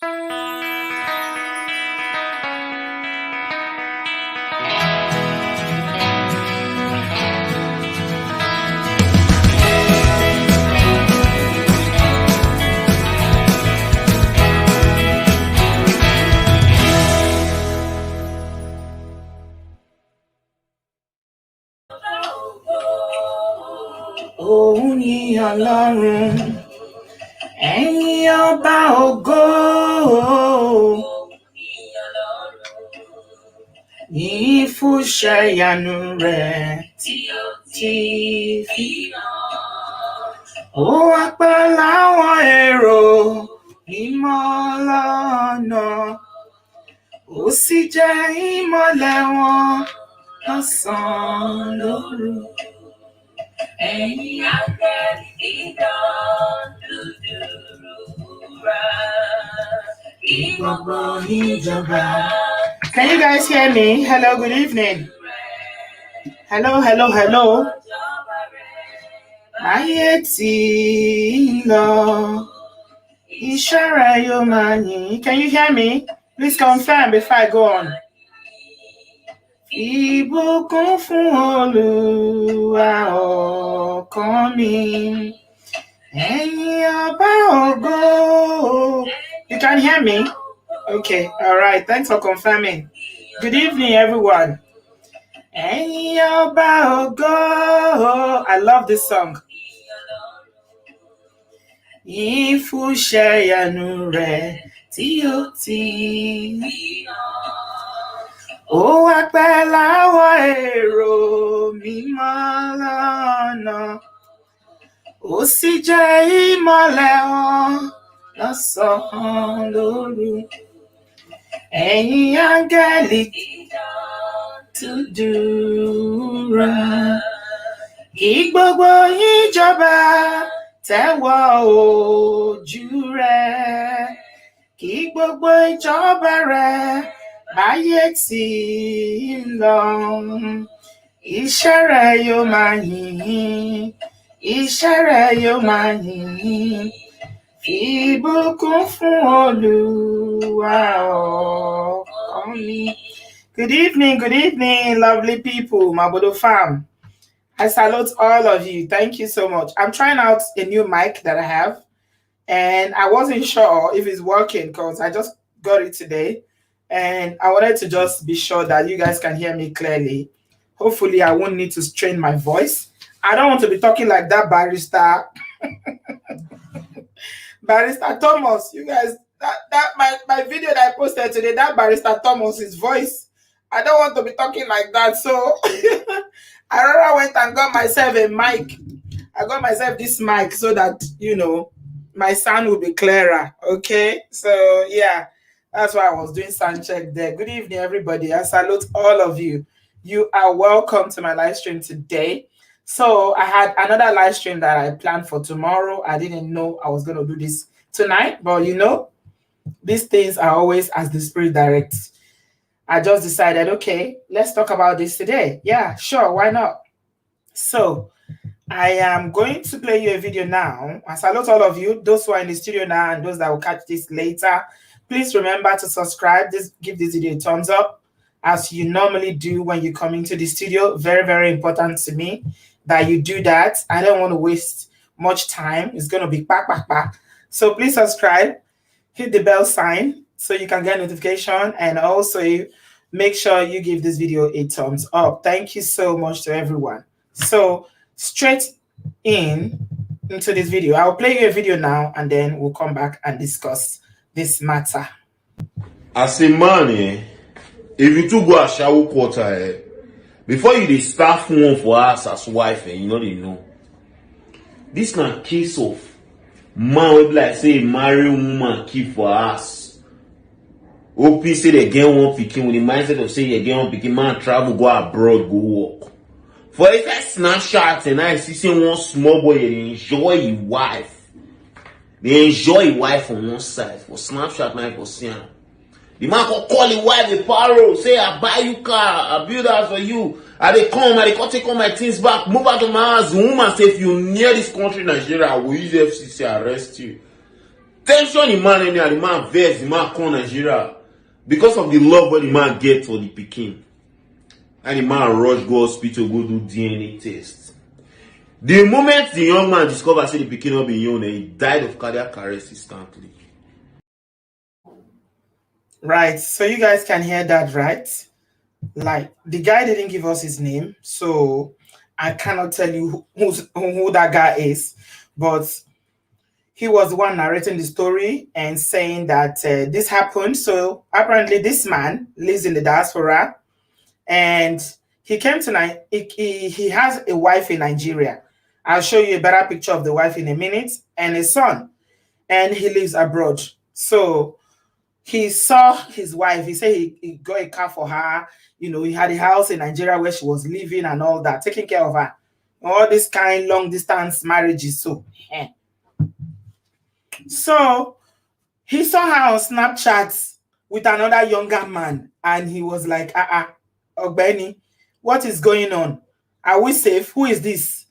Òun ni Ọlọ́run, ẹ̀yin ọba ògo. Yìn fún iṣẹ́ ìyanu rẹ̀ tí ó ti fi hàn. Ó wá pẹ̀lú àwọn èrò mímọ́ lọ́nà, ó sì jẹ́ ìmọ́lẹ̀ wọn lọ́sàn-án lóru. Ẹ̀yin áńgẹ́lì dídán dúdúrà, kí gbogbo ìjọba. Can you guys hear me? Hello, good evening. Hello. Ayé tí ń lọ, iṣẹ́ rẹ̀ yóò máa yìn. Can you hear me? Please confirm before I go on. Ìbùkún fún Olúwa ọkàn mi, ẹ̀yin ọba ògo. You can hear me? Okay, all right. Thanks for confirming. Good evening, everyone. Ẹ̀yin ọba ògo. I love this song. Yìn fún iṣẹ́ ìyanu rẹ̀ tí ó ti ó wá pẹ̀lú àwọn èrò mímọ́ lọ́nà, ó sì jẹ́ ìmọ́lẹ̀ wọn lọ́sàn-án lóru. Ẹ̀yin áńgẹ́lì dúdúrà, kí gbogbo yín jọba tẹ́wọ́ ojú rẹ̀, kí gbogbo ìjọba rẹ̀ báyé tí ń lọ. Iṣẹ́ rẹ̀ yóò máa yìn, iṣẹ́ rẹ̀ yóò máa yìn. Ìbùkún fún Olúwa ọkàn mi. Good evening, lovely people, Mabodo fam. I salute all of you. Thank you so much. I'm trying out a new mic that I have, and I wasn't sure if it's working because I just got it today. And I wanted to just be sure that you guys can hear me clearly. Hopefully, I won't need to strain my voice. I don't want to be talking like that barrister. Barrister Thomas, you guys, my video that I posted today, that Barrister Thomas's voice, I don't want to be talking like that. So I rather went and got myself a mic. I got myself this mic so that, you know, my sound will be clearer. Okay, so yeah. That's why I was doing sound check there. Good evening, everybody. I salute all of you. You are welcome to my live stream today. So I had another live stream that I planned for tomorrow. I didn't know I was going to do this tonight, but you know, these things are always as the Spirit directs. I just decided, okay, let's talk about this today. Yeah, sure, why not? So I am going to play you a video now. I salute all of you, those who are in the studio now and those that will catch this later. Please remember to subscribe, give this video a thumbs up, as you normally do when you come into the studio. Very, very important to me that you do that. I don't want to waste much time. It's going to be back. So please subscribe, hit the bell sign so you can get notification, and also make sure you give this video a thumbs up. Thank you so much to everyone. So straight into this video. I'll play you a video now, and then we'll come back and discuss this matter. As a man, if you two go a shower quarter, before you start one for us as wife, you know, this na case of man will be like say marry woman keep for us. OP say they get one picking with the mindset of say you get one picking, man travel, go abroad, go work. For if I snapshot and I see one small boy they enjoy his wife. They enjoy his wife on one side. For snapshot now for seeing. The man can call his wife the paro, say I buy you car, I build house for you. I they come, I they come take all my things back, move out of my house. The woman say if you near this country, Nigeria, I will use FCC arrest you. Tension the man anyhow, the man vex, the man come Nigeria because of the love wey the man get for the pikin. And the man rush go hospital go do DNA test. The moment the young man discover say the pikin no be young, he died of cardiac arrest instantly. Right. So you guys can hear that, right? Like, the guy didn't give us his name, so I cannot tell you who that guy is, but he was the one narrating the story and saying that this happened. So apparently this man lives in the diaspora, and he came to he has a wife in Nigeria. I'll show you a better picture of the wife in a minute, and a son, and he lives abroad. So he saw his wife. He said he got a car for her. You know, he had a house in Nigeria where she was living and all that, taking care of her. All this kind long distance marriages. So he saw her on Snapchat with another younger man, and he was like, Ogbeni, what is going on? Are we safe? Who is this?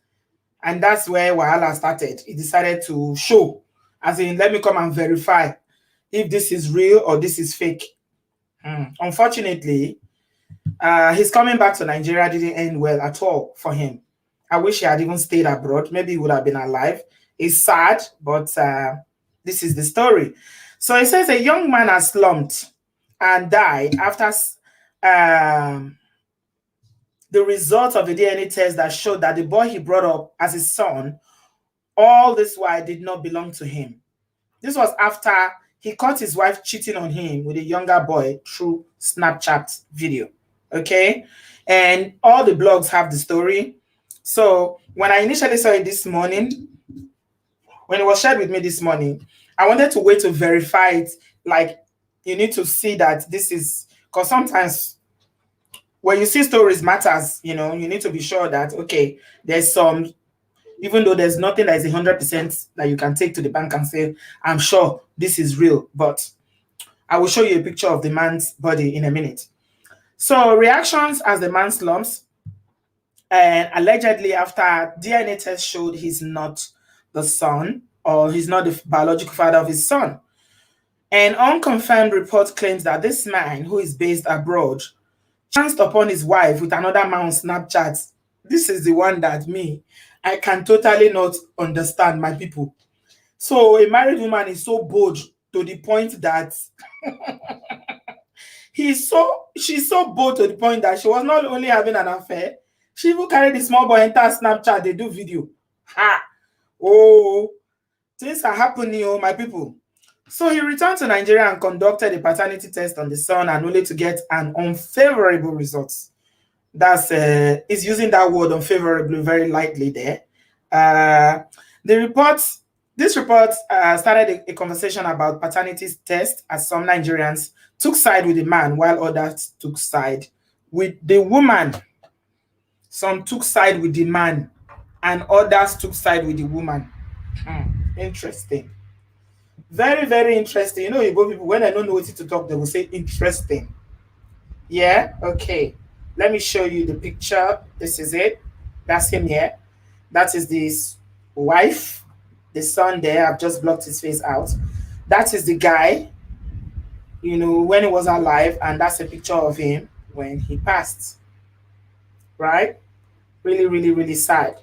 And that's where Wahala started. He decided to show, as in, let me come and verify if this is real or this is fake. Unfortunately, his coming back to Nigeria didn't end well at all for him. I wish he had even stayed abroad. Maybe he would have been alive. It's sad, but this is the story. So it says a young man has slumped and died after the result of a DNA test that showed that the boy he brought up as his son all this while did not belong to him. This was after he caught his wife cheating on him with a younger boy through Snapchat video. Okay? And all the blogs have the story. So when I initially saw it this morning, when it was shared with me this morning, I wanted to wait to verify it. Like, you need to see that this is, because sometimes when you see stories matters, you know, you need to be sure that, okay, there's some, even though there's nothing that is 100% that you can take to the bank and say, I'm sure this is real, but I will show you a picture of the man's body in a minute. So reactions as the man slumps, and allegedly after DNA test showed he's not the son, or he's not the biological father of his son. An unconfirmed report claims that this man, who is based abroad, chanced upon his wife with another man on Snapchat. This is the one that I can totally not understand, my people. So a married woman is so bold to the point that she's so bold to the point that she was not only having an affair, she even carried the small boy enter Snapchat, they do video. Things are happening, my people. So he returned to Nigeria and conducted a paternity test on the son, and only to get an unfavorable result. That's is using that word unfavorably very lightly there. This report started a conversation about paternity test, as some Nigerians took side with the man while others took side with the woman. Some took side with the man and others took side with the woman. Interesting. Very, very interesting. You know, Igbo people, when I don't know what to talk, they will say interesting. Yeah, okay. Let me show you the picture. This is it. That's him here. That is his wife. The son there. I've just blocked his face out. That is the guy, you know, when he was alive, and that's a picture of him when he passed. Right? Really, really, really sad.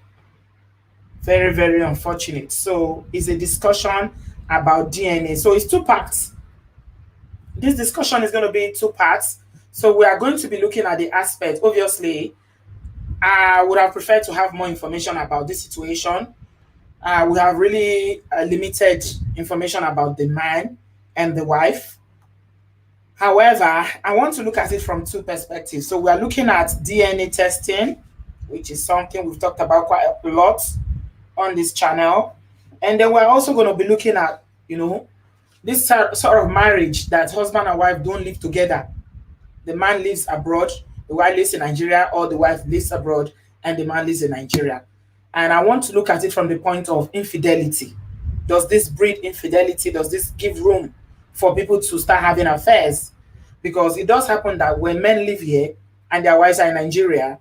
Very, very unfortunate. So it's a discussion about DNA. So it's two parts. This discussion is going to be in two parts. So we are going to be looking at the aspect. Obviously, I would have preferred to have more information about this situation. We have really limited information about the man and the wife. However, I want to look at it from two perspectives. So we are looking at DNA testing, which is something we've talked about quite a lot on this channel. And then we're also going to be looking at, you know, this sort of marriage that husband and wife don't live together. The man lives abroad, the wife lives in Nigeria, or the wife lives abroad and the man lives in Nigeria. And I want to look at it from the point of infidelity. Does this breed infidelity? Does this give room for people to start having affairs? Because it does happen that when men live here and their wives are in Nigeria,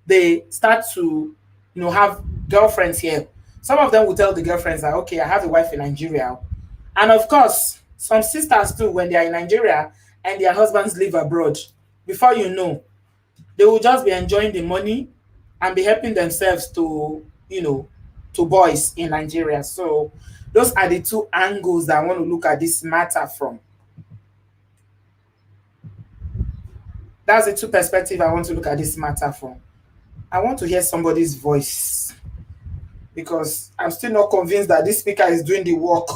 they start to, you know, have girlfriends here. Some of them will tell the girlfriends that, okay, I have a wife in Nigeria, And of course, some sisters too, when they are in Nigeria and their husbands live abroad, before you know, they will just be enjoying the money and be helping themselves to, to boys in Nigeria. So those are the two angles that I want to look at this matter from. That's the two perspectives I want to look at this matter from. I want to hear somebody's voice because I'm still not convinced that this speaker is doing the work.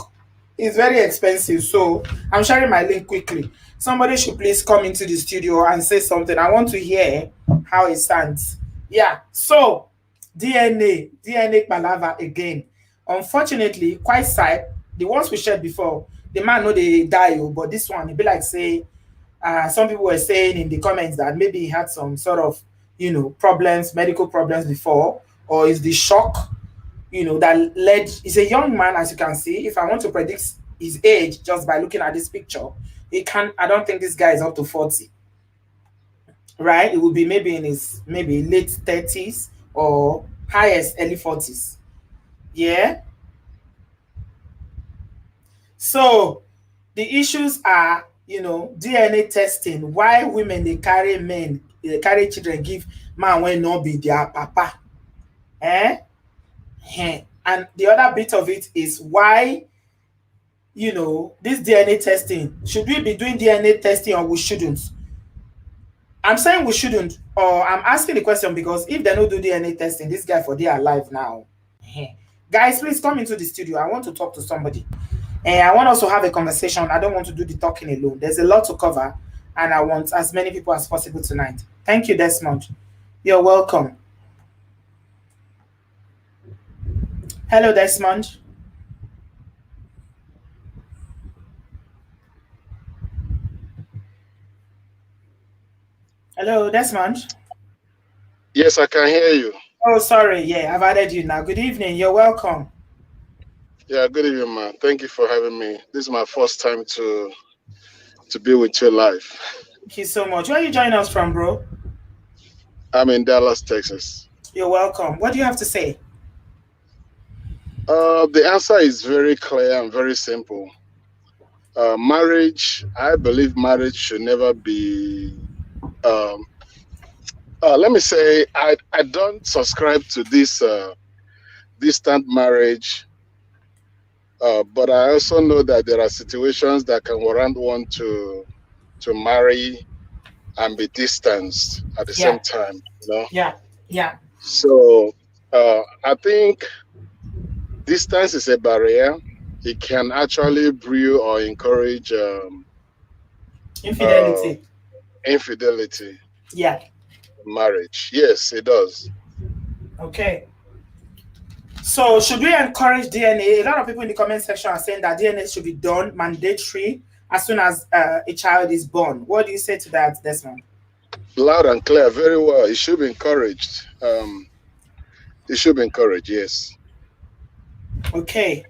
It's very expensive, so I'm sharing my link quickly. Somebody should please come into the studio and say something. I want to hear how it stands. Yeah, so DNA palava again. Unfortunately, quite sad. The ones we shared before, the man know they die, but this one, it be like say, some people were saying in the comments that maybe he had some sort of, problems, medical problems before, or is the shock, that led. He's a young man, as you can see. If I want to predict his age just by looking at this picture, he can. I don't think this guy is up to 40, right? It will be maybe in his maybe late 30s or highest early 40s. Yeah. So the issues are, DNA testing. Why women they carry men, they carry children, give man when not be their papa. Eh? And the other bit of it is why, this DNA testing. Should we be doing DNA testing or we shouldn't? I'm saying we shouldn't, or I'm asking the question because if they don't do DNA testing, this guy for they are alive now. Guys, please come into the studio. I want to talk to somebody. And I want us to have a conversation. I don't want to do the talking alone. There's a lot to cover, and I want as many people as possible tonight. Thank you, Desmond. You're welcome. Hello, Desmond. Hello, Desmond. Yes, I can hear you. Oh, sorry. Yeah, I've added you now. Good evening. You're welcome. Yeah, good evening, man. Thank you for having me. This is my first time to be with you live. Thank you so much. Where are you joining us from, bro? I'm in Dallas, Texas. You're welcome. What do you have to say? The answer is very clear and very simple. Marriage, I believe marriage should never be. Um, Let me say, I don't subscribe to this distant marriage, but I also know that there are situations that can warrant one to marry and be distanced at the Yeah, same time. yeah. So I think distance is a barrier. It can actually brew or encourage uh, Infidelity. infidelity Yeah. in marriage. Yes, it does. Okay. So should we encourage DNA? A lot of people in the comment section are saying that DNA should be done mandatory as soon as a child is born. What do you say to that, Desmond? Loud and clear, very well. It should be encouraged. It should be encouraged, yes. Okay.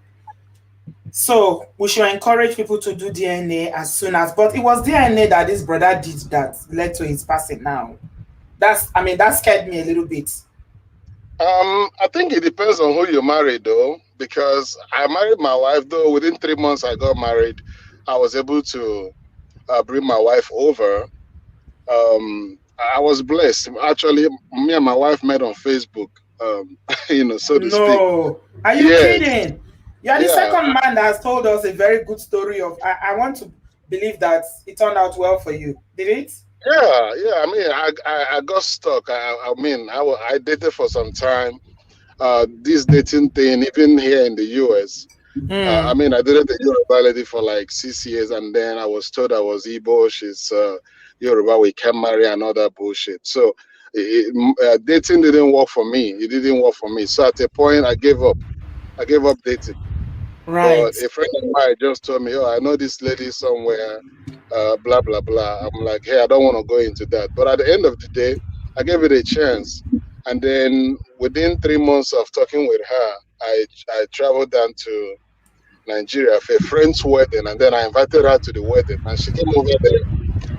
So we should encourage people to do DNA as soon as, but it was DNA that this brother did that led to his passing now. That scared me a little bit. I think it depends on who you marry, though, because I married my wife, though within 3 months I got married. I was able to bring my wife over. I was blessed. Actually, me and my wife met on Facebook, so to speak. No. Are you Yes, kidding? You are the yeah, second man that has told us a very good story of I want to believe that it turned out well for you. Did it? yeah. I mean, I got stuck. I dated for some time. This dating thing, even here in the US. I Hmm. mean, I dated a Yoruba lady for like 6 years, and then I was told I was Igbo. She's Yoruba. We can't marry and all that bullshit. So dating didn't work for me. It didn't work for me. So at a point, I gave up. I gave up dating. But Right. a friend of mine just told me, "Oh, I know this lady somewhere." Blah blah blah. I'm like, "Hey, I don't want to go into that." But at the end of the day, I gave it a chance, and then within 3 months of talking with her, I traveled down to Nigeria for a friend's wedding, and then I invited her to the wedding, and she came over there.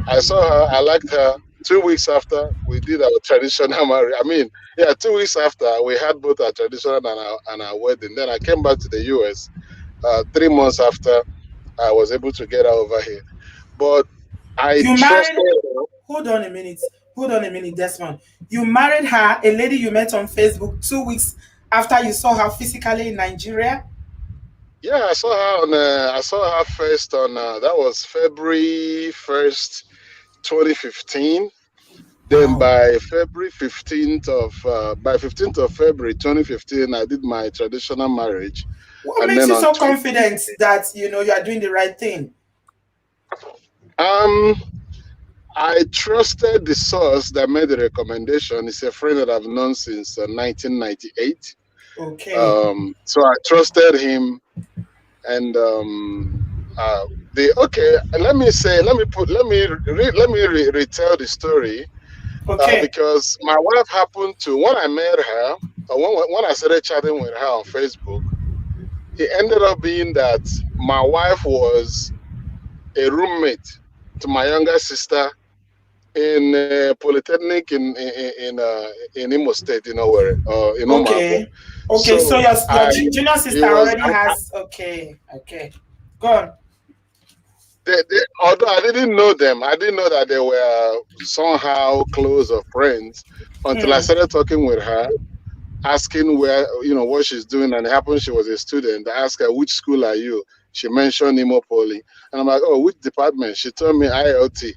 I saw her, I liked her. 2 weeks after, we did our traditional marriage. I mean, yeah, 2 weeks after, we had both our traditional and our wedding. Then I came back to the US 3 months after. I was able to get her over here. But I You trusted married. her. Hold on a minute. Hold on a minute, Desmond. You married her, a lady you met on Facebook 2 weeks after you saw her physically in Nigeria. Yeah, I saw her on. I saw her first on. That was February 1st, 2015. Then Wow. by 15th of February 2015, I did my traditional marriage, What and makes then you on so 20, confident that you are doing the right thing? um, I trusted the source that made the recommendation. It's a friend that I've known since 1998. Okay. So I trusted him, and the okay. Let me retell the story. Okay. Because my wife happened to, when I met her, when I started chatting with her on Facebook, it ended up being that my wife was a roommate to my younger sister in Polytechnic in Imo State, where in Omabo. Okay. Okay. So So your junior sister it was already has. Okay. Okay. Go on. although I didn't know them, I didn't know that they were somehow close or friends until I Hmm. started talking with her, asking where what she's doing, and it happened she was a student. I asked her, which school are you? She mentioned Imo Poly, and I'm like, oh, which department? She told me ILT.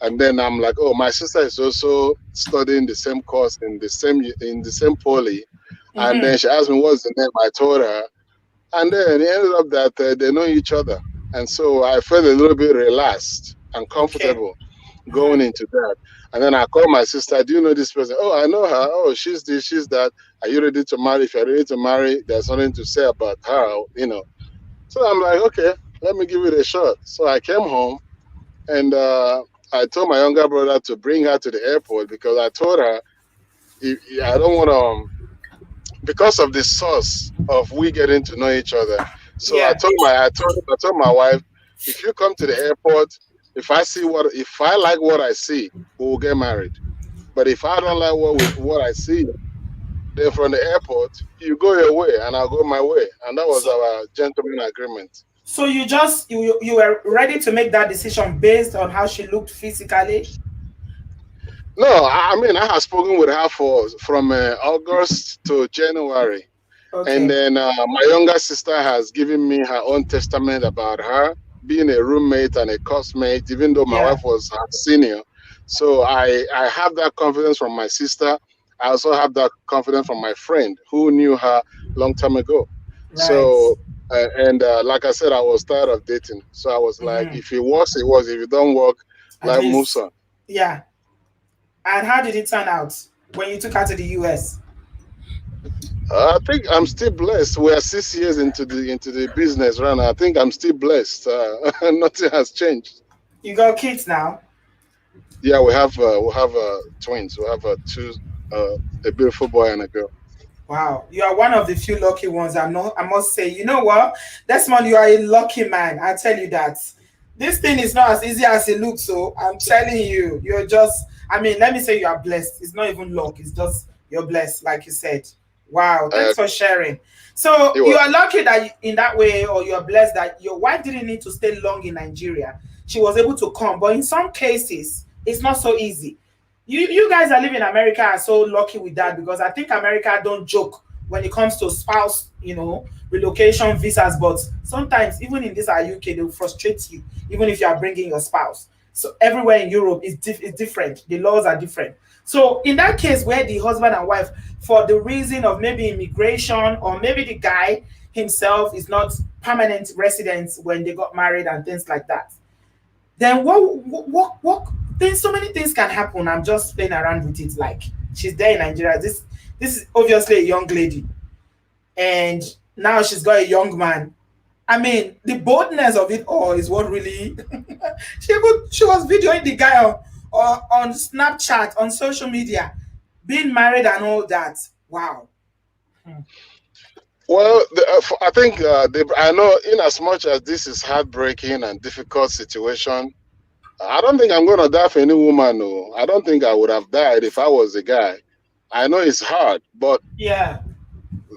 And then I'm like, oh, my sister is also studying the same course in the same poly. And then Mm-hmm. she asked me what's the name. I told her, and then it ended up that they know each other, and so I felt a little bit relaxed and Okay. comfortable going Uh-huh. into that. And then I called my sister, do you know this person? Oh, I know her. Oh, she's this, she's that. Are you ready to marry? If you're ready to marry, there's something to say about her. So I'm like, okay, let me give it a shot. So I came home, and I told my younger brother to bring her to the airport, because I told her, I don't want to, because of the source of we getting to know each other. So Yeah. I told my wife, if you come to the airport, if I like what I see, we will get married. But if I don't like what I see, then from the airport, you go your way and I'll go my way. And that was So our gentleman agreement. so you were ready to make that decision based on how she looked physically. No, I mean, I have spoken with her from August to January. And Okay. then my younger sister has given me her own testament about her being a roommate and a classmate, even though my Yeah. wife was her senior. So I have that confidence from my sister. I also have that confidence from my friend who knew her long time ago. Right. So, and like I said, I was tired of dating. So I was like, Mm-hmm. if it works, it works. If it don't work, At life moves least. on. Yeah. And how did it turn out when you took her to the US? I think I'm still blessed. We are 6 years into the business right now. I think I'm still blessed. Nothing has changed. You got kids now. Yeah, we have twins. We have two, a beautiful boy and a girl. Wow, you are one of the few lucky ones. I must say. You know what, Desmond, you are a lucky man. I tell you that. This thing is not as easy as it looks. So I'm telling you, you're just. I mean, let me say you are blessed. It's not even luck. It's just you're blessed, like you said. Wow, Uh, thanks for sharing. So it you was. are lucky that in that way, or you are blessed that your wife didn't need to stay long in Nigeria. She was able to come, but in some cases, it's not so easy. You guys are living in America are so lucky with that because I think America don't joke when it comes to spouse, relocation visas. But sometimes even in this UK, they'll frustrate you even if you are bringing your spouse. So everywhere in Europe is different. The laws are different. So in that case, where the husband and wife, for the reason of maybe immigration or maybe the guy himself is not permanent residents when they got married and things like that, then what then so many things can happen. I'm just playing around with it. Like she's there in Nigeria. This is obviously a young lady, and now she's got a young man. I mean, the boldness of it all is what really she was videoing the guy on Snapchat, on social media, being married and all that. Wow. Well, I think I know, in as much as this is heartbreaking and difficult situation, I don't think I'm gonna die for any woman. No, I don't think I would have died if I was a guy. I know it's hard, but Yeah.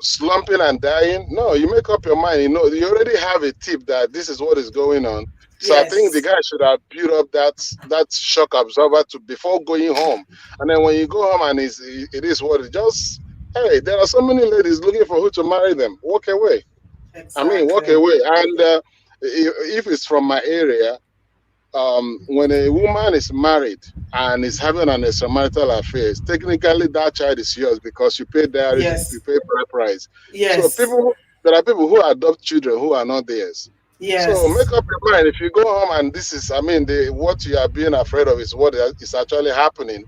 slumping and dying. No, you make up your mind. You know, you already have a tip that this is what is going on. So I think the Yes. guy should have built up that shock absorber to before going home. And then when you go home and it is what it just, hey, there are so many ladies looking for who to marry them. Walk away. I mean, walk Exactly. away. And if it's from my area, when a woman is married and is having an extramarital affair, technically that child is yours because you pay dowry, you Yes. pay bride price. So Yes. there are people who adopt children who are not theirs. So Yes. make up your mind. If you go home and this is, I mean, what you are being afraid of is what is actually happening.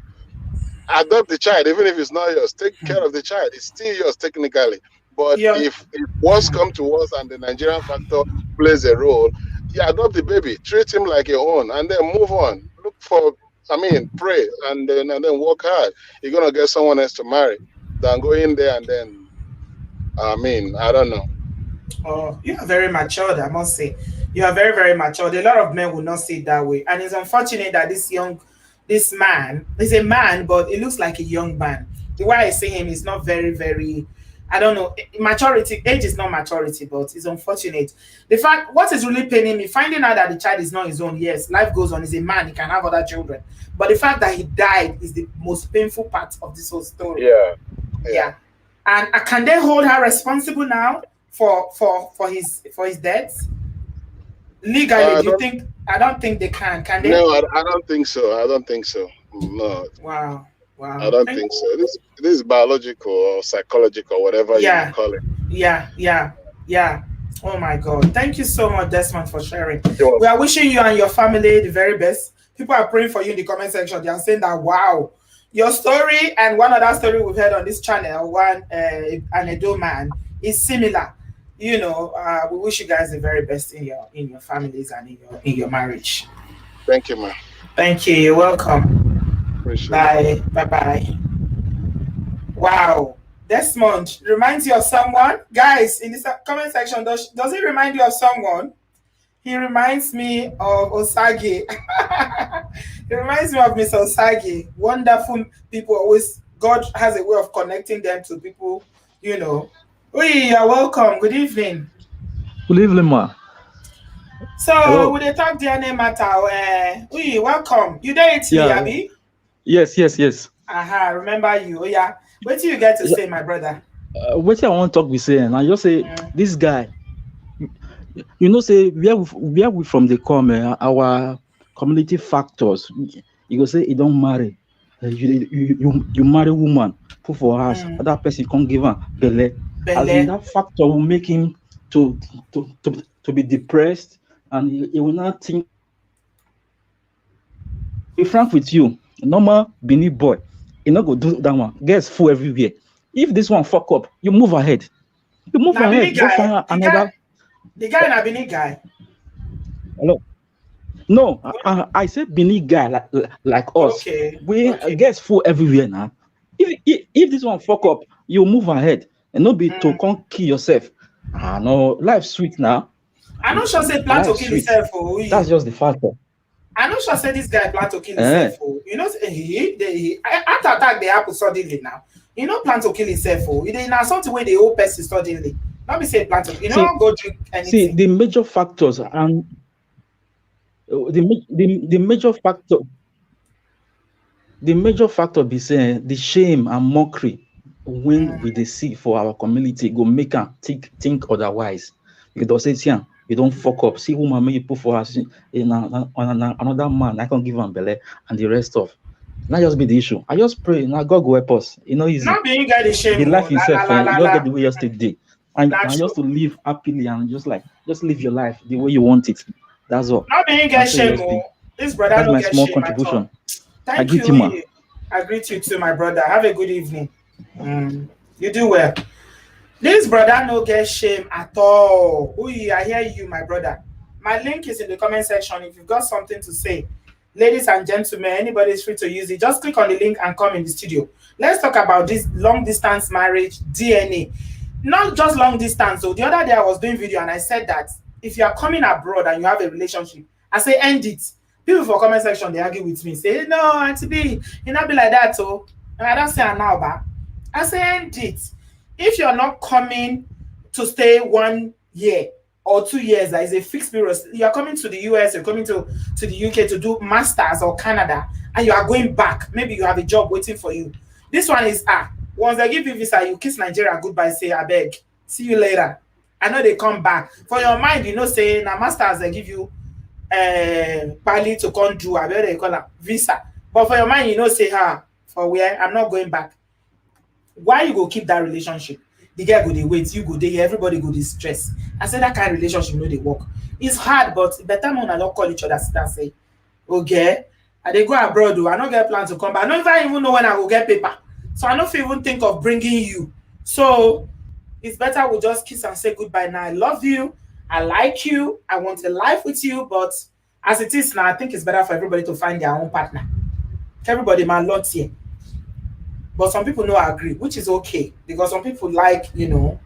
Adopt the child, even if it's not yours. Take care of the child. It's still yours technically. But Yeah. if worse come to worse and the Nigerian factor plays a role, you adopt the baby, treat him like your own, and then move on. Look for, I mean, pray and then work hard. You're gonna get someone else to marry than go in there and then, I mean, I don't know. Oh, you are very matured, I must say. You are very, very matured. A lot of men will not see it that way. And it's unfortunate that this man is a man, but it looks like a young man. The way I see him is not very, very, I don't know, maturity, age is not maturity, but it's unfortunate. The fact, what is really paining me, finding out that the child is not his own, yes, life goes on, he's a man, he can have other children. But the fact that he died is the most painful part of this whole story. Yeah. Yeah. And can they hold her responsible now for his death? Legally, do you think? I don't think they can. Can they? No, I don't think so. I don't think so. No, Wow. I don't think so. This is biological or psychological, whatever you call it. Yeah. Oh my God. Thank you so much, Desmond, for sharing. You're We are wishing you and your family the very best. People are praying for you in the comment section. They are saying that, wow, your story and one other story we've heard on this channel, an Edo man, is similar. You know, we wish you guys the very best in your families and in your marriage. Thank you, man. Thank you. You're welcome. Appreciate Bye. Bye. Wow. Desmond reminds you of someone? Guys, in the comment section, does it remind you of someone? He reminds me of Osage. He reminds me of Mr. Osage. Wonderful people always, God has a way of connecting them to people, you know. Oi, you're welcome. Good evening. Good evening, ma. So, Hello. we talk DNA matter. Oi, welcome. You there, Italy, Abby? Yes. Aha, remember you. Oh, yeah. What do you get to say, my brother? What I want to talk with saying, I just say this guy. You know, say where we from the come, our community factors. You go say you don't marry, you marry woman, put for house, other person can't give her belle. As in that factor will make him to be depressed, and he will not think. Be frank with you, normal Benin boy, you not go do that one. Gets full everywhere. If this one fuck up, you move ahead. You move ahead. Go find another. The guy na Benin guy. Hello. No, I said Benin guy like us. Okay. We gets full everywhere now. If this one fuck up, you move ahead and not be to come kill yourself. No, life sweet now. I not sure say plan to kill himself. That's just the factor. I not sure say this guy plan to kill himself. You know, after attack they happen suddenly now. You know, plan to kill himself. It is now something where the whole person suddenly. Not be say plan to. You know, go drink anything. See the major factors and the major factor be saying the shame and mockery when we see for our community go make them think otherwise. You don't say, yeah, you don't fuck up. See woman may you put for us in another man. I can give him belly and the rest of. Not just be the issue. I just pray now God go help us. You know, easy. Not being get the shame. The life yourself, you don't get the way you yesterday. And just to live happily and just live your life the way you want it. That's all. Not being get shame. This brother that's my get small shame contribution. Thank you. Man. I greet you too, my brother. Have a good evening. You do well. This brother no get shame at all. I hear you, my brother. My link is in the comment section. If you've got something to say, ladies and gentlemen, anybody is free to use it. Just click on the link and come in the studio. Let's talk about this long distance marriage DNA. Not just long distance. So the other day I was doing video and I said that if you are coming abroad and you have a relationship, I say end it. People for comment section they argue with me. Say no, Auntie B, it not be like that. So and I don't say now, but I say end it. if you're not coming to stay 1 year or 2 years, that is a fixed period. You're coming to the US, you're coming to the UK to do masters or Canada, and you are going back. Maybe you have a job waiting for you. This one is once they give you visa, you kiss Nigeria goodbye, say I beg, see you later. I know they come back. For your mind, you know, say now masters they give you pali to come do, I bet they call it visa. But for your mind, you know, say for where I'm not going back. Why you go keep that relationship? The girl go dey wait, you go dey, everybody go dey stress. I say that kind of relationship no dey work. It's hard, but better man I don't call each other sit and say, okay, I dey go abroad though. I don't get plan to come back. I don't even know when I will get paper. So I don't even think of bringing you. So it's better we just kiss and say goodbye now. I love you. I like you. I want a life with you. But as it is now, I think it's better for everybody to find their own partner. Everybody man lots here. But some people don't agree, which is okay. Because some people like, you know,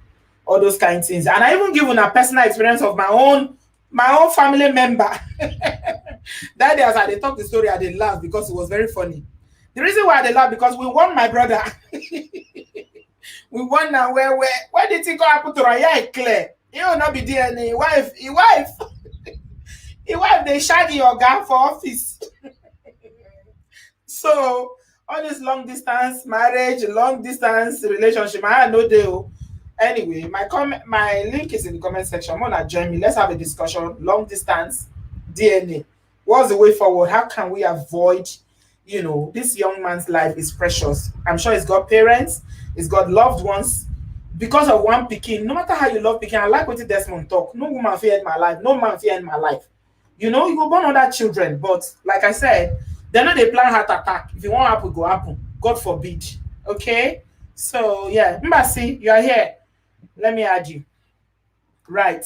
all those kind of things. And I even given a personal experience of my own family member. That day as I talk the story, I did laugh because it was very funny. The reason why I did laugh because we won my brother. We won now where did it go happen to Raya Claire? You will not be DNA. Wife, they shaggy your guy for office. So all this long distance marriage, long distance relationship, I had no deal. Anyway, my link is in the comment section. I'm gonna join me. Let's have a discussion. Long distance DNA. What's the way forward? How can we avoid, you know, this young man's life is precious. I'm sure he's got parents, he's got loved ones. Because of one picking, no matter how you love picking, I like what Desmond talk. No woman feared my life, no man feared my life. You know, you go born other children, but like I said, they're not they plan heart attack. If you want happen, go happen. God forbid. Okay? So yeah, Mbasi, you are here. Let me add you. Right.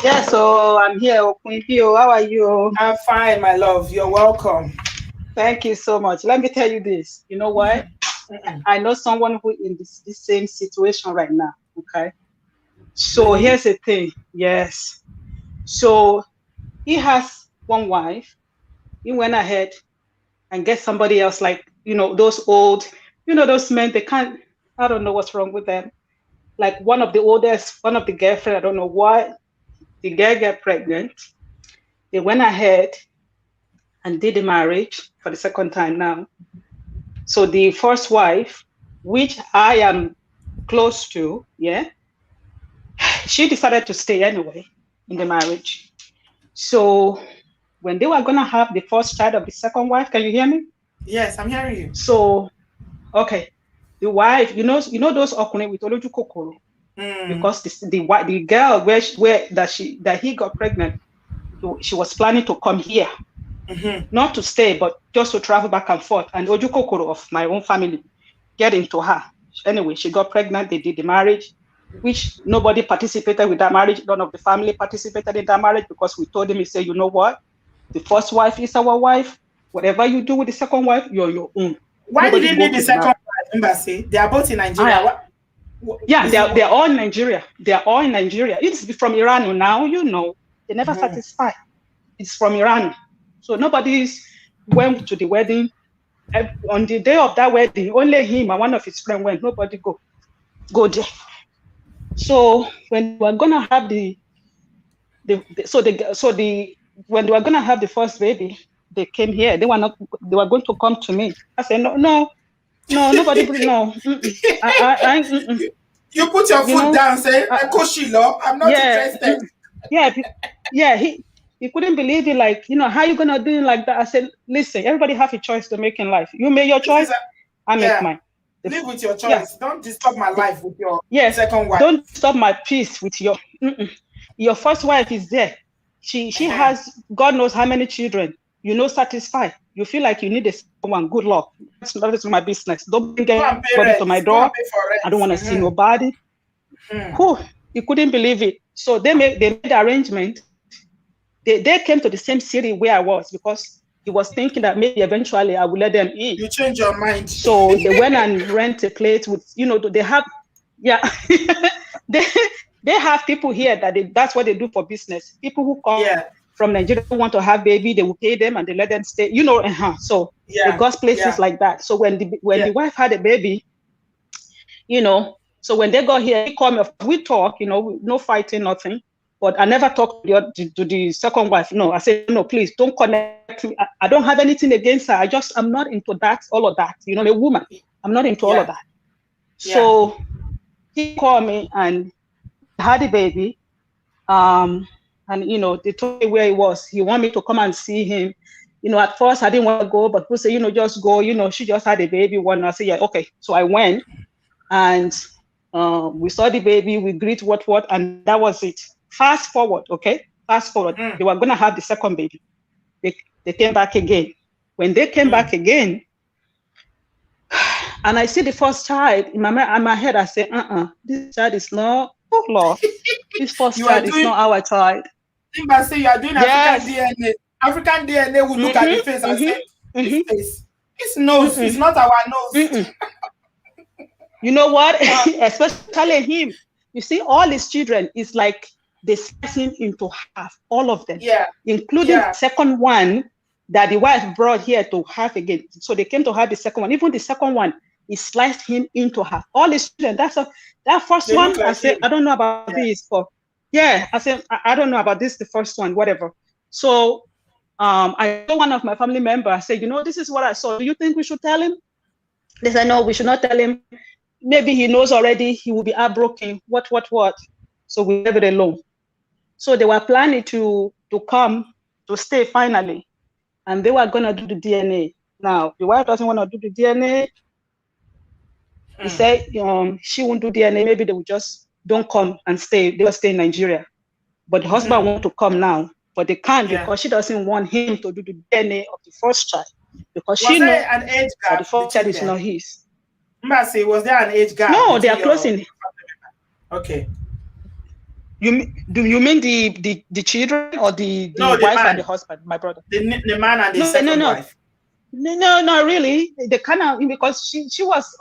Yeah, so I'm here. How are you? I'm fine, my love. You're welcome. Thank you so much. Let me tell you this. You know why? I know someone who in this same situation right now. Okay. So here's the thing. Yes. So he has one wife. He went ahead and get somebody else, like, you know, those old, you know, those men, they can't, I don't know what's wrong with them. Like one of the girlfriend, I don't know why, the girl get pregnant. They went ahead and did the marriage for the second time now. So the first wife, which I am close to, yeah, she decided to stay anyway in the marriage. So when they were gonna have the first child of the second wife, can you hear me? Yes, I'm hearing you. So, okay, the wife, you know those okune with oloju kokoro, because the girl that he got pregnant, she was planning to come here, not to stay, but just to travel back and forth. And oju kokoro of my own family get into her. Anyway, she got pregnant. They did the marriage, which nobody participated with that marriage. None of the family participated in that marriage because we told him, he said, you know what? The first wife is our wife. Whatever you do with the second wife, you're your own. Why did he need the second wife, Embassy? They are both in Nigeria. Yeah, they're all in Nigeria. They are all in Nigeria. It's from Iran now, you know. They never satisfy. It's from Iran. So nobody went to the wedding. On the day of that wedding, only him and one of his friends went. Nobody go there. So when we're gonna have when they were gonna have the first baby, they came here. They were going to come to me. I said, no, nobody, no. You put your foot down, say, I'm not interested. Yeah, he couldn't believe it. Like, you know, how you gonna do it like that? I said, listen, everybody have a choice to make in life. You make your choice, I make mine. Live with your choice. Yeah. Don't disturb my life with your second wife. Don't disturb my peace with your. Your first wife is there. She has God knows how many children. You know, satisfied. You feel like you need a second one. Good luck. That's my business. Don't bring anybody to my door. I don't want to see nobody. He couldn't believe it. So they made the arrangement. They came to the same city where I was because he was thinking that maybe eventually I would let them in. You change your mind. So they went and rent a place with, you know, they have, they have people here that's what they do for business. People who come from Nigeria who want to have baby, they will pay them and they let them stay, you know. So they got places like that. So when the wife had a baby, you know, So when they got here, he called me. We talk, you know, no fighting, nothing. But I never talked to the second wife. No, I said, no, please don't connect me. I don't have anything against her. I'm not into that, all of that. You know, a woman. I'm not into all of that. So he called me and had a baby. And, you know, they told me where he was. He wanted me to come and see him. You know, at first I didn't want to go, but people say, you know, just go. You know, she just had a baby. One, I said, yeah, okay. So I went and we saw the baby, we greet what, and that was it. Fast forward, okay? Fast forward. They were going to have the second baby. They came back again. When they came back again, and I see the first child, in my head, I say, this child is not, oh Lord, this first child is not our child. I say you are doing African DNA. African DNA will look at the face and say, this face, this nose is not our nose. You know what? Especially him. You see, all his children is like they slice him into half, all of them, including the second one that the wife brought here to have again. So they came to have the second one. Even the second one, he sliced him into half. All his children. That first they one. Like I said, I don't know about this. But I said, I don't know about this. The first one, whatever. So I told one of my family members. I said, you know, this is what I saw. Do you think we should tell him? They said, no, we should not tell him. Maybe he knows already. He will be heartbroken. What? So we leave it alone. So they were planning to come to stay finally, and they were gonna do the DNA. Now the wife doesn't want to do the DNA. He said she won't do DNA. Maybe they will just don't come and stay. They will stay in Nigeria. But the husband wants to come now, but they can't because she doesn't want him to do the DNA of the first child because she knows an age gap the first child is not his. Mbasi, was there an age gap? No, they are closing. Okay. Do you mean the children or the wife and the husband, my brother? The man and the second wife. No, not really. They kind of, because she was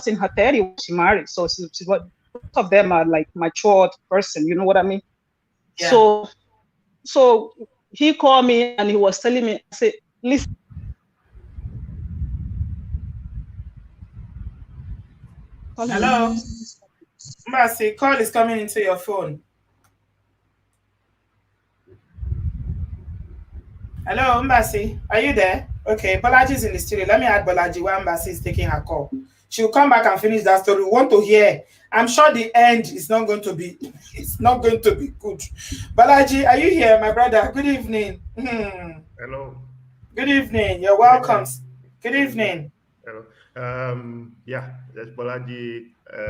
in her 30s when she married, so she both of them are like matured person. You know what I mean? Yeah. So he called me and he was telling me, I said, listen. Hello, Mbasi, call is coming into your phone. Hello, Mbasi, are you there? Okay, Bolaji is in the studio. Let me add Bolaji while Mbasi is taking her call. She'll come back and finish that story. We want to hear. I'm sure the end is not going to be. It's not going to be good. Bolaji, are you here, my brother? Good evening. Hello. Good evening. You're welcome. Good evening. Hello. That's Bolaji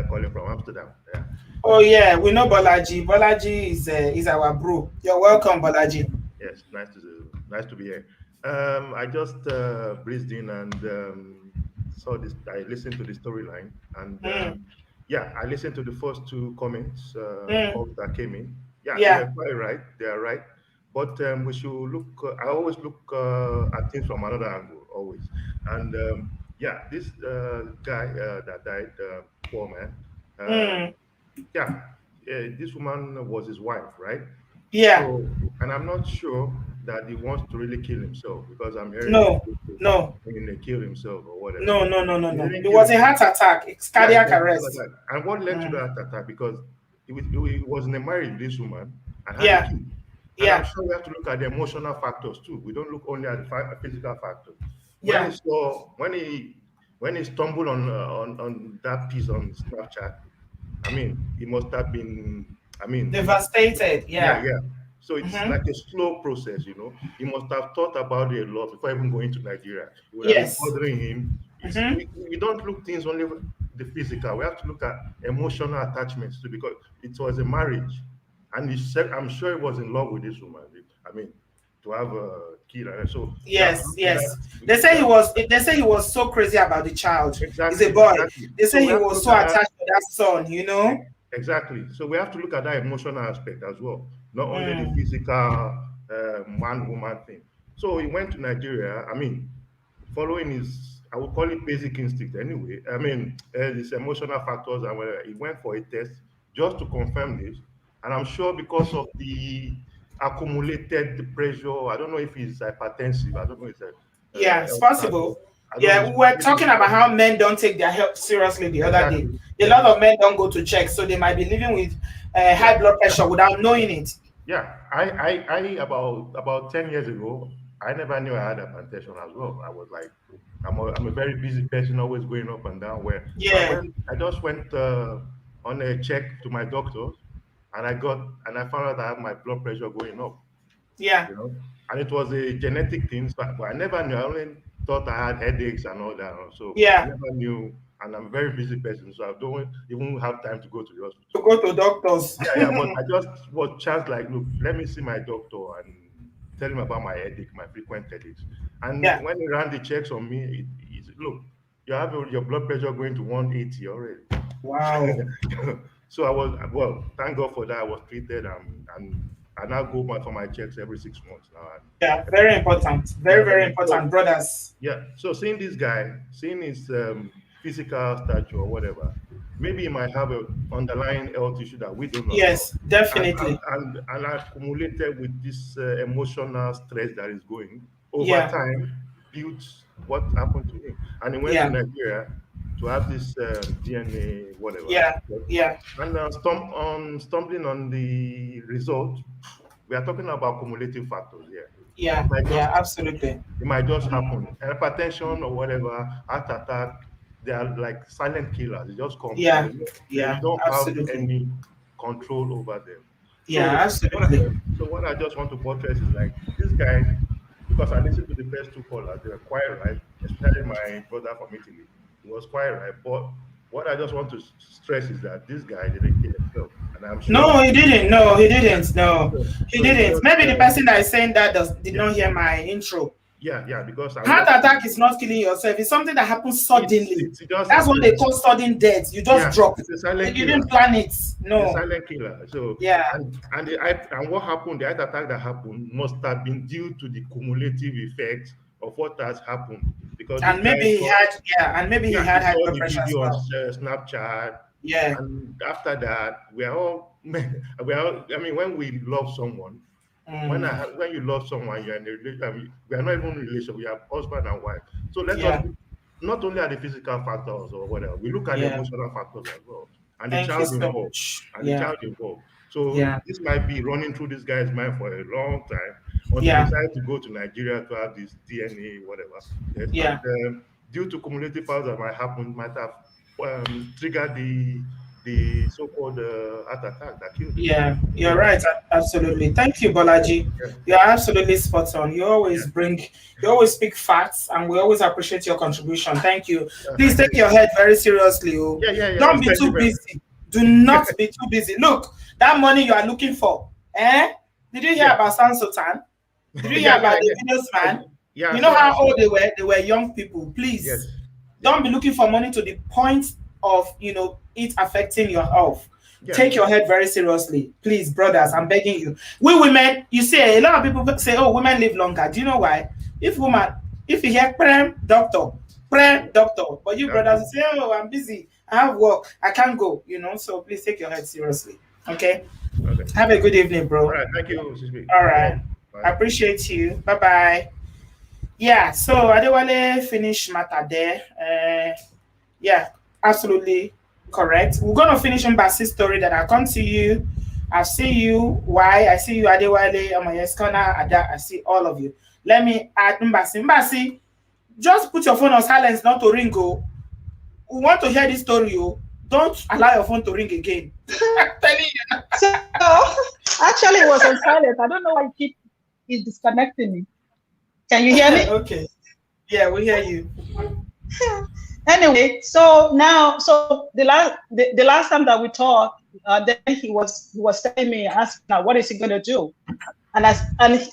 calling from Amsterdam. Yeah. Oh yeah, we know Bolaji. Bolaji is our bro. You're welcome, Bolaji. Yes, nice to be here. I just breezed in and saw this. I listened to the storyline, and I listened to the first two comments that came in. They are quite right. They are right. But we should look. I always look at things from another angle, always. And this guy that died, poor man. This woman was his wife, right? Yeah. So, and I'm not sure that he wants to really kill himself because I'm hearing he kill himself or whatever. No. It was a heart attack. It's cardiac arrest. And what led to that attack? Because he was in a marriage with this woman and had a kid. And I'm sure we have to look at the emotional factors too. We don't look only at the physical factors. When he stumbled on that piece on Snapchat, I mean, he must have been, devastated. Yeah. So it's like a slow process, you know. He must have thought about it a lot before even going to Nigeria. It would have been bothering him. We don't look things only the physical. We have to look at emotional attachments too, because it was a marriage, and he said, I'm sure he was in love with this woman. To have a kid, so yes. They say he was so crazy about the child. Exactly. He's a boy. Exactly. They say he was so attached to that son. You know. Exactly. So we have to look at that emotional aspect as well, not only the physical man-woman thing. So he went to Nigeria. Following his, I would call it basic instinct anyway. These emotional factors, and he went for a test just to confirm this. And I'm sure because of the accumulated pressure, I don't know if it's hypertensive. I don't know if it's it's possible. Yeah, we were talking about how men don't take their health seriously the other day. A lot of men don't go to check, so they might be living with high blood pressure without knowing it. Yeah, I about 10 years ago, I never knew I had hypertension as well. I was like, I'm a very busy person, always going up and down. Yeah. I just went on a check to my doctor, and I found out I had my blood pressure going up. Yeah. You know, and it was a genetic thing, but I never knew. I only thought I had headaches and all that. So yeah, I never knew, and I'm a very busy person, so I don't even have time to go to the hospital. To go to doctors. Yeah, but I just was chance like, look, let me see my doctor and tell him about my headache, my frequent headaches. And when he ran the checks on me, he said, look, you have your blood pressure going to 180 already. Wow. So I was, thank God for that. I was treated, and I now go back for my checks every 6 months now. Yeah, very important. Very important, brothers. Yeah. So seeing this guy, seeing his physical stature or whatever, maybe he might have an underlying health issue that we don't know. Yes, about. definitely. And accumulated with this emotional stress that is going over time, builds what happened to him. And he went to Nigeria to have this DNA, whatever. Yeah. And stumbling on the result, we are talking about cumulative factors here. Yeah, absolutely. It might just happen. Hypertension or whatever, heart attack, they are like silent killers. They just come. You don't absolutely. have any control over them. Absolutely. So what I just want to buttress is like this guy, because I listened to the first two callers, they were quite right, especially my brother from Italy. He was quite right. But what I just want to stress is that this guy didn't kill himself. And I'm sure no, he didn't. No, he didn't. No, he didn't. Maybe the person that is saying that did not hear my intro. Yeah, because heart attack is not killing yourself. It's something that happens suddenly. That's what they call sudden death. You just drop. You didn't plan it. No. It's a silent killer. So and what happened? The heart attack that happened must have been due to the cumulative effect of what has happened. Because maybe he had high blood pressure as well. On Snapchat. Yeah. And after that, we are all. I mean, when we love someone. When you love someone, you're in a relationship. We are not even in a relationship. We are husband and wife. So let us not only at the physical factors or whatever. We look at the emotional factors as well, and the child involved. The child involved. So this might be running through this guy's mind for a long time until he decided to go to Nigeria to have this DNA, whatever. Yes. And, due to cumulative factors that might have triggered the so-called heart attack that killed him. Yeah, you're right. Absolutely. Thank you, Bolaji. You're absolutely spot on. You always speak facts, and we always appreciate your contribution. Thank you. Please take your head very seriously. Don't be too busy. Do not be too busy. Look, that money you are looking for. Did you hear about Sansotan? Did you hear about the videos man? Yeah. You know how old they were? They were young people. Please don't be looking for money to the point of it affecting your health. Take your head very seriously, please, brothers. I'm begging you. We women, you say a lot of people say, "Oh, women live longer." Do you know why? If you hear prem doctor, but you brothers say, "Oh, I'm busy. I have work. I can't go." So please take your head seriously. Okay. Have a good evening, bro. All right. Thank you. All right. Bye. I appreciate you. Bye bye. Yeah. So Adewale finish matter there. Absolutely correct. We're gonna finish Mbasi's story. Then I'll come to you. I'll see you. Why? I see you, Adewale, Amayeskona, Ada. I see all of you. Let me add Mbasi. Mbasi, just put your phone on silence, not to ring. Go. We want to hear this story. Don't allow your phone to ring again. I'm telling you. So actually, it was on silent. I don't know why he's disconnecting me. Can you hear me? Okay. Yeah, we hear you. Anyway, so the last time that we talked, then he was telling me, asking now, what is he going to do? And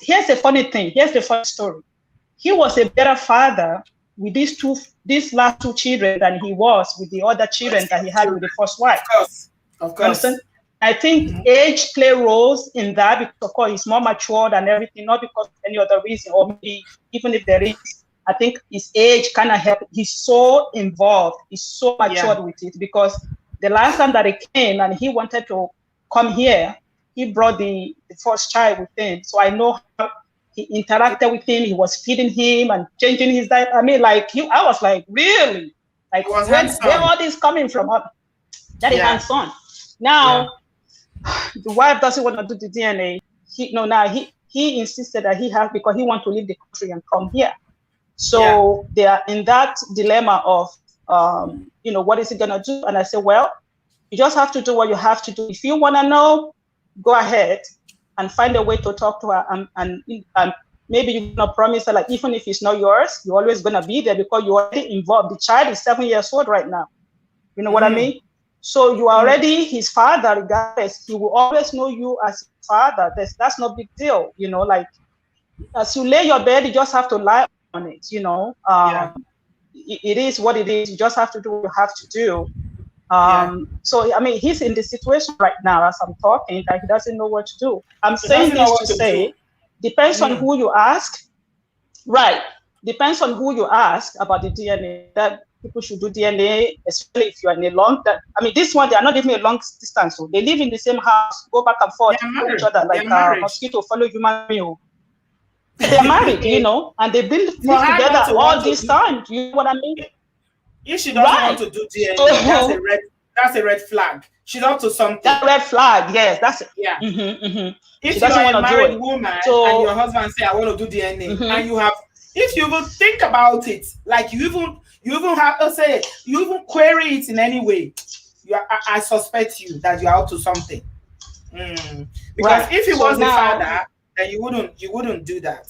here's the funny thing. Here's the funny story. He was a better father with these last two children than he was with the other children that he had with the first wife. Of course. I think age play roles in that because, of course, he's more matured and everything, not because of any other reason, or maybe even if there is. I think his age kind of helped. He's so involved. He's so matured with it because the last time that he came and he wanted to come here, he brought the first child with him. So I know how he interacted with him. He was feeding him and changing his diet. I mean, like I was like, really? Like, where all this coming from? That is hands-on. Now, the wife doesn't want to do the DNA. He insisted that he has, because he wants to leave the country and come here. So they are in that dilemma of, what is he gonna do? And I said, well, you just have to do what you have to do. If you want to know, go ahead and find a way to talk to her, and maybe you're gonna promise her, like, even if it's not yours, you're always gonna be there because you're already involved. The child is 7 years old right now. You know what I mean? So you are already his father, regardless. He will always know you as his father. That's no big deal. Like, as you lay your bed, you just have to lie on it. It is what it is. You just have to do what you have to do. So I mean, he's in the situation right now as I'm talking that he doesn't know what to do. I'm saying this to say, depends on who you ask. Right. Depends on who you ask about the DNA. That people should do DNA, especially if you're in a long. I mean, this one, they are not giving a long distance. So they live in the same house, go back and forth to each other like mosquito follow human being. They're married, and they've been together all this time. You know what I mean? If she doesn't want to do DNA, that's a red flag. She's up to something. That red flag, yes, that's it. Yeah. If you're a married woman and your husband say, I want to do DNA, and you have, if you even think about it, like you even have to say, you even query it in any way, I suspect you that you're out to something. Because if it was the father, then you wouldn't do that.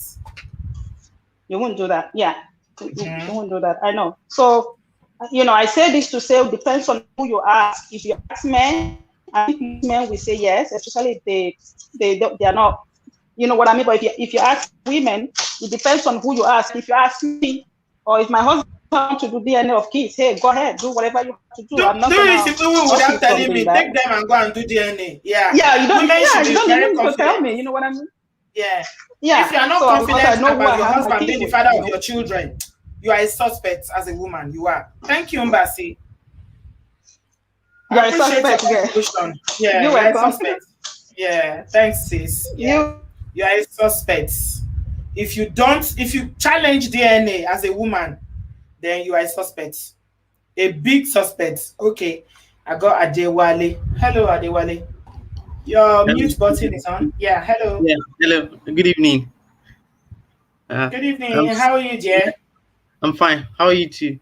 You wouldn't do that, yeah. You wouldn't do that. I know. So, I say this to say it depends on who you ask. If you ask men, I think men will say yes, especially if they are not. You know what I mean? But if you ask women, it depends on who you ask. If you ask me, or if my husband wants to do DNA of kids, hey, go ahead, do whatever you have to do. I'm not going to without telling me, take them and go and do DNA. Yeah. Yeah, you don't need to tell me. You know what I mean? Yeah. Yeah. If you are not confident about your husband being the father of your children, you are a suspect as a woman. You are. Thank you, Mbasi. You are a suspect. Yeah, you are a suspect. Yeah, thanks, sis. Yeah. You are a suspect. If you challenge DNA as a woman, then you are a suspect. A big suspect. Okay. I got Adewale. Hello, Adewale. Your mute button is on. Yeah, hello. Yeah, hello. Good evening. Good evening. How are you, dear? I'm fine. How are you too?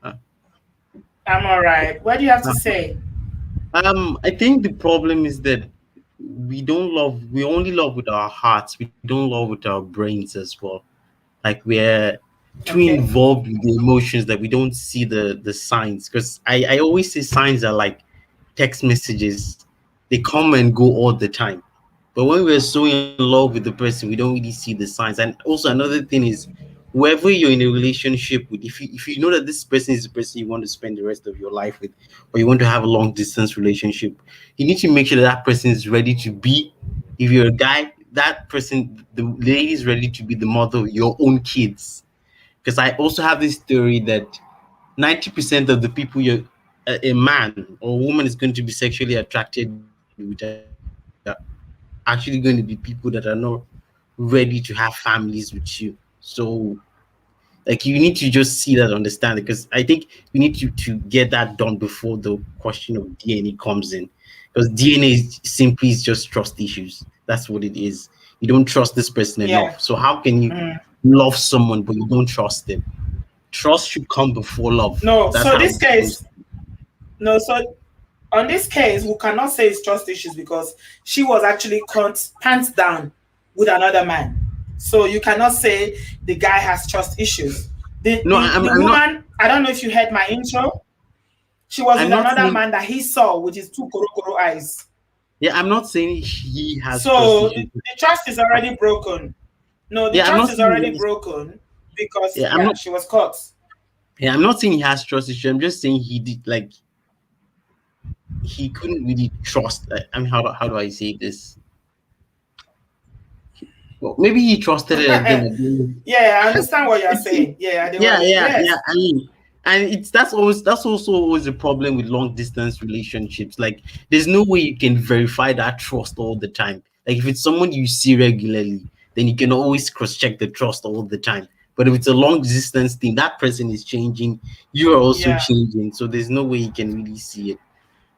I'm all right. What do you have to say? I think the problem is that we only love with our hearts. We don't love with our brains as well. Like we're too involved with the emotions that we don't see the signs. Because I always say signs are like text messages. They come and go all the time. But when we're so in love with the person, we don't really see the signs. And also another thing is, whoever you're in a relationship with, if you know that this person is the person you want to spend the rest of your life with, or you want to have a long distance relationship, you need to make sure that person is ready to be, if you're a guy, that person, the lady is ready to be the mother of your own kids. Because I also have this theory that 90% of the people a man or a woman is going to be sexually attracted with are actually going to be people that are not ready to have families with you. So like you need to just see that, understand it, because I think we need to get that done before the question of DNA comes in, because DNA is just trust issues. That's what it is. You don't trust this person enough. So how can you love someone but you don't trust them? Trust should come before love. No, so this case, on this case, we cannot say it's trust issues because she was actually caught pants down with another man. So you cannot say the guy has trust issues. The woman, I don't know if you heard my intro. She was with another man that he saw with his two korokoro eyes. Yeah, I'm not saying he has. So the trust is already broken. No, the trust is already broken because she was caught. Yeah, I'm not saying he has trust issues. I'm just saying he did he couldn't really trust. I mean, how do I say this? Well, maybe he trusted it again. Yeah, I understand what you're saying. Yeah. I mean, and that's also always a problem with long distance relationships. Like, there's no way you can verify that trust all the time. Like, if it's someone you see regularly, then you can always cross-check the trust all the time. But if it's a long distance thing, that person is changing, you are also changing, so there's no way you can really see it.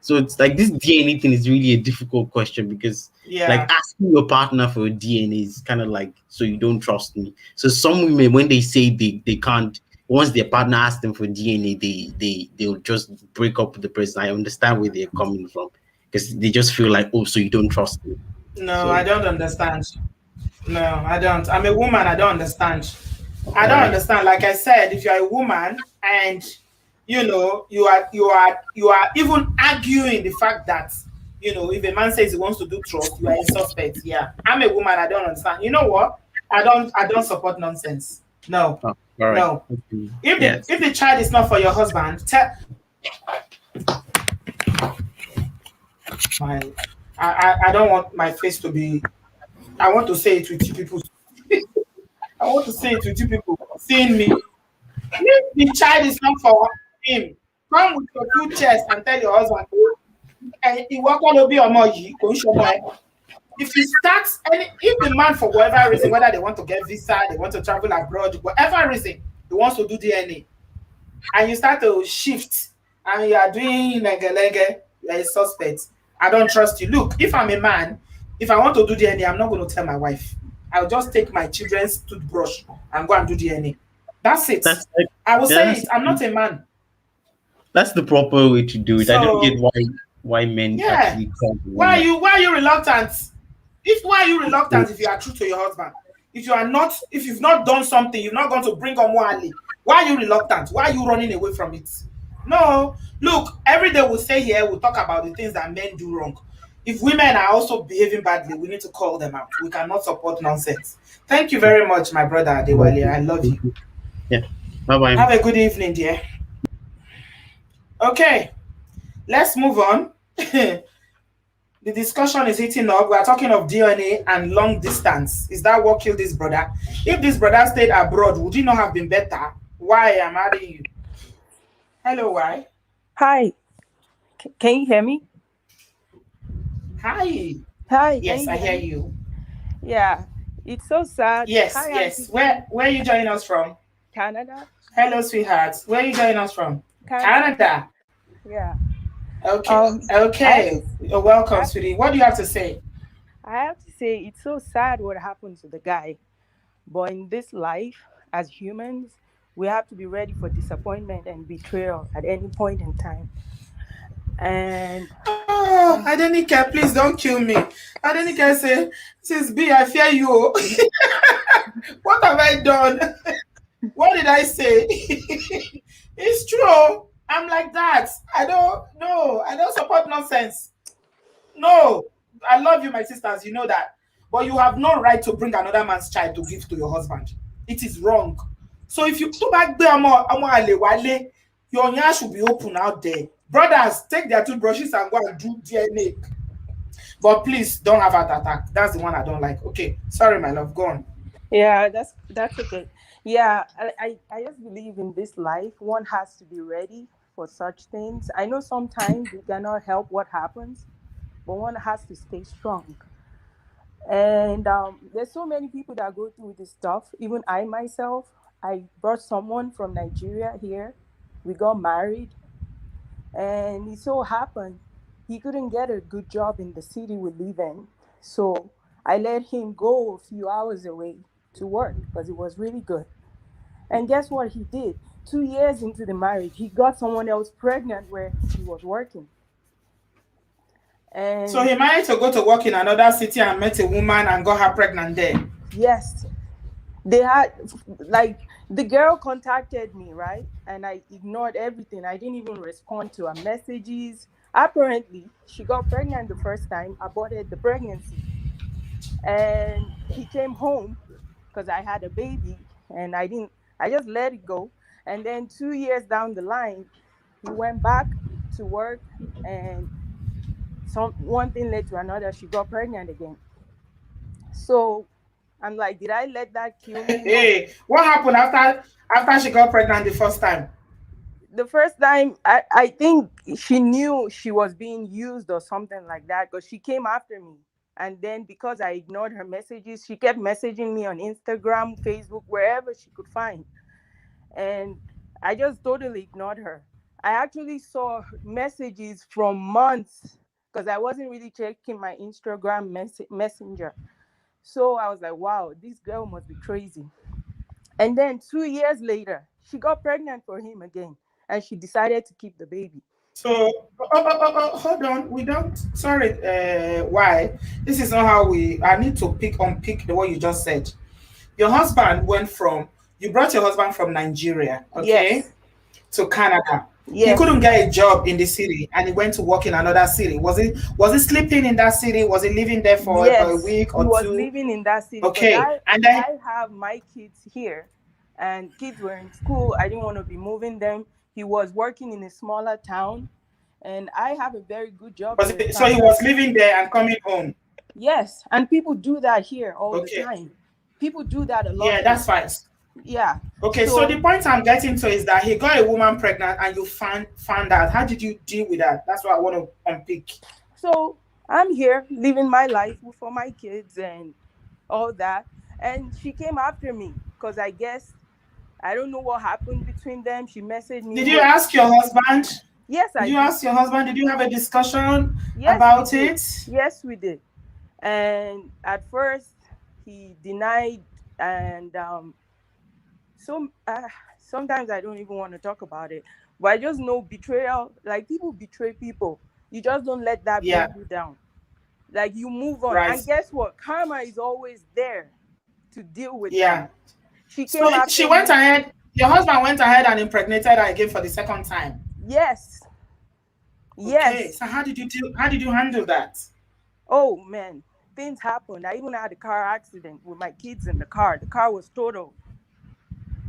So it's like this DNA thing is really a difficult question, because like asking your partner for DNA is kind of like, so you don't trust me. So some women, when they say they can't, once their partner asks them for DNA, they'll just break up with the person. I understand where they're coming from, because they just feel like, oh, so you don't trust me. No, So, I don't understand. No, I don't. I'm a woman. I don't understand. I don't understand. Like I said, if you're a woman and you know you are even arguing the fact that if a man says he wants to do trust, you are a suspect. Yeah, I'm a woman. I don't understand. You know what? I don't support nonsense. No, no. If the child is not for your husband, I don't want my face to be. I want to say it with you people. I want to say it with you people seeing me. If the child is not for him, come with your two chest and tell your husband, and he walk all over your money. If you start if the man, for whatever reason, whether they want to get visa, they want to travel abroad, whatever reason, he wants to do DNA, and you start to shift and you are doing lege, you're a suspect. I don't trust you. Look, if I'm a man, if I want to do DNA, I'm not going to tell my wife. I'll just take my children's toothbrush and go and do DNA. That's it. I will say it. I'm not a man. That's the proper way to do it. So, I don't get why men actually call why are you reluctant? Why are you reluctant if you are true to your husband? If you've not done something, you're not going to bring on Wally. Why are you reluctant? Why are you running away from it? No. Look, every day we'll stay here, we'll talk about the things that men do wrong. If women are also behaving badly, we need to call them out. We cannot support nonsense. Thank you very much, my brother Adewale. I love you. Yeah. Bye-bye. Have a good evening, dear. Okay. Let's move on. The discussion is heating up. We are talking of DNA and long distance. Is that what killed this brother? If this brother stayed abroad, would he not have been better? Why am I adding you? Hello, why? Hi. Can you hear me? Hi. Hi. Yes, I hear you. Yeah. It's so sad. Yes, Hi, yes. Where are you joining us from? Canada. Hello, sweetheart. Where are you joining us from? Canada. Yeah. Okay. Okay. You're welcome, sweetie. What do you have to say? I have to say it's so sad what happened to the guy. But in this life, as humans, we have to be ready for disappointment and betrayal at any point in time. And I don't care. Please don't kill me. I don't care. Say, Sis B, I fear you. What have I done? What did I say? It's true. I'm like that. I don't support nonsense. No, I love you, my sisters. You know that. But you have no right to bring another man's child to give to your husband. It is wrong. So if you go back there, your ears should be open out there. Brothers, take their toothbrushes and go and do DNA. But please don't have heart attack. That's the one I don't like. Okay. Sorry, my love. Go on. Yeah, that's okay. Yeah, I just believe in this life, one has to be ready for such things. I know sometimes we cannot help what happens, but one has to stay strong. And there's so many people that go through this stuff. Even I myself, I brought someone from Nigeria here. We got married. And it so happened he couldn't get a good job in the city we live in. So I let him go a few hours away to work because it was really good. And guess what he did? 2 years into the marriage, he got someone else pregnant where he was working. And so he managed to go to work in another city and met a woman and got her pregnant there. Yes. They had, like, the girl contacted me, right? And I ignored everything. I didn't even respond to her messages. Apparently, she got pregnant the first time, aborted the pregnancy. And he came home because I had a baby and I just let it go. And then 2 years down the line, he went back to work and one thing led to another. She got pregnant again. So I'm like, did I let that kill me? Hey, what happened after she got pregnant the first time? The first time, I think she knew she was being used or something like that because she came after me. And then because I ignored her messages, she kept messaging me on Instagram, Facebook, wherever she could find. And I just totally ignored her. I actually saw messages from months because I wasn't really checking my Instagram messenger. So I was like, wow, this girl must be crazy. And then 2 years later, she got pregnant for him again. And she decided to keep the baby. So, hold on. We don't. Sorry. Why? This is not how we. I need to unpick what you just said. Your husband went from. You brought your husband from Nigeria, okay, Yes. to Canada. He Yes. couldn't get a job in the city, and he went to work in another city. Was he sleeping in that city? Was he living there for a week or he was two? living in that city. Okay, and But then I have my kids here, and kids were in school. I didn't want to be moving them. He was working in a smaller town, and I have a very good job here in so he Canada. was living there and coming home. Yes, and people do that here all Okay. the time. People do that a lot. Yeah, that's fine. Yeah. Okay, so the point I'm getting to is that he got a woman pregnant and you found out. How did you deal with that? That's what I want to unpick. So I'm here living my life for my kids and all that. And she came after me because I guess I don't know what happened between them. She messaged me. Did you ask your husband? Yes, I did. Did you ask your husband? Did you have a discussion Yes, about we did. it? Yes, we did. And at first he denied, and sometimes I don't even want to talk about it. But I just know betrayal, like people betray people. You just don't let that bring you down. Like you move on. Right. And guess what? Karma is always there to deal with Yeah. them. She went ahead. Your husband went ahead and impregnated her again for the second time. Yes. Yes. Okay. So how did you handle that? Oh man, things happened. I even had a car accident with my kids in the car. The car was totaled.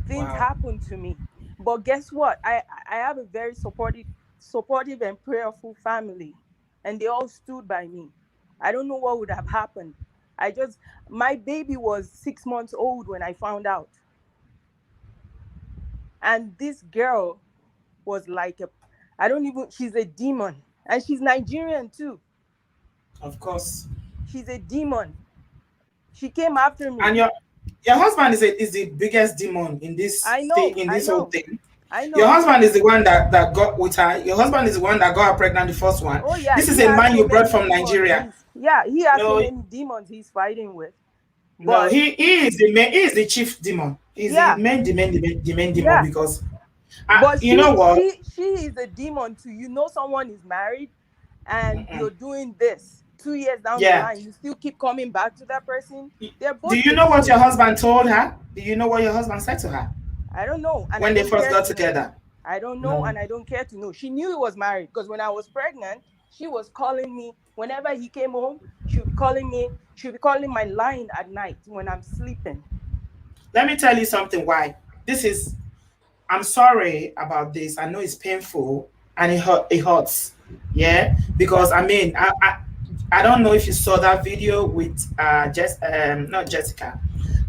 Things happened to me. But guess what? I have a very supportive and prayerful family. And they all stood by me. I don't know what would have happened. My baby was 6 months old when I found out. And this girl was like she's a demon. And she's Nigerian too. Of course. She's a demon. She came after me. And your husband is the biggest demon in this whole thing. I know. Your husband is the one that got with her. Your husband is the one that got her pregnant the first one. Oh yeah. This is a man you brought from Nigeria. He has so many demons he's fighting with. But no, he is the chief demon. He's the main demon because but you know what? She is a demon too. You know someone is married and you're doing this. 2 years down the line, you still keep coming back to that person. Do you know what your husband told her? Do you know what your husband said to her? I don't know. And when they first got together. I don't know, and I don't care to know. She knew he was married because when I was pregnant, she was calling me. Whenever he came home, she would be calling me. She would be calling my line at night when I'm sleeping. Let me tell you something. Why? I'm sorry about this. I know it's painful and it hurts. Yeah, because I mean, I don't know if you saw that video with not Jessica,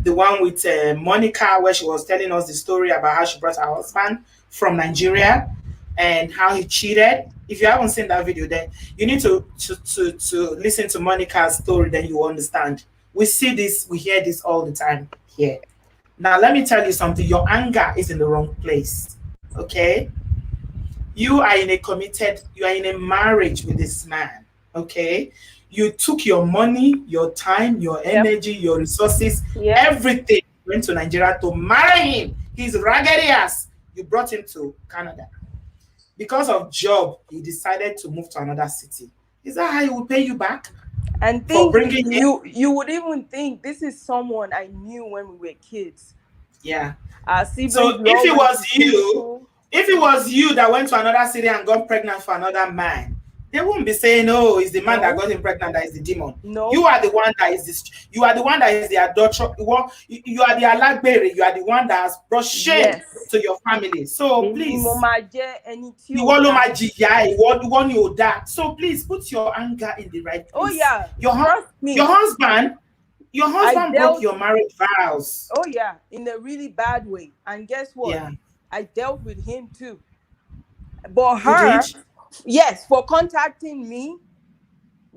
the one with Monica, where she was telling us the story about how she brought her husband from Nigeria and how he cheated. If you haven't seen that video, then you need to listen to Monica's story, then you understand. We see this, we hear this all the time here. Now, let me tell you something. Your anger is in the wrong place, okay? You are in a marriage with this man, okay? You took your money, your time, your energy, your resources, everything went to Nigeria to marry him. He's raggedy ass. You brought him to Canada. Because of job, he decided to move to another city. Is that how he will pay you back? And for bringing you would even think this is someone I knew when we were kids. Yeah. So if it was you that went to another city and got pregnant for another man, they won't be saying, "Oh, it's the man that got him pregnant that is the demon." No, you are the one that is this. You are the one that is the adulterer. You are the alagbere. You are the one that has brought shame to your family. So please, so please put your anger in the right place. Oh yeah, your husband broke your marriage vows. Oh yeah, in a really bad way. And guess what? Yeah. I dealt with him too. But her. Yes, for contacting me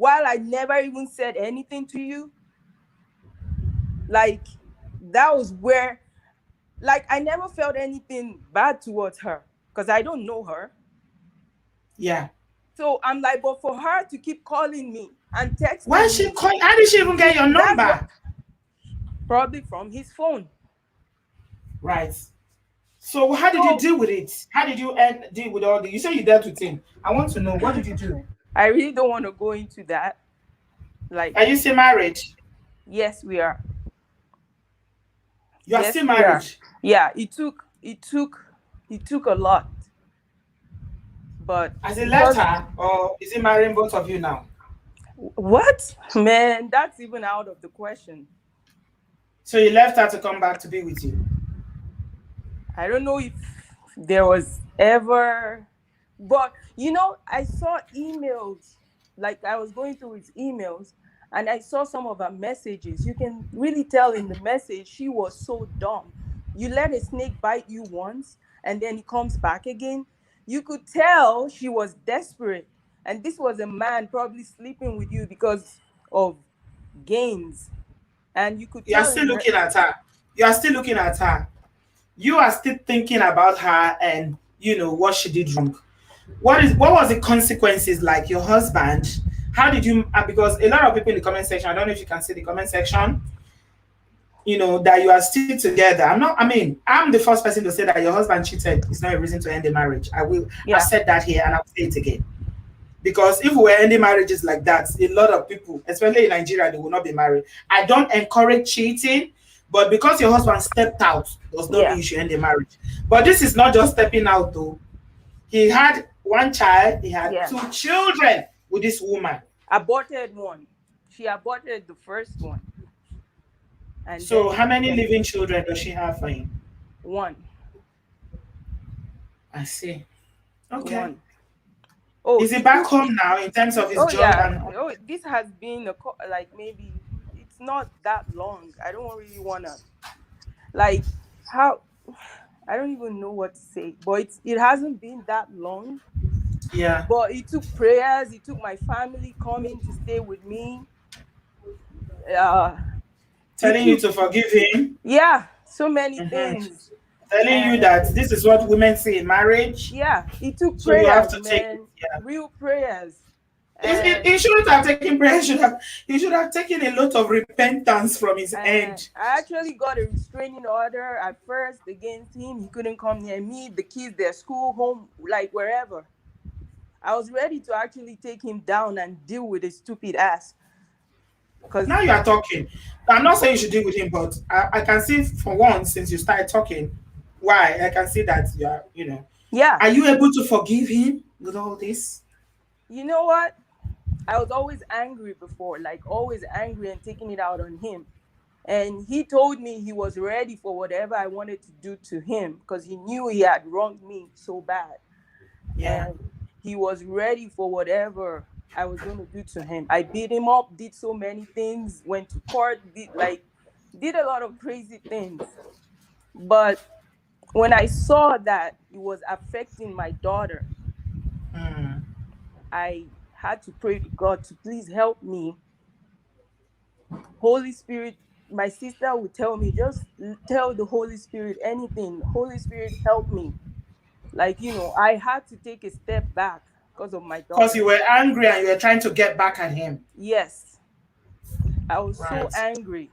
while I never even said anything to you. Like, that was where, like, I never felt anything bad towards her because I don't know her. Yeah. So I'm like, but for her to keep calling me and texting Why is she me, calling? How did she even get your number? probably from his phone. Right. So how did you deal with it? How did you deal with all the? You say you dealt with him. I want to know, what did you do? I really don't want to go into that. Like, are you still married? Yes, we are. You are still married? Yeah, it took a lot. But has he left her, or is he marrying both of you now? What? Man, that's even out of the question. So you left her to come back to be with you? I don't know if there was ever, but you know, I saw emails, like I was going through his emails and I saw some of her messages. You can really tell in the message, she was so dumb. You let a snake bite you once and then it comes back again. You could tell she was desperate. And this was a man probably sleeping with you because of gains. And you could tell. You are still looking at her. You are still looking at her. You are still thinking about her and, you know, what she did wrong. What was the consequences like? Your husband, how did you, because a lot of people in the comment section, I don't know if you can see the comment section, you know, that you are still together. I'm the first person to say that your husband cheated is not a reason to end the marriage. I've said that here and I'll say it again. Because if we were ending marriages like that, a lot of people, especially in Nigeria, they will not be married. I don't encourage cheating, but because your husband stepped out, does not mean you should end the marriage. But this is not just stepping out, though. He had one child, he had 2 children with this woman. Aborted one. She aborted the first one. And so how many living children does she have for him? 1. I see. Okay. 1. Oh, is he back home now in terms of his job? Yeah. This has been like maybe it's not that long. I don't really want to like how I don't even know what to say, but it hasn't been that long. Yeah. But it took prayers. It took my family coming to stay with me. Telling you to forgive him. Yeah, so many things. Telling you that this is what women say in marriage. Yeah, it took so prayers, you have to man. Real prayers. He shouldn't have taken prayer. He should have taken a lot of repentance from his end. I actually got a restraining order at first against him. He couldn't come near me, the kids, their school, home, like wherever. I was ready to actually take him down and deal with his stupid ass. Because now you are talking. I'm not saying you should deal with him, but I can see for once since you started talking, why I can see that you are, you know. Yeah. Are you able to forgive him with all this? You know what? I was always angry before, like always angry and taking it out on him. And he told me he was ready for whatever I wanted to do to him because he knew he had wronged me so bad. Yeah. And he was ready for whatever I was going to do to him. I beat him up, did so many things, went to court, did a lot of crazy things. But when I saw that it was affecting my daughter, I had to pray to God to please help me. Holy Spirit, my sister would tell me, just tell the Holy Spirit anything. Holy Spirit, help me. Like, you know, I had to take a step back because of my daughter. Because you were angry and you were trying to get back at him. Yes. I was so angry.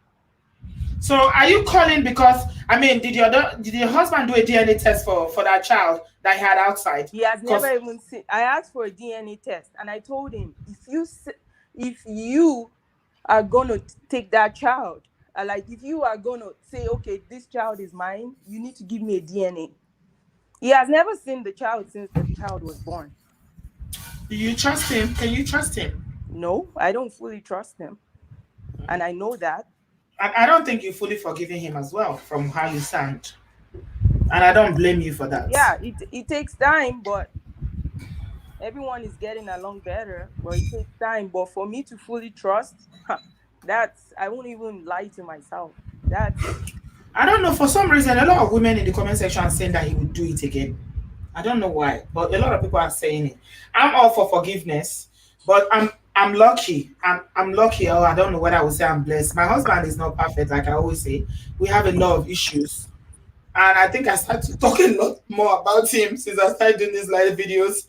So are you calling because, I mean, did your husband do a DNA test for that child that he had outside? He has never even seen. I asked for a DNA test and I told him, if you are going to take that child, like if you are going to say, okay, this child is mine, you need to give me a DNA. He has never seen the child since the child was born. Do you trust him? Can you trust him? No, I don't fully trust him. And I know that. I don't think you fully forgiven him as well from how you sound. And I don't blame you for that. Yeah, it takes time, but everyone is getting along better. But it takes time. But for me to fully trust, I won't even lie to myself. I don't know. For some reason, a lot of women in the comment section are saying that he would do it again. I don't know why, but a lot of people are saying it. I'm all for forgiveness, but I'm lucky. I'm lucky. Oh, I don't know what I would say. I'm blessed. My husband is not perfect, like I always say. We have a lot of issues, and I think I started to talk a lot more about him since I started doing these live videos.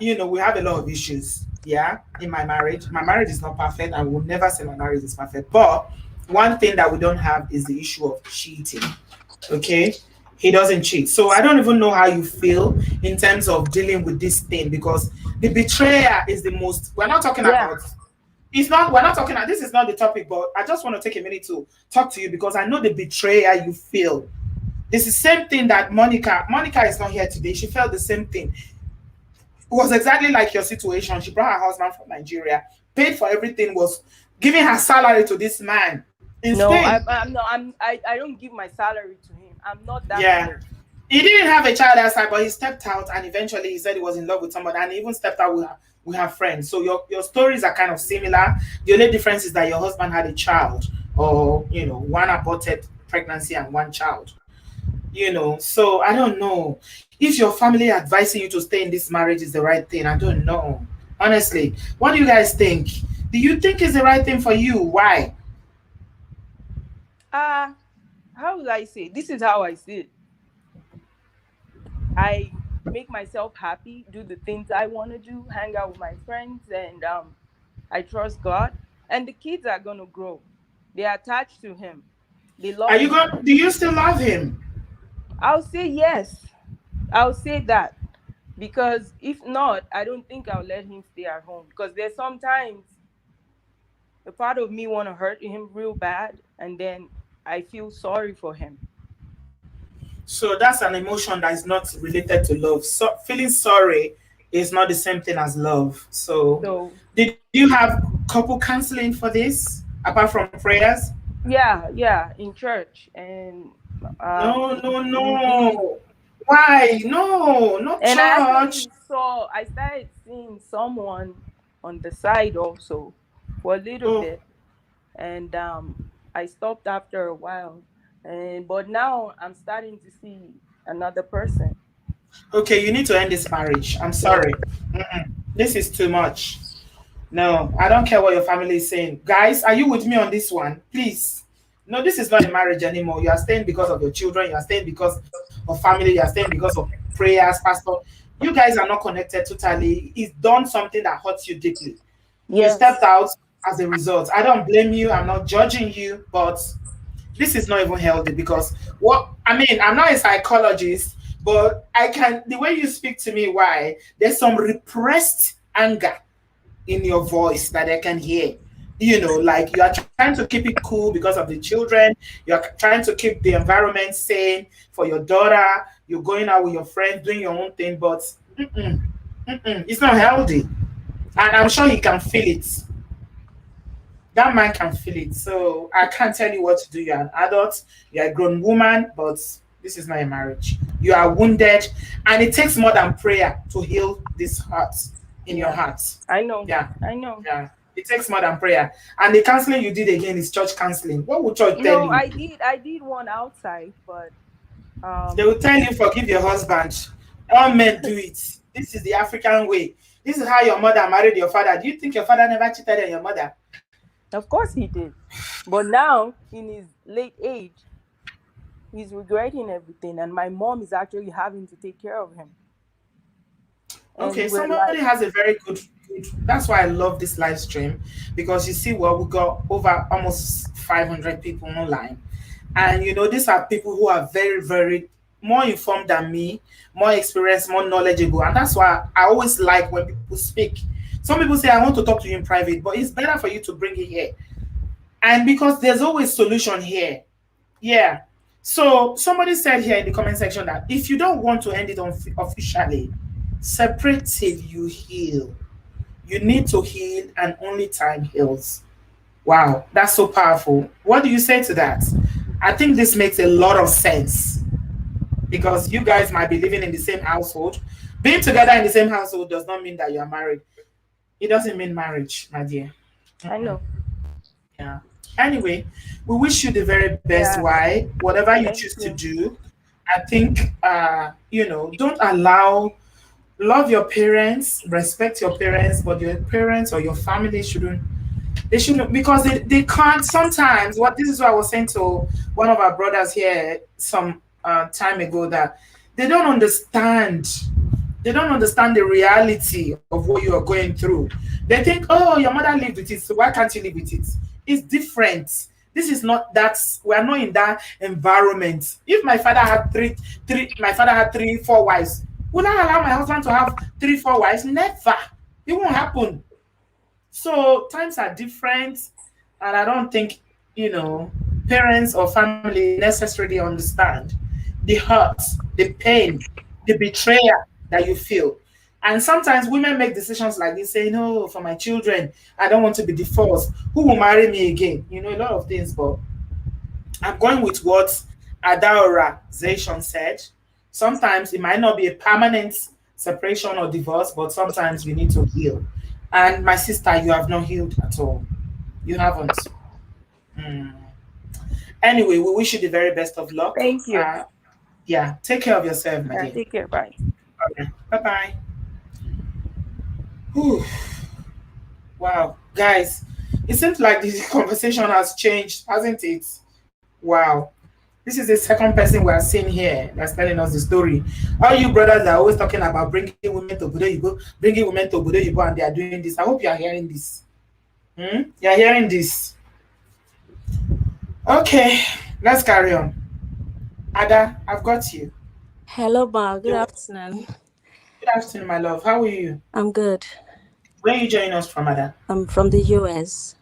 We have a lot of issues. Yeah, in my marriage. My marriage is not perfect. I will never say my marriage is perfect. But one thing that we don't have is the issue of cheating. Okay. He doesn't cheat. So I don't even know how you feel in terms of dealing with this thing, because the betrayer is the most, we're not talking Yeah. about, it's not, we're not talking, this is not the topic, but I just want to take a minute to talk to you, because I know the betrayer you feel. It's the same thing that Monica is not here today. She felt the same thing. It was exactly like your situation. She brought her husband from Nigeria, paid for everything, was giving her salary to this man. No, Instead, I don't give my salary to him. I'm not that yeah. close. He didn't have a child outside, but he stepped out, and eventually he said he was in love with somebody, and he even stepped out with her friends. So your stories are kind of similar. The only difference is that your husband had a child, or one aborted pregnancy and one child. So I don't know if your family advising you to stay in this marriage is the right thing. I don't know. Honestly, what do you guys think? Do you think it's the right thing for you? Why? How will I say? This is how I see it. I make myself happy, do the things I want to do, hang out with my friends, and I trust God. And the kids are gonna grow. They're attached to him. They love him. Do you still love him? I'll say yes. I'll say that. Because if not, I don't think I'll let him stay at home. Because there's sometimes a part of me want to hurt him real bad, and then I feel sorry for him. So that's an emotion that is not related to love. So feeling sorry is not the same thing as love. So did you have couple counseling for this apart from prayers? Yeah, in church. And no. Why? No, not and church. I started seeing someone on the side also for a little bit, and I stopped after a while. But now I'm starting to see another person. Okay, you need to end this marriage. I'm sorry. This is too much. No, I don't care what your family is saying. Guys, are you with me on this one? Please. No, this is not a marriage anymore. You are staying because of your children. You are staying because of family. You are staying because of prayers, pastor. You guys are not connected totally. He's done something that hurts you deeply. Yes. You stepped out as a result. I don't blame you. I'm not judging you, but this is not even healthy, because I'm not a psychologist, but the way you speak to me, why? There's some repressed anger in your voice that I can hear. Like you are trying to keep it cool because of the children. You're trying to keep the environment sane for your daughter. You're going out with your friends, doing your own thing, but it's not healthy. And I'm sure he can feel it. That man can feel it. So I can't tell you what to do. You're an adult, you're a grown woman, but this is not a marriage. You are wounded, and it takes more than prayer to heal this hurt in your heart. I know. Yeah. I know. Yeah. It takes more than prayer. And the counseling you did again is church counseling. What would church tell you? I did one outside, but they will tell you forgive your husband. All men do it. This is the African way. This is how your mother married your father. Do you think your father never cheated on your mother? Of course he did. But now, in his late age, he's regretting everything, and my mom is actually having to take care of him. Okay, somebody has a very good. That's why I love this live stream, because you see, we got over almost 500 people online, and these are people who are very, very more informed than me, more experienced, more knowledgeable, and that's why I always like when people speak. Some people say I want to talk to you in private, but it's better for you to bring it here, and because there's always solution here. Yeah. So somebody said here in the comment section that if you don't want to end it officially, separate till you heal. You need to heal, and only time heals. Wow, that's so powerful. What do you say to that? I think this makes a lot of sense, because you guys might be living in the same household. Being together in the same household does not mean that you are married. It doesn't mean marriage, my dear. I know. Yeah. Anyway, we wish you the very best. Why? Whatever you choose to do, I think, don't allow love your parents, respect your parents, but your parents or your family shouldn't. They shouldn't, because they can't sometimes. What this is what I was saying to one of our brothers here some time ago, that they don't understand. They don't understand the reality of what you are going through. They think, oh, your mother lived with it, so why can't you live with it? It's different. This is not that. We are not in that environment. If my father had my father had 3, 4 wives, would I allow my husband to have 3, 4 wives? Never. It won't happen. So times are different, and I don't think, parents or family necessarily understand the hurt, the pain, the betrayal that you feel. And sometimes women make decisions like this, saying, "No, for my children, I don't want to be divorced. Who will marry me again?" A lot of things. But I'm going with what Adaora Zation said. Sometimes it might not be a permanent separation or divorce, but sometimes we need to heal. And my sister, you have not healed at all. You haven't. Mm. Anyway, we wish you the very best of luck. Thank you. Yeah, take care of yourself, my dear. Take care. Bye. Okay. Bye-bye. Whew. Wow, guys, it seems like this conversation has changed, hasn't it? Wow. This is the second person we are seeing here that's telling us the story. All you brothers are always talking about bringing women to Obodoyibo, and they are doing this. I hope you are hearing this. You are hearing this. Okay, let's carry on. Ada, I've got you. Hello, Ma. Good afternoon. Good afternoon, my love. How are you? I'm good. Where are you joining us from, Ada? I'm from the US.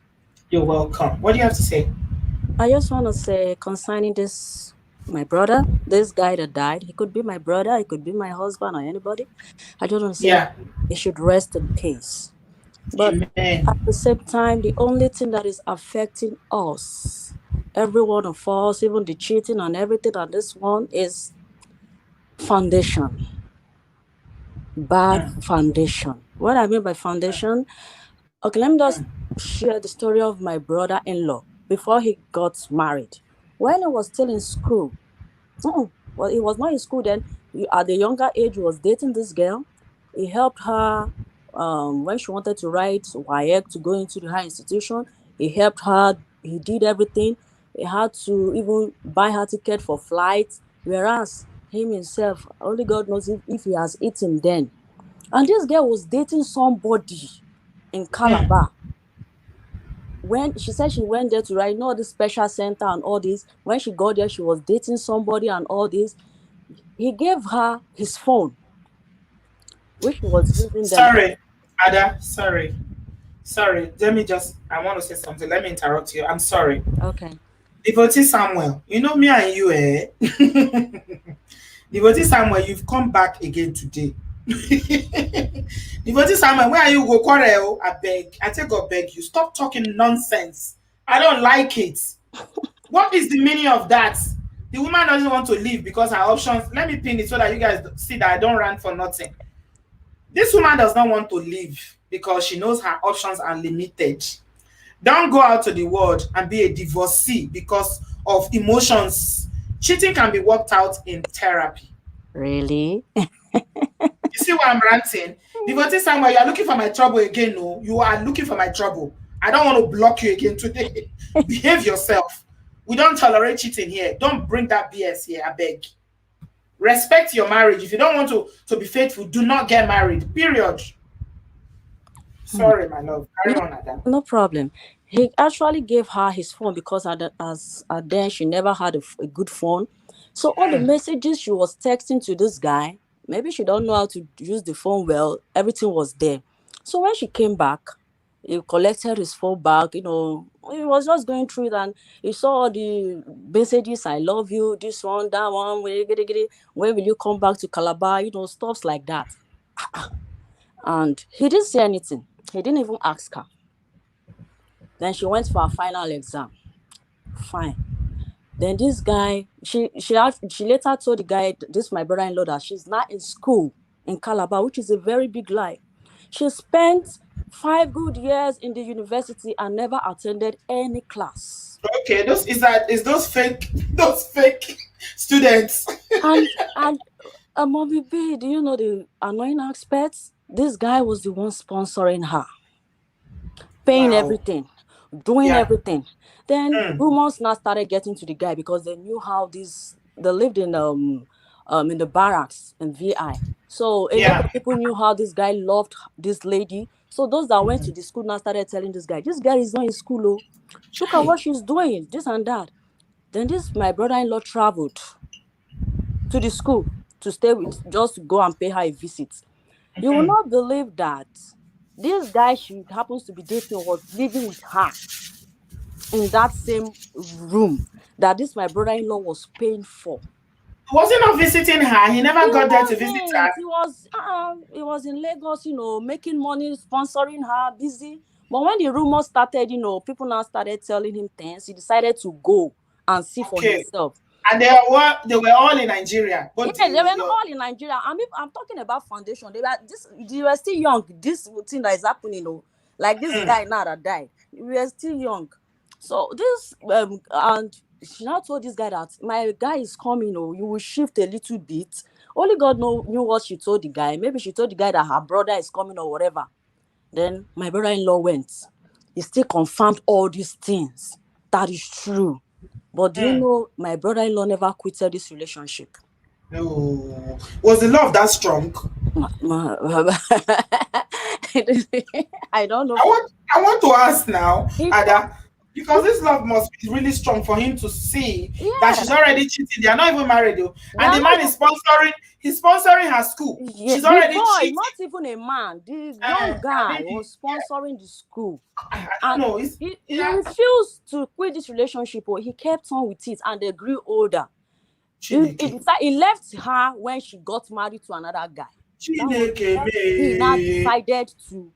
You're welcome. What do you have to say? I just want to say concerning this, my brother, this guy that died, he could be my brother, he could be my husband or anybody. I just want to say he should rest in peace. But Amen. At the same time, the only thing that is affecting us, every one of us, even the cheating and everything on this one, is foundation. Bad foundation. What I mean by foundation, okay, let me just share the story of my brother-in-law before he got married. When he was still in school, well, he was not in school then. At the younger age, he was dating this girl. He helped her when she wanted to write WAEC to go into the higher institution. He helped her. He did everything. He had to even buy her ticket for flights, whereas him himself, only God knows if he has eaten then. And this girl was dating somebody in Calabar. When she said she went there to write, the special center and all this, when she got there, she was dating somebody and all this. He gave her his phone, which was using Sorry, Ada, sorry. I want to say something. Let me interrupt you. I'm sorry. Okay. Devotee Samuel, you know me and you, Devotee Samuel, you've come back again today. Devotee Samuel, where are you go quarrel? I beg you. Stop talking nonsense. I don't like it. What is the meaning of that? The woman doesn't want to leave because her options. Let me pin it so that you guys see that I don't run for nothing. This woman does not want to leave because she knows her options are limited. Don't go out to the world and be a divorcee because of emotions. Cheating can be worked out in therapy. Really? You see why I'm ranting? Devotee Samuel, you are looking for my trouble again. No, you are looking for my trouble. I don't want to block you again today. Behave yourself. We don't tolerate cheating here. Don't bring that BS here, I beg. Respect your marriage. If you don't want to be faithful, do not get married. Period. Sorry, my love. Carry on, Adam. No problem. He actually gave her his phone because then she never had a good phone. So all the messages she was texting to this guy, maybe she don't know how to use the phone well. Everything was there. So when she came back, he collected his phone back. He was just going through it and he saw all the messages. I love you. This one, that one. When will you come back to Calabar? Stuff like that. And he didn't say anything. He didn't even ask her. Then she went for her final exam. Fine. Then this guy, she later told the guy, this my brother-in-law, that she's not in school in Calabar, which is a very big lie. She spent 5 good years in the university and never attended any class. Okay, those fake students. And Mommy B, do you know the annoying aspects? This guy was the one sponsoring her, paying Wow. everything, doing Yeah. everything. Then rumors now started getting to the guy because they knew how they lived in the barracks in VI. So a lot Yeah. of people knew how this guy loved this lady. So those that went to the school now started telling this guy is not in school. Oh, look at what she's doing, this and that. Then my brother-in-law traveled to the school to stay with, just to go and pay her a visit. You will not believe that this guy she happens to be dating was living with her in that same room that my brother-in-law was paying for. Was he not visiting her? He never got there to visit her. He was in Lagos, making money, sponsoring her, busy. But when the rumors started, people now started telling him things. He decided to go and see for himself. And they were all in Nigeria. But yeah, they were all in Nigeria. I'm talking about foundation. They were still young. This thing that is happening, like this guy now that died. We were still young. So this and she now told this guy that my guy is coming, you will shift a little bit. Only God knew what she told the guy. Maybe she told the guy that her brother is coming or whatever. Then my brother-in-law went. He still confirmed all these things. That is true. But do you know my brother-in-law never quitted this relationship? No. Was the love that strong? I don't know. I want to ask now, Ada, because this love must be really strong for him to see that she's already cheating. They are not even married though. And the man is sponsoring her school. Yeah, she's already cheating. Not even a man. The young guy was sponsoring the school. I don't know. He refused to quit this relationship, but he kept on with it and they grew older. He left her when she got married to another guy. He now decided to.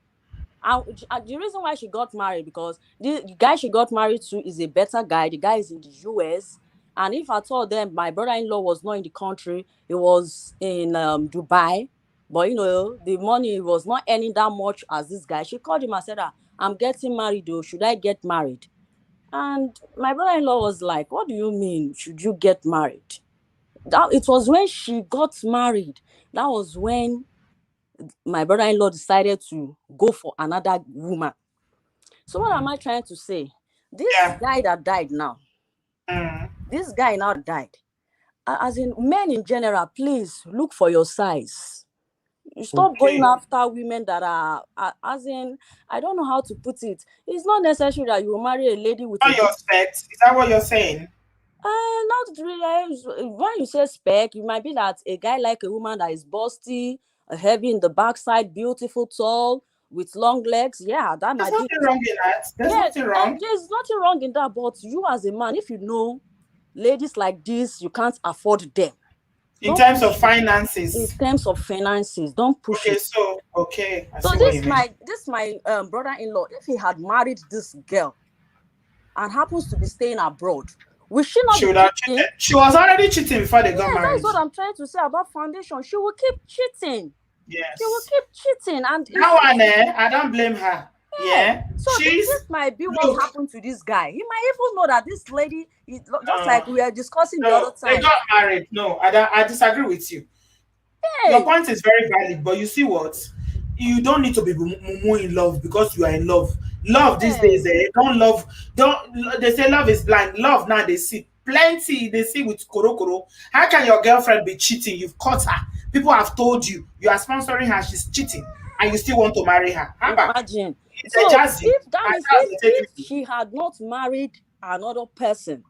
And the reason why she got married, because the guy she got married to is a better guy. The guy is in the US. And if I told them my brother-in-law was not in the country, he was in Dubai. But, the money was not earning that much as this guy. She called him and said, I'm getting married, though. Should I get married? And my brother-in-law was like, what do you mean, should you get married? It was when she got married. That was when my brother-in-law decided to go for another woman. So what am I trying to say? This guy that died now, this guy now died. As in, men in general, please look for your size. Stop going after women that are, as in, I don't know how to put it. It's not necessary that you marry a lady with your specs. Is that what you're saying? Not really. When you say spec, it might be that a guy like a woman that is busty, heavy in the backside, beautiful, tall, with long legs. Yeah, that might be. There's nothing wrong in that. There's nothing wrong. There's nothing wrong in that. But you as a man, if you know ladies like this, you can't afford them. In terms of finances. In terms of finances, don't push it. So this my brother-in-law, if he had married this girl and happens to be staying abroad, will she not be cheating? She was already cheating before they got married. That's what I'm trying to say about foundation. She will keep cheating. Yes. She will keep cheating. And I don't blame her. Yeah. So this might be what happened to this guy. He might even know that this lady is just like we were discussing the other time. They got married. No, I disagree with you. Hey. Your point is very valid, but you see what? You don't need to be more in love because you are in love. Love these days, they say love is blind. Love now they see plenty, they see with koro. How can your girlfriend be cheating? You've caught her. People have told you are sponsoring her, she's cheating, and you still want to marry her. Imagine. If she had not married another person,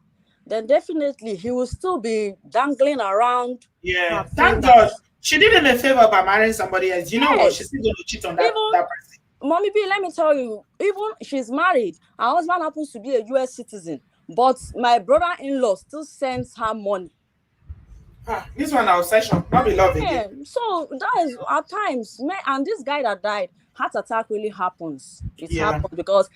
then definitely he will still be dangling around. Yeah, thank God. She did him a favor by marrying somebody else. You know what? She's still going to cheat on that person. Mommy B, let me tell you, even she's married, her husband happens to be a US citizen, but my brother-in-law still sends her money. This one obsession, not be love again. So that is at times, and this guy that died, heart attack really happens. It happens because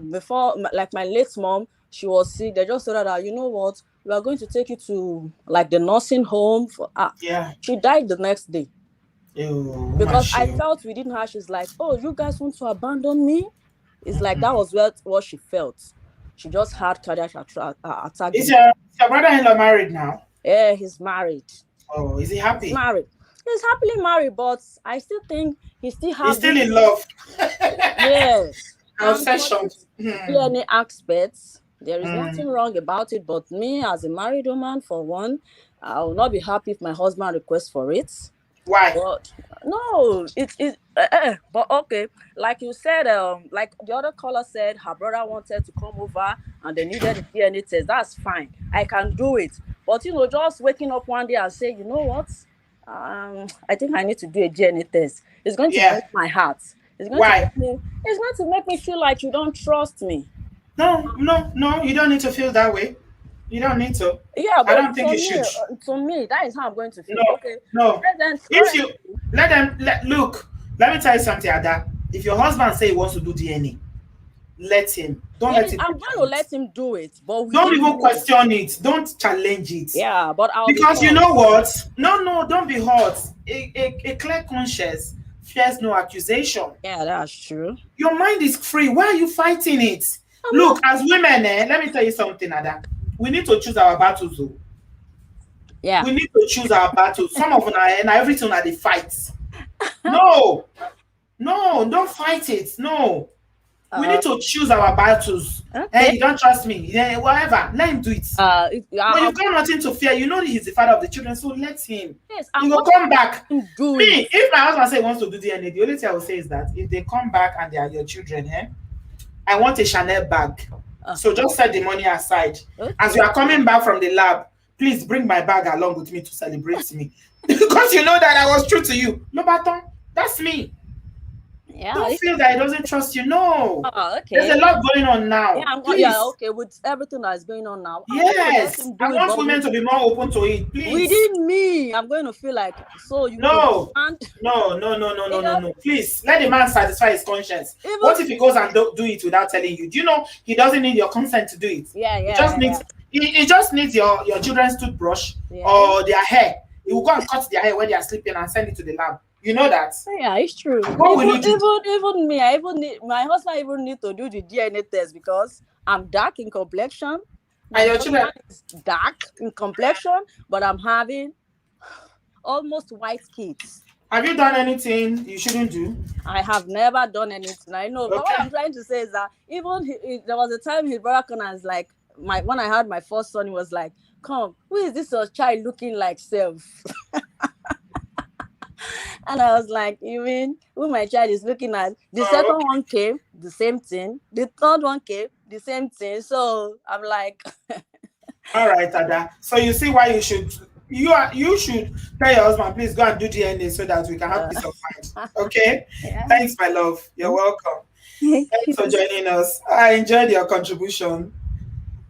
before, like my late mom, she was sick. They just told her that, you know what, we are going to take you to like the nursing home. She died the next day. Ew, because I felt within her, she's like, oh, you guys want to abandon me? It's like that was what she felt. She just had cardiac attack. Is your brother-in-law married now? Yeah, he's married. Oh, is he He's happy? married. He's happily married, but I still think he still He's has still this. in love. Yes. And for Obsession. this DNA aspects, there is Hmm. nothing wrong about it. But me, as a married woman, for one, I will not be happy if my husband requests for it. Why? But no, but okay, like you said, like the other caller said, her brother wanted to come over and they needed a DNA test. That's fine, I can do it. But just waking up one day and say, you know what, I think I need to do a DNA test. It's going to Yeah. break my heart. It's going Why? to make me. It's going to make me feel like you don't trust me. No, you don't need to feel that way. You don't need to. Yeah, I but don't think you should. to me, that is how I'm going to feel. No, Okay. no. Then If you look, let me tell you something, Ada. If your husband say he wants to do DNA, let him. Don't let him. I'm going to let him do it, but don't even question it. Don't challenge it. Yeah, but because you know what? No, don't be hurt. A clear conscience fears no accusation. Yeah, that's true. Your mind is free. Why are you fighting it? Look, as women, let me tell you something, Ada. We need to choose our battles. Yeah. We need to choose our battles. Some of them are everything are the fights. No, don't fight it. No. We need to choose our battles. Okay. Hey, you don't trust me. Yeah, whatever. Let him do it. But you've got nothing to fear. You know he's the father of the children, so let him. Yes, he will come back. Me, if my husband say he wants to do DNA, the only thing I will say is that if they come back and they are your children, I want a Chanel bag. So just set the money aside. Okay. As you are coming back from the lab, please bring my bag along with me to celebrate me. Because you know that I was true to you. No, Baton, that's me. Yeah, don't feel that he doesn't trust you. No. Oh, okay. There's a lot going on now. Yeah, okay. With everything that's going on now. Yes. I want women to be more open to it, please. Within me, I'm going to feel like you. No. Please let the man satisfy his conscience. What if he goes and do it without telling you? Do you know he doesn't need your consent to do it? Yeah. He just needs your children's toothbrush or their hair. He will go and cut their hair when they are sleeping and send it to the lab. You know that? Yeah, it's true. What will you do? Even me, my husband even need to do the DNA test because I'm dark in complexion. And your children is dark in complexion, but I'm having almost white kids. Have you done anything you shouldn't do? I have never done anything. I know, but what I'm trying to say is that even there was a time his brother came and was like, when I had my first son, he was like, "Come, who is this your child looking like self?" And I was like, you mean who my child is looking at? The second one came, the same thing. The third one came, the same thing. So I'm like, all right, Ada. So you see why you should tell your husband, please go and do DNA so that we can have peace of mind. Okay? Yeah. Thanks, my love. You're welcome. Thanks for joining us. I enjoyed your contribution.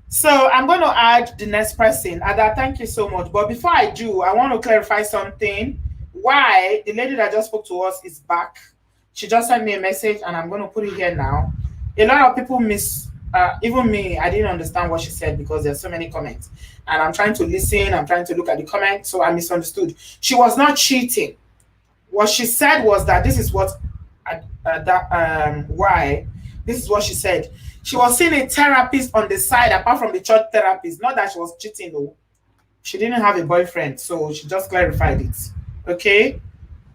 So I'm going to add the next person. Ada, thank you so much. But before I do, I want to clarify something. Why the lady that just spoke to us is back. She just sent me a message and I'm going to put it here now. A lot of people even me, I didn't understand what she said because there's so many comments. And I'm trying to listen, I'm trying to look at the comments, so I misunderstood. She was not cheating. What she said was that this is what, this is what she said. She was seeing a therapist on the side apart from the church therapist. Not that she was cheating though. She didn't have a boyfriend, so she just clarified it. Okay,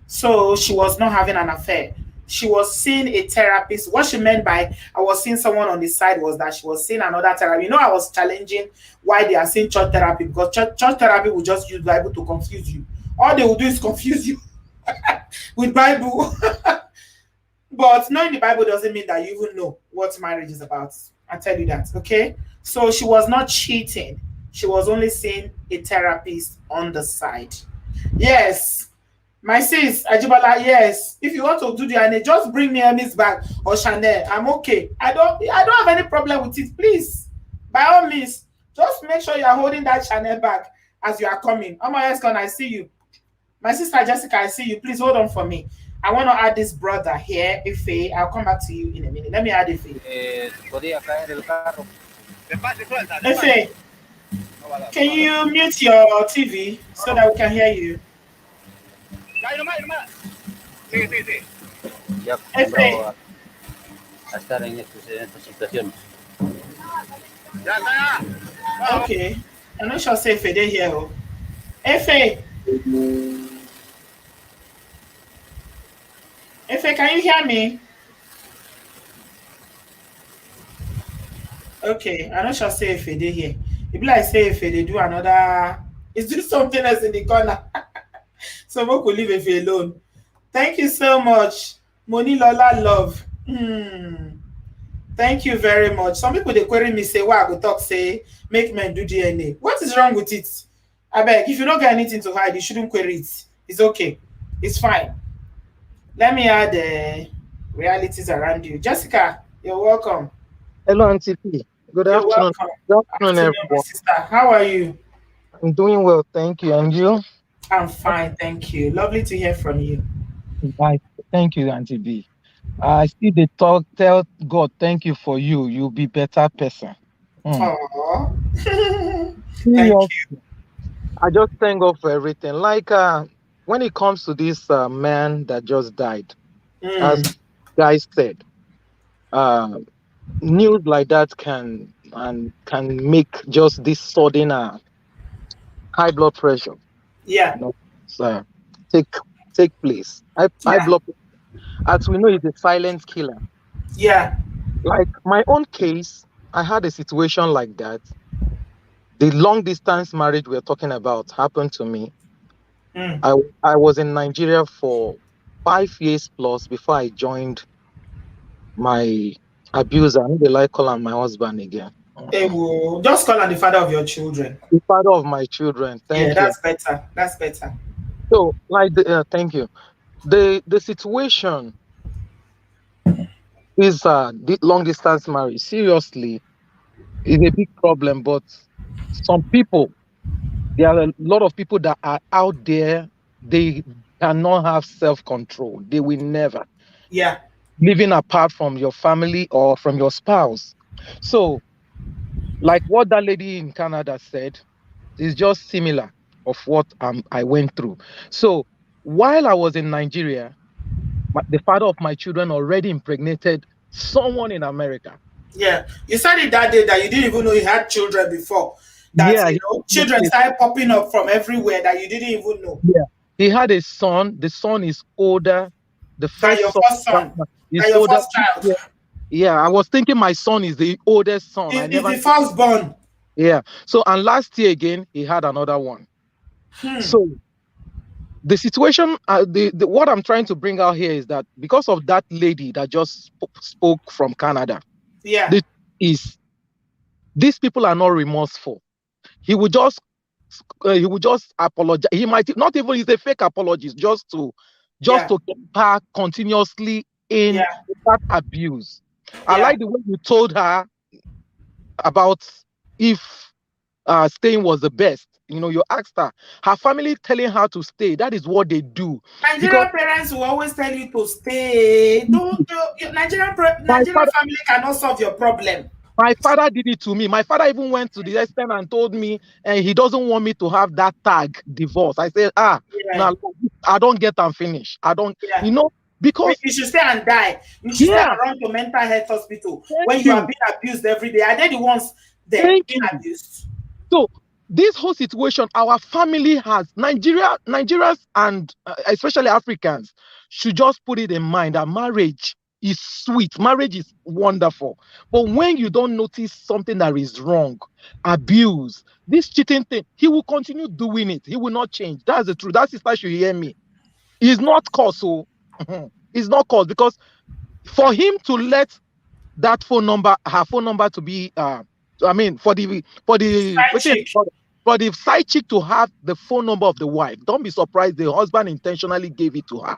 so she was not having an affair. She was seeing a therapist. What she meant by I was seeing someone on the side was that she was seeing another therapist. You know, I was challenging why they are saying church therapy because church therapy will just use Bible to confuse you. All they will do is confuse you with Bible. But knowing the Bible doesn't mean that you even know what marriage is about. I tell you that, okay? So she was not cheating. She was only seeing a therapist on the side. Yes, my sis Ajibala. Yes, if you want to do the DNA, just bring me Emmy's bag or Chanel. I'm okay. I don't have any problem with it. Please, by all means, just make sure you are holding that Chanel bag as you are coming. Oh my God, I see you. My sister Jessica, I see you. Please hold on for me. I want to add this brother here, Ife. I'll come back to you in a minute. Let me add Ife. Ife, can you mute your TV so that we can hear you? Ya acostumbrado a estar en estas situaciones. Okay. I'm not sure say Ife they here. Ife, Efe, can you hear me? Okay, I know shall say Efe they here. It be like say Efe they do another. Is doing something else in the corner. So we could leave Efe alone. Thank you so much, Moni Lola Love. Thank you very much. Some people they query me say, "Why I go talk say make men do DNA? What is wrong with it? I beg, if you don't get anything to hide, you shouldn't query it. It's okay. It's fine. Let me add the realities around you. Jessica, you're welcome. Hello, Auntie P. Good You're afternoon. welcome. Good afternoon, Afternoon, my everyone. sister. How are you? I'm doing well, thank you. And you? I'm fine, thank you. Lovely to hear from you. Bye. Thank you, Auntie B. I see the talk. Tell God, thank you for you. You'll be better person. Aww. Thank Serious. you. I just thank God for everything. Like when it comes to this man that just died, as guys said, news like that can make just this sudden high blood pressure. Yeah. You know, so take place. High blood pressure, as we know, is a silent killer. Yeah. Like my own case, I had a situation like that. The long distance marriage we're talking about happened to me. I was in Nigeria for 5 years plus before I joined my abuser. I don't like calling my husband again. Just call on the father of your children. The father of my children. Yeah, Thank you. that's better. That's better. So, like, thank you. The situation is the long distance marriage. Seriously, is a big problem. But some people, there are a lot of people that are out there. They cannot have self control. They will never. Yeah. Living apart from your family or from your spouse. So, like what that lady in Canada said, is just similar of what I went through. So, while I was in Nigeria, the father of my children already impregnated someone in America. Yeah, you said it that day that you didn't even know you had children before. That Yeah, children started popping up from everywhere that you didn't even know. Yeah, he had a son. The son is older. The first your son first son. is That your older. first child. Yeah, I was thinking my son is the oldest son. Is the firstborn. Yeah. So, and last year again, he had another one. So, the situation, what I'm trying to bring out here is that because of that lady that just spoke from Canada, yeah, these people are not remorseful. He would just apologize. He might not even use a fake apology just to keep her continuously in that abuse. I like the way you told her about if staying was the best. You know, you asked her family telling her to stay. That is what they do. Nigerian parents will always tell you to stay. Nigerian family cannot solve your problem. My father did it to me. My father even went to the extent and told me, and he doesn't want me to have that tag divorce. I said, no, I don't get and finish. I don't, because you should stay and die. You should stay around the mental health hospital when you are being abused every day. Are they the ones being abused? So this whole situation, our family has Nigerians and especially Africans should just put it in mind that marriage is sweet. Marriage is wonderful. But when you don't notice something that is wrong, abuse, this cheating thing, he will continue doing it. He will not change. That's the truth. That sister should hear me. It's not cause. So it's not cause, because for him to let that her phone number to be for the side chick to have the phone number of the wife, don't be surprised the husband intentionally gave it to her.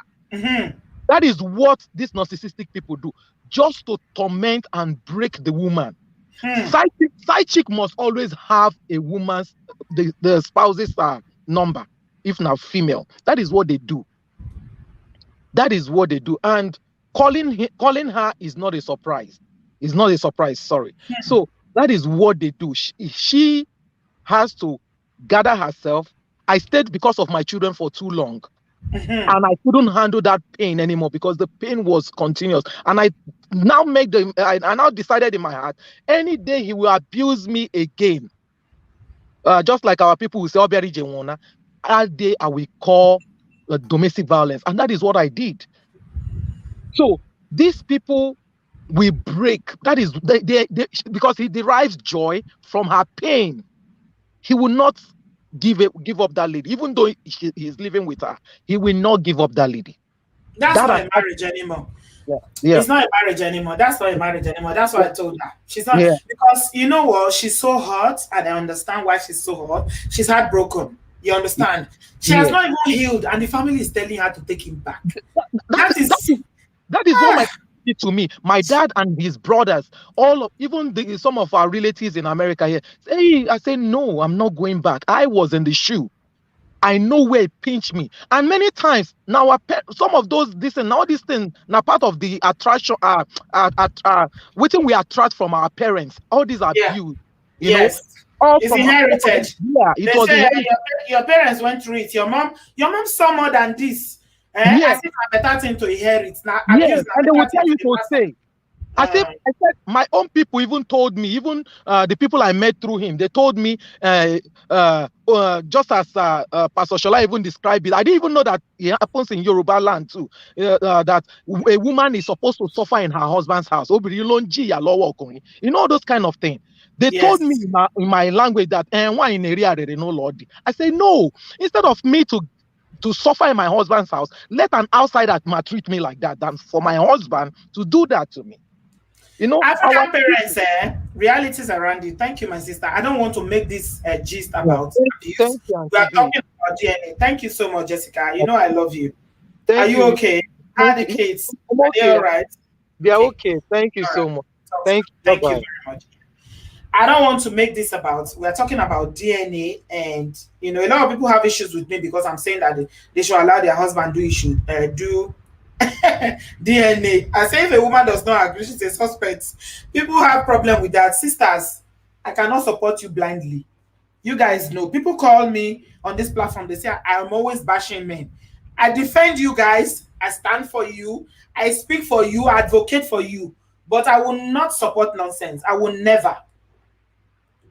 That is what these narcissistic people do, just to torment and break the woman. Side chick must always have a woman's the spouse's number, if not female. That is what they do. That is what they do. And calling her is not a surprise. It's not a surprise, sorry. So that is what they do. She has to gather herself. I stayed because of my children for too long. And I couldn't handle that pain anymore because the pain was continuous. And I now I now decided in my heart, any day he will abuse me again, just like our people will say, that day I will call domestic violence, and that is what I did. So these people will break. That is they because he derives joy from her pain. He will not give up that lady, even though he's living with her. He will not give up that lady. That's not a marriage anymore. Yeah. It's not a marriage anymore. That's not a marriage anymore. That's what I told her. She's not, Yeah. because you know what? She's so hurt, and I understand why she's so hurt. She's heartbroken. You understand? She has not even healed, and the family is telling her to take him back. That is what my did to me. My dad and his brothers, even some of our relatives in America here, I say no, I'm not going back. I was in the shoe. I know where it pinched me, and many times now some of those these things now part of the attraction which we attract from our parents. All these abuse, you know, all it's from inherited. Yeah, it was inherited. Your parents went through it. Your mom saw more than this. Yes. As if a better thing to inherit. Now, yes, and they will tell you to say. I said my own people even told me, even the people I met through him, they told me just as Pastor Shola even described it. I didn't even know that it happens in Yoruba land too. That a woman is supposed to suffer in her husband's house. You know, those kind of things. They told me in my language that why in area they know Lord. I say no. Instead of me to suffer in my husband's house, let an outsider treat me like that than for my husband to do that to me. You know, African parents, realities around it. Thank you, my sister. I don't want to make this gist about abuse. Thank you, we are talking about DNA. Thank you so much, Jessica. You know I love you. Are you okay? How are the kids? Are they all right? They are okay. Thank you so much. Thank you. Thank you very much. I don't want to make this about, we're talking about DNA, and you know, a lot of people have issues with me because I'm saying that they should allow their husband do DNA. I say if a woman does not agree, she's a suspect. People have problem with that. Sisters, I cannot support you blindly. You guys know. People call me on this platform. They say I'm always bashing men. I defend you guys. I stand for you. I speak for you. I advocate for you. But I will not support nonsense. I will never.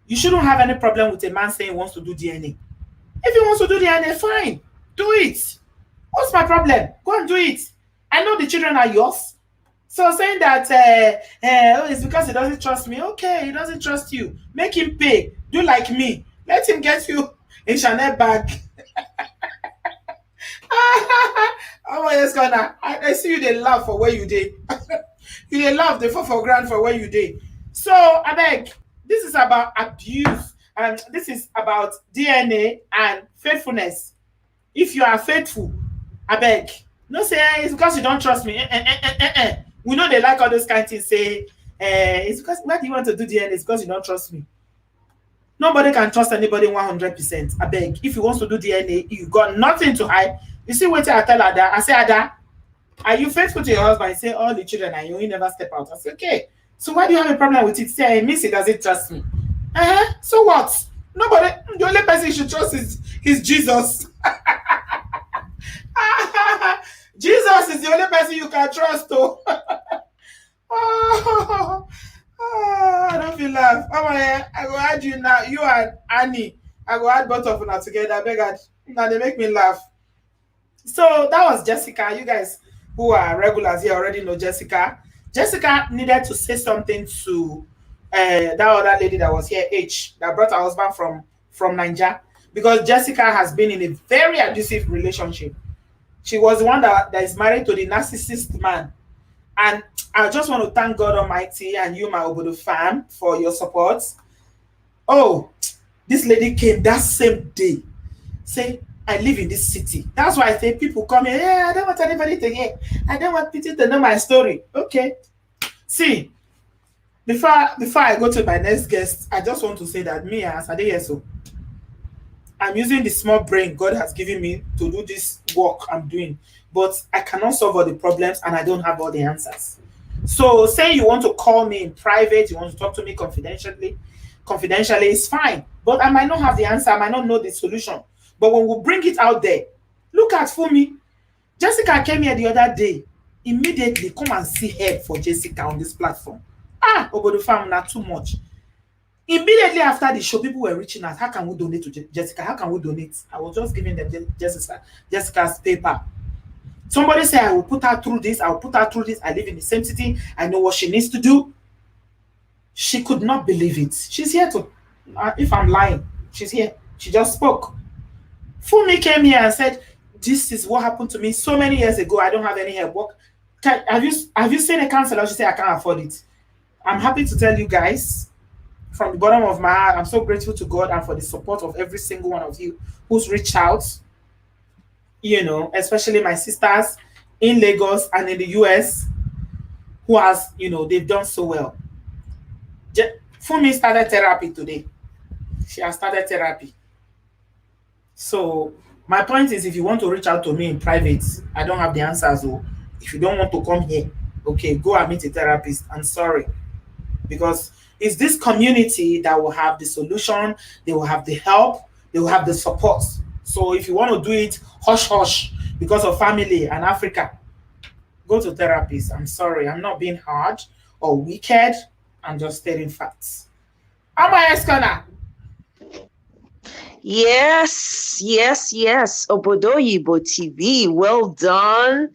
You shouldn't have any problem with a man saying he wants to do DNA. If he wants to do DNA, fine. Do it. What's my problem? Go and do it. I know the children are yours. So saying that it's because he doesn't trust me. Okay, he doesn't trust you. Make him pay. Do like me. Let him get you a Chanel bag. Oh, yes, gonna. I see you. They laugh for where you did. You they laugh. They fall for grand for where you did. So I beg. This is about abuse, and this is about DNA and faithfulness. If you are faithful, I beg. No say it's because you don't trust me. We know they like all those kind of things. Say it's because why do you want to do DNA? It's because you don't trust me. Nobody can trust anybody 100%. I beg. If you want to do DNA, you got nothing to hide. You see what I tell Ada? I say, Ada, are you faithful to your husband? I say all the children are you never step out. I say okay. So why do you have a problem with it? Say I miss it, doesn't trust me. So what? Nobody. The only person you should trust is Jesus. Jesus is the only person you can trust. I don't feel laugh. I go add you now. You and Annie. I go add both of them together. I beg God. Now they make me laugh. So that was Jessica. You guys who are regulars here already know Jessica. Jessica needed to say something to that other lady that was here, H, that brought her husband from Nigeria, because Jessica has been in a very abusive relationship. She was the one that is married to the narcissist man. And I just want to thank God Almighty and you, my Obodo fam, for your support. Oh, this lady came that same day. Say, I live in this city. That's why I say people come here. Yeah, I don't want anybody to hear. I don't want people to know my story. Okay. See, before I go to my next guest, I just want to say that me as Adeyeso, I'm using the small brain God has given me to do this work I'm doing, but I cannot solve all the problems and I don't have all the answers. So saying you want to call me in private, you want to talk to me confidentially is fine, but I might not have the answer. I might not know the solution. But when we bring it out there, look at Fumi. Jessica came here the other day. Immediately, come and see help for Jessica on this platform. Obodo fam, not too much. Immediately after the show, people were reaching out. How can we donate to Jessica? How can we donate? I was just giving them Jessica's paper. Somebody said, I will put her through this. I will put her through this. I live in the same city. I know what she needs to do. She could not believe it. She's here to, if I'm lying, she's here. She just spoke. Fumi came here and said, this is what happened to me so many years ago. I don't have any help. Have you seen a counselor? She said, I can't afford it. I'm happy to tell you guys, from the bottom of my heart, I'm so grateful to God and for the support of every single one of you who's reached out, you know, especially my sisters in Lagos and in the US who has, you know, they've done so well. Fumi started therapy today. She has started therapy. So my point is, if you want to reach out to me in private, I don't have the answers. Or if you don't want to come here, okay, go and meet a therapist. I'm sorry. Because it's this community that will have the solution, they will have the help, they will have the support. So if you want to do it hush-hush because of family and Africa, go to therapists. I'm sorry, I'm not being hard or wicked. I'm just stating facts. Am I Eskona? Yes. Obodooyinbo TV. Well done.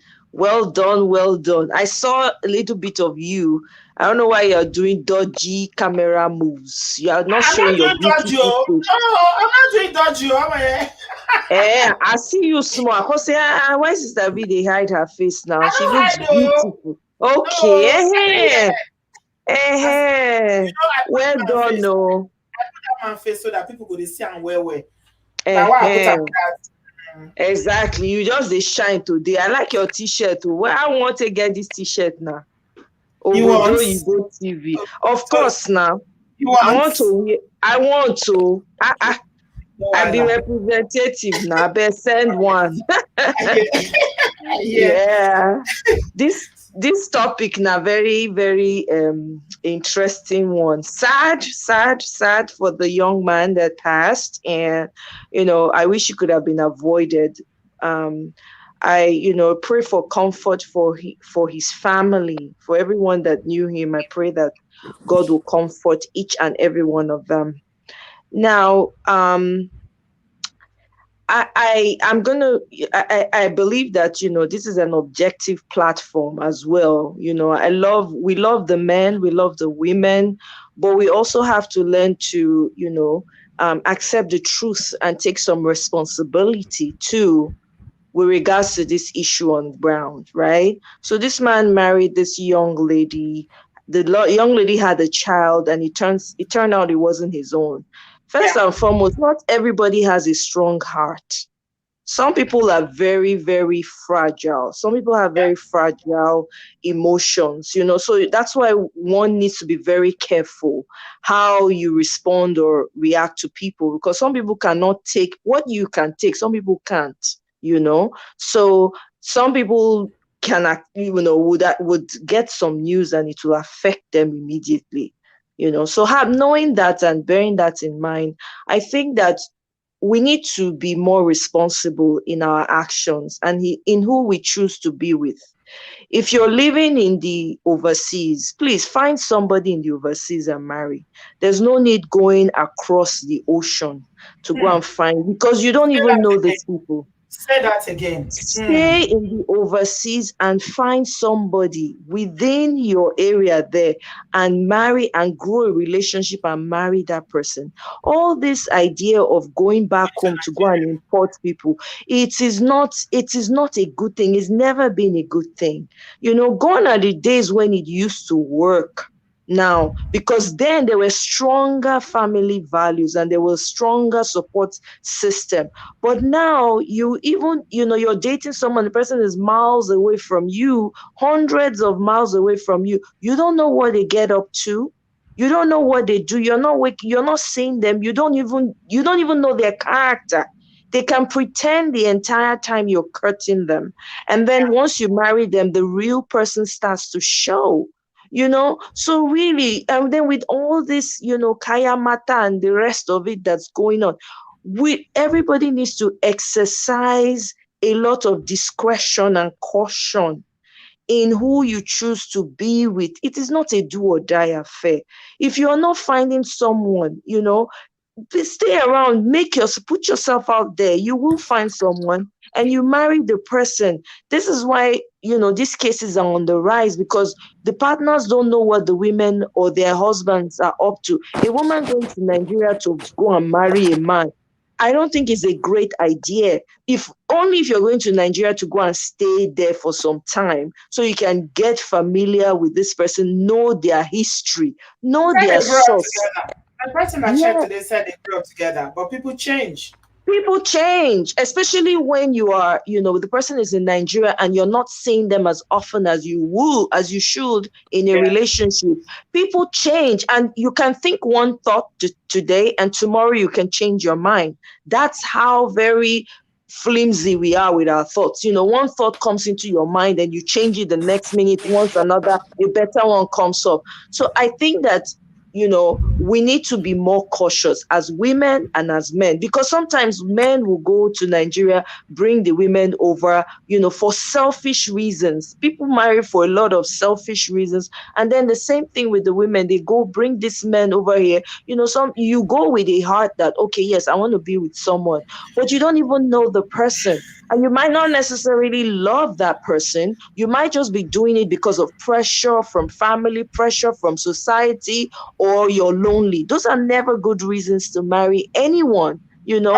I saw a little bit of you. I don't know why you're doing dodgy camera moves. You are not showing your beautiful face. No, I'm not doing dodgy. I see you small. I say, why Sister B they hide her face now? She looks beautiful. Okay. Well done, no. I put my face so that people could see and well. Exactly. You just they shine today. I like your t-shirt. Well, I want to get this t-shirt now. Obodooyinbo TV. Of course now. I want to. I've been representative now. But send one. Yeah. This topic now very, very interesting one. Sad for the young man that passed, and you know, I wish it could have been avoided. I pray for comfort for his family, for everyone that knew him. I pray that God will comfort each and every one of them. Now, I believe that, you know, this is an objective platform as well. You know, we love the men, we love the women, but we also have to learn to, you know, accept the truth and take some responsibility too with regards to this issue on the ground, right? So this man married this young lady. The young lady had a child, and it turned out it wasn't his own. First and foremost, not everybody has a strong heart. Some people are very, very fragile. Some people have very fragile emotions, you know. So that's why one needs to be very careful how you respond or react to people, because some people cannot take what you can take. Some people can't, you know. So some people can, you know, would get some news and it will affect them immediately, you know. So knowing that and bearing that in mind, I think that we need to be more responsible in our actions and in who we choose to be with. If you're living in the overseas, please find somebody in the overseas and marry. There's no need going across the ocean to go and find, because you don't even know these people. Say that again. Stay in the overseas and find somebody within your area there and marry and grow a relationship and marry that person. All this idea of going back home to go and import people, it is not a good thing. It's never been a good thing. You know, gone are the days when it used to work. Now, because then there were stronger family values and there was stronger support system. But now you're dating someone, the person is miles away from you, hundreds of miles away from you. You don't know what they get up to. You don't know what they do. You're not seeing them. You don't even know their character. They can pretend the entire time you're courting them. And then once you marry them, the real person starts to show. You know, so really, and then with all this, you know, kaya mata and the rest of it that's going on, everybody needs to exercise a lot of discretion and caution in who you choose to be with. It is not a do or die affair. If you are not finding someone, please stay around, put yourself out there. You will find someone and you marry the person. This is why, these cases are on the rise, because the partners don't know what the women or their husbands are up to. A woman going to Nigeria to go and marry a man, I don't think it's a great idea. If you're going to Nigeria to go and stay there for some time, so you can get familiar with this person, know their history, know their source. The person I checked today said they grew up together, but people change. People change, especially when you are, the person is in Nigeria and you're not seeing them as often as you should in a relationship. People change, and you can think one thought today and tomorrow you can change your mind. That's how very flimsy we are with our thoughts. One thought comes into your mind and you change it the next minute. Once a better one comes up. So I think that we need to be more cautious as women and as men, because sometimes men will go to Nigeria, bring the women over, for selfish reasons. People marry for a lot of selfish reasons. And then the same thing with the women, they go bring this men over here. You go with a heart that, okay, yes, I want to be with someone, but you don't even know the person. And you might not necessarily love that person. You might just be doing it because of pressure from family, pressure from society, or you're lonely. Those are never good reasons to marry anyone, Somebody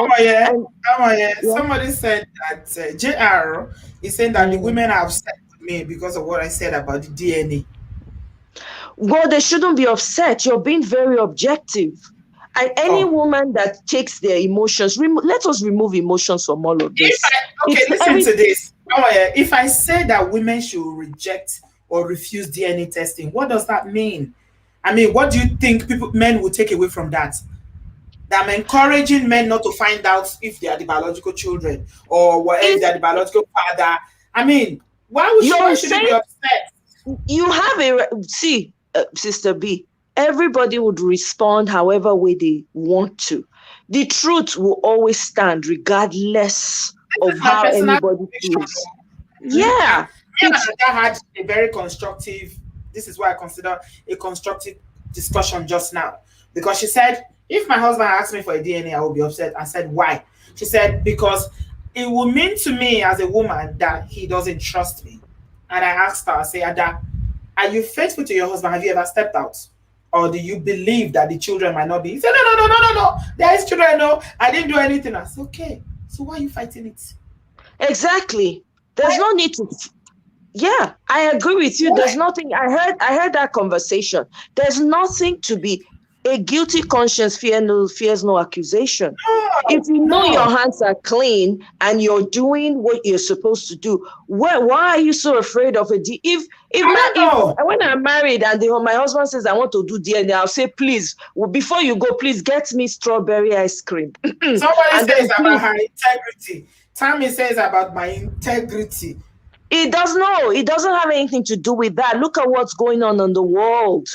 said that JR is saying that the women are upset with me because of what I said about the DNA. Well, they shouldn't be upset. You're being very objective. And any woman that takes their emotions, let us remove emotions from all of this. Listen to this. If I say that women should reject or refuse DNA testing, what does that mean? I mean, what do you think men will take away from that? That I'm encouraging men not to find out if they are the biological children or if they are the biological father. I mean, why should they be upset? You have Sister B, everybody would respond however way they want to. The truth will always stand regardless of how anybody feels. Yeah. That had a very constructive, this is why I consider a constructive discussion just now. Because she said, if my husband asked me for a DNA, I will be upset. I said, why? She said, because it will mean to me as a woman that he doesn't trust me. And I asked her, I say, Ada, are you faithful to your husband? Have you ever stepped out? Or do you believe that the children might not be? He said, no. There is children, no. I didn't do anything. I said, okay. So why are you fighting it? Exactly. There's no need to. Yeah, I agree with you. There's nothing. I heard that conversation. There's nothing to be. A guilty conscience fears no accusation. If you know your hands are clean and you're doing what you're supposed to do, why are you so afraid of it? When I'm married and my husband says I want to do DNA, I'll say, please, before you go, please get me strawberry ice cream. Somebody says about her integrity. Tammy says about my integrity. It doesn't have anything to do with that. Look at what's going on in the world.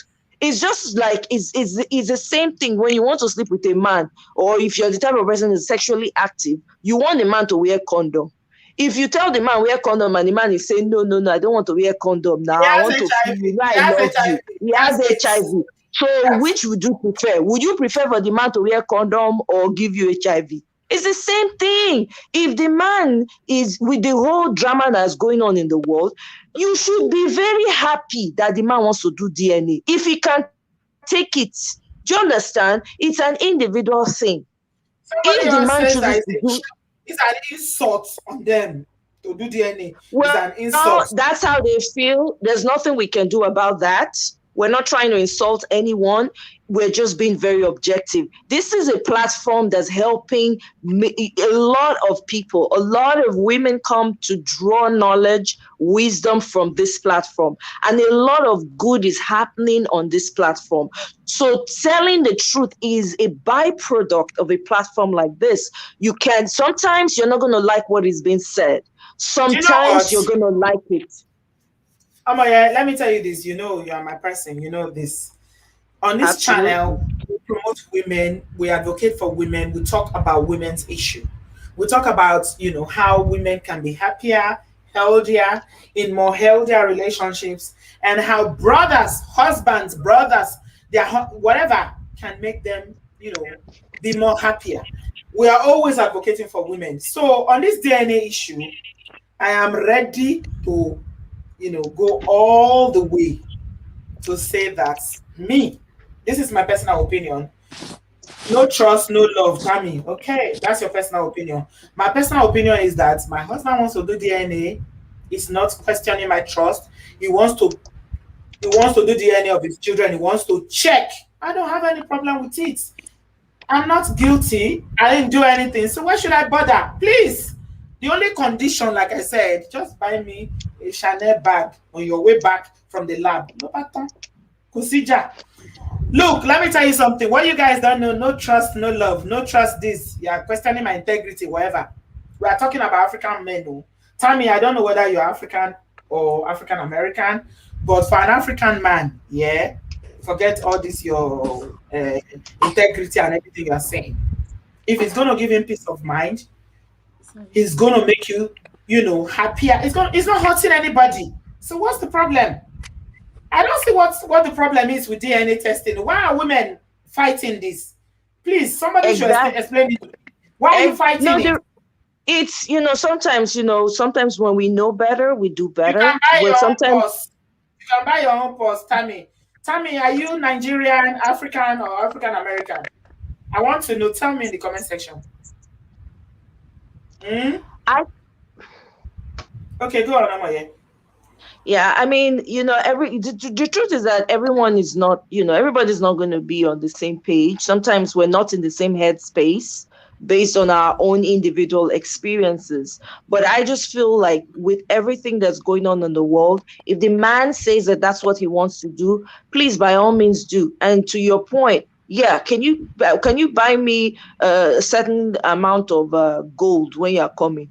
It's just like it's the same thing when you want to sleep with a man, or if you're the type of person who's sexually active, you want a man to wear condom. If you tell the man wear condom and the man is saying no, I don't want to wear condom now. I want to feel you. I love you. He has HIV. So which would you prefer? Would you prefer for the man to wear condom or give you HIV? It's the same thing. If the man is with the whole drama that's going on in the world, you should be very happy that the man wants to do DNA. If he can take it, do you understand? It's an individual thing. Somebody if the man chooses it's an insult on them to do DNA. Well, it's an insult. That's how they feel. There's nothing we can do about that. We're not trying to insult anyone. We're just being very objective. This is a platform that's helping a lot of people. A lot of women come to draw knowledge, wisdom from this platform. And a lot of good is happening on this platform. So telling the truth is a byproduct of a platform like this. Sometimes you're not going to like what is being said. Sometimes you're going to like it. Let me tell you this. You are my person. You know this. On this channel, we promote women. We advocate for women. We talk about women's issue. We talk about, how women can be happier, healthier, in more healthier relationships, and how brothers, husbands, brothers, their whatever can make them, be more happier. We are always advocating for women. So on this DNA issue, I am ready to, go all the way to say that this is my personal opinion. No trust, no love, Tammy. Okay, that's your personal opinion. My personal opinion is that my husband wants to do DNA. He's not questioning my trust. He wants to do DNA of his children. He wants to check. I don't have any problem with it. I'm not guilty. I didn't do anything. So why should I bother? Please. The only condition, like I said, just buy me a Chanel bag on your way back from the lab. No pattern. Kusija. Look, let me tell you something. What you guys don't know, no trust, no love, no trust this. You are questioning my integrity, whatever. We are talking about African men. No. Tell me, I don't know whether you're African or African American, but for an African man, yeah, forget all this, your integrity and everything you are saying. If it's going to give him peace of mind, it's going to make you, happier. It's not hurting anybody. So what's the problem? I don't see what the problem is with DNA testing. Why are women fighting this? Please, somebody should explain it. Why are you fighting it? It's, sometimes when we know better, we do better. You can buy your own pause. You can buy your own pause, Tammy. Tammy, are you Nigerian, African, or African American? I want to know. Tell me in the comment section. Okay, go on, Amaye. Yeah, I mean, the truth is that everyone is not, everybody's not going to be on the same page. Sometimes we're not in the same headspace based on our own individual experiences. But I just feel like with everything that's going on in the world, if the man says that that's what he wants to do, please, by all means do. And to your point, yeah, can you buy me a certain amount of gold when you're coming?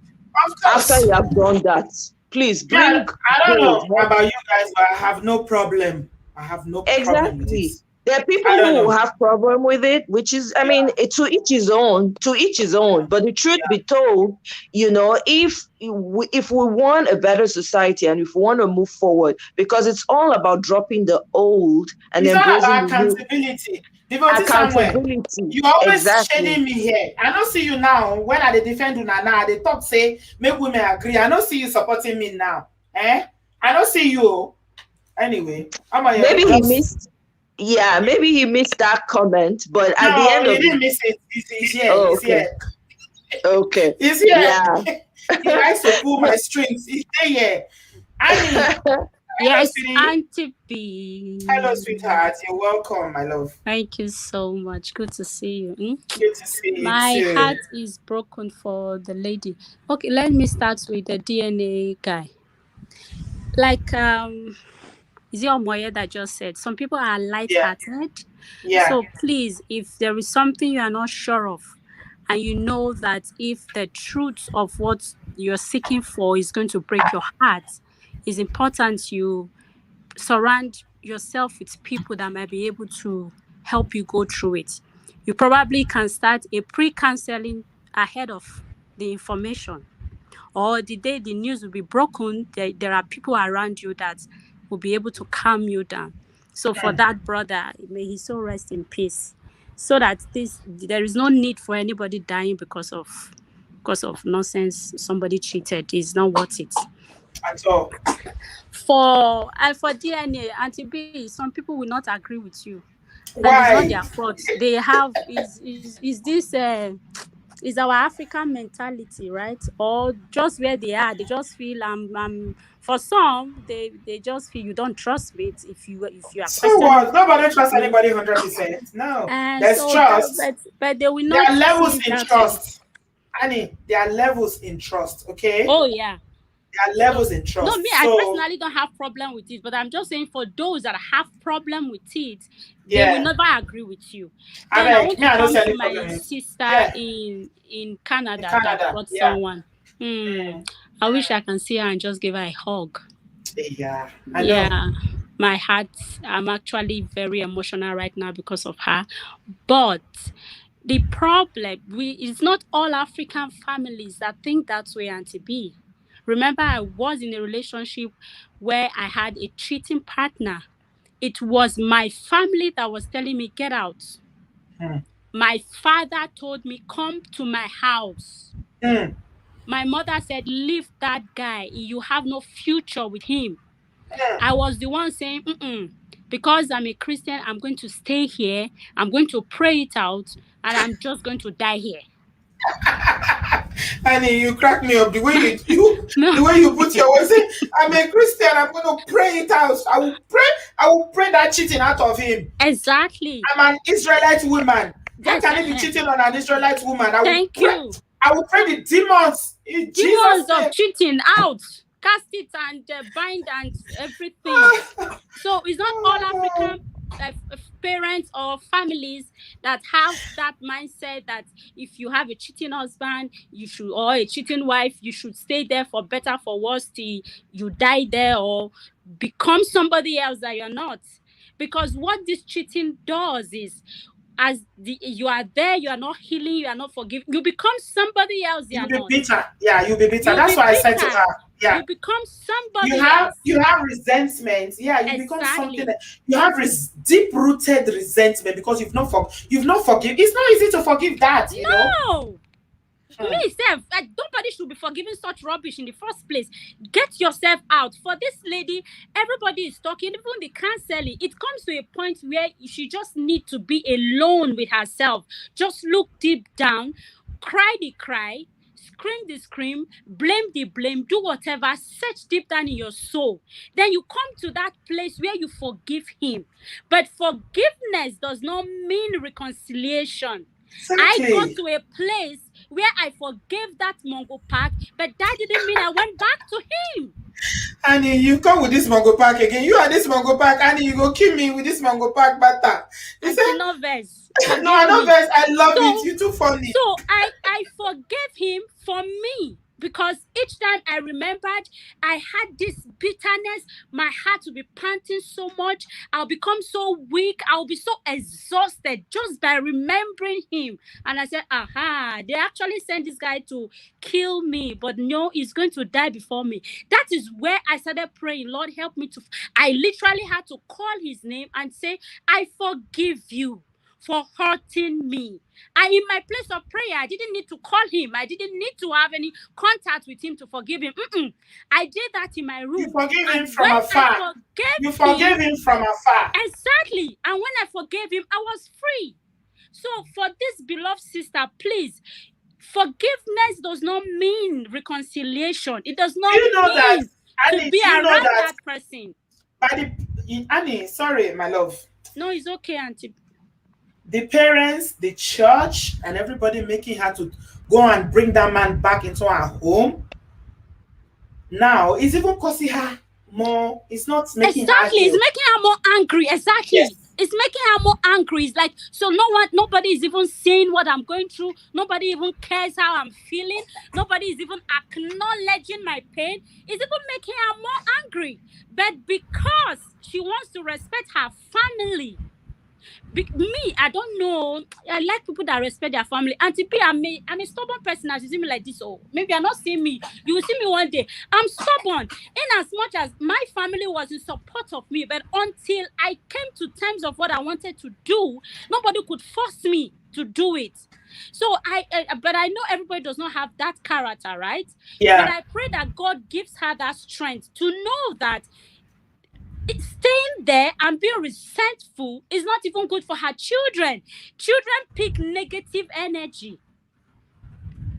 After you have done that, please bring. Yeah, I don't know about you guys, but I have no problem. I have no problem with it. There are people who have problem with it, which is, I mean, to each his own. To each his own. But the truth be told, if we want a better society and if we want to move forward, because it's all about dropping the old and embracing the accountability. Accountability. You always shading me here. I don't see you now. When I defend you now, they talk say make women agree. I don't see you supporting me now. I don't see you. Anyway, maybe he missed. Yeah, maybe he missed that comment, but at the end of he didn't miss it. He's here. Oh, he's here. Okay. He's here. Yeah. He likes to pull my strings. He's here. Yes, Auntie B. Hello, sweetheart. You're welcome, my love. Thank you so much. Good to see you. Good to see you. My heart is broken for the lady. Okay, let me start with the DNA guy. Like, is it Omoye that just said some people are light-hearted? Yeah. So please, if there is something you are not sure of, and you know that if the truth of what you're seeking for is going to break your heart, it's important you surround yourself with people that might be able to help you go through it. You probably can start a pre-counseling ahead of the information, or the day the news will be broken, there are people around you that will be able to calm you down. So for that brother, may he so rest in peace, so that there is no need for anybody dying because of nonsense. Somebody cheated. It's not worth it at all. For DNA, Auntie B, some people will not agree with you. Why? And it's not their fault. They have is this is our African mentality, right? Or just where they are, they just feel for some they just feel you don't trust me if you are. So what? Nobody trusts anybody 100%. No, there's trust, but they will not. There are levels in trust, Annie. There are levels in trust. Okay. Oh yeah. There are levels in trust. No, me, I personally don't have problem with it, but I'm just saying for those that have problem with it, they will never agree with you. Then I want to come to my sister in Canada that brought someone. I wish I can see her and just give her a hug. Yeah, I know. My heart, I'm actually very emotional right now because of her. But the problem, it's not all African families that think that way, Auntie B. Remember, I was in a relationship where I had a cheating partner. It was my family that was telling me, get out. My father told me, come to my house. My mother said, leave that guy. You have no future with him. I was the one saying, because I'm a Christian, I'm going to stay here. I'm going to pray it out, and I'm just going to die here. Honey, you crack me up. The way No. the way you put your words, say, I'm a Christian, I'm going to pray it out. I will pray that cheating out of him. Exactly. I'm an Israelite woman. How can he be cheating on an Israelite woman? I will pray the demons in Jesus' name. Of cheating out. Cast it and bind and everything. So it's not all African parents or families that have that mindset that if you have a cheating husband, you should, or a cheating wife, you should stay there for better, for worse, till you die there or become somebody else that you're not. Because what this cheating does is, you are there, you are not healing, you are not forgiving, you become somebody else. You'll be bitter. Yeah, you'll be bitter. That's why I said to her. Yeah. You become somebody else. You have resentment. Yeah, you become something that you have deep-rooted resentment because you've not forgiven. It's not easy to forgive that, you know. Me self, nobody should be forgiving such rubbish in the first place. Get yourself out. For this lady, everybody is talking, even the counseling. It comes to a point where she just need to be alone with herself. Just look deep down, cry the cry, scream the scream, blame the blame, do whatever, search deep down in your soul. Then you come to that place where you forgive him. But forgiveness does not mean reconciliation. Exactly. I got to a place where I forgave that Mongo Park, but that didn't mean I went back to him. Annie, you come with this Mongo Park again. You are this Mongo Park, Annie, you go kill me with this Mongo Park butter. No verse. No, I know verse. I love it. You're too funny. So I forgave him for me. Because each time I remembered, I had this bitterness. My heart will be panting so much. I'll become so weak. I'll be so exhausted just by remembering him. And I said, they actually sent this guy to kill me. But no, he's going to die before me. That is where I started praying, Lord, help me to... I literally had to call his name and say, I forgive you for hurting me. And in my place of prayer, I didn't need to call him. I didn't need to have any contact with him to forgive him. I did that in my room. You forgive him from afar. You forgave him from afar. Exactly. And when I forgave him, I was free. So for this beloved sister, please, forgiveness does not mean reconciliation. It does not mean to be around that person. Annie, sorry, my love. No, it's okay, Auntie. The parents, the church, and everybody making her to go and bring that man back into her home. Now, it's even causing her more. It's not making her Exactly. It's making her more angry. Exactly. Yes. It's making her more angry. It's like, so nobody is even seeing what I'm going through. Nobody even cares how I'm feeling. Nobody is even acknowledging my pain. It's even making her more angry. But because she wants to respect her family, me, I don't know. I like people that respect their family. Auntie P, I'm a stubborn person. As you see me like this, or maybe you're not seeing me. You will see me one day. I'm stubborn. In as much as my family was in support of me, but until I came to terms of what I wanted to do, nobody could force me to do it. So but I know everybody does not have that character, right? Yeah. But I pray that God gives her that strength to know that staying there and being resentful is not even good for her children. Children pick negative energy.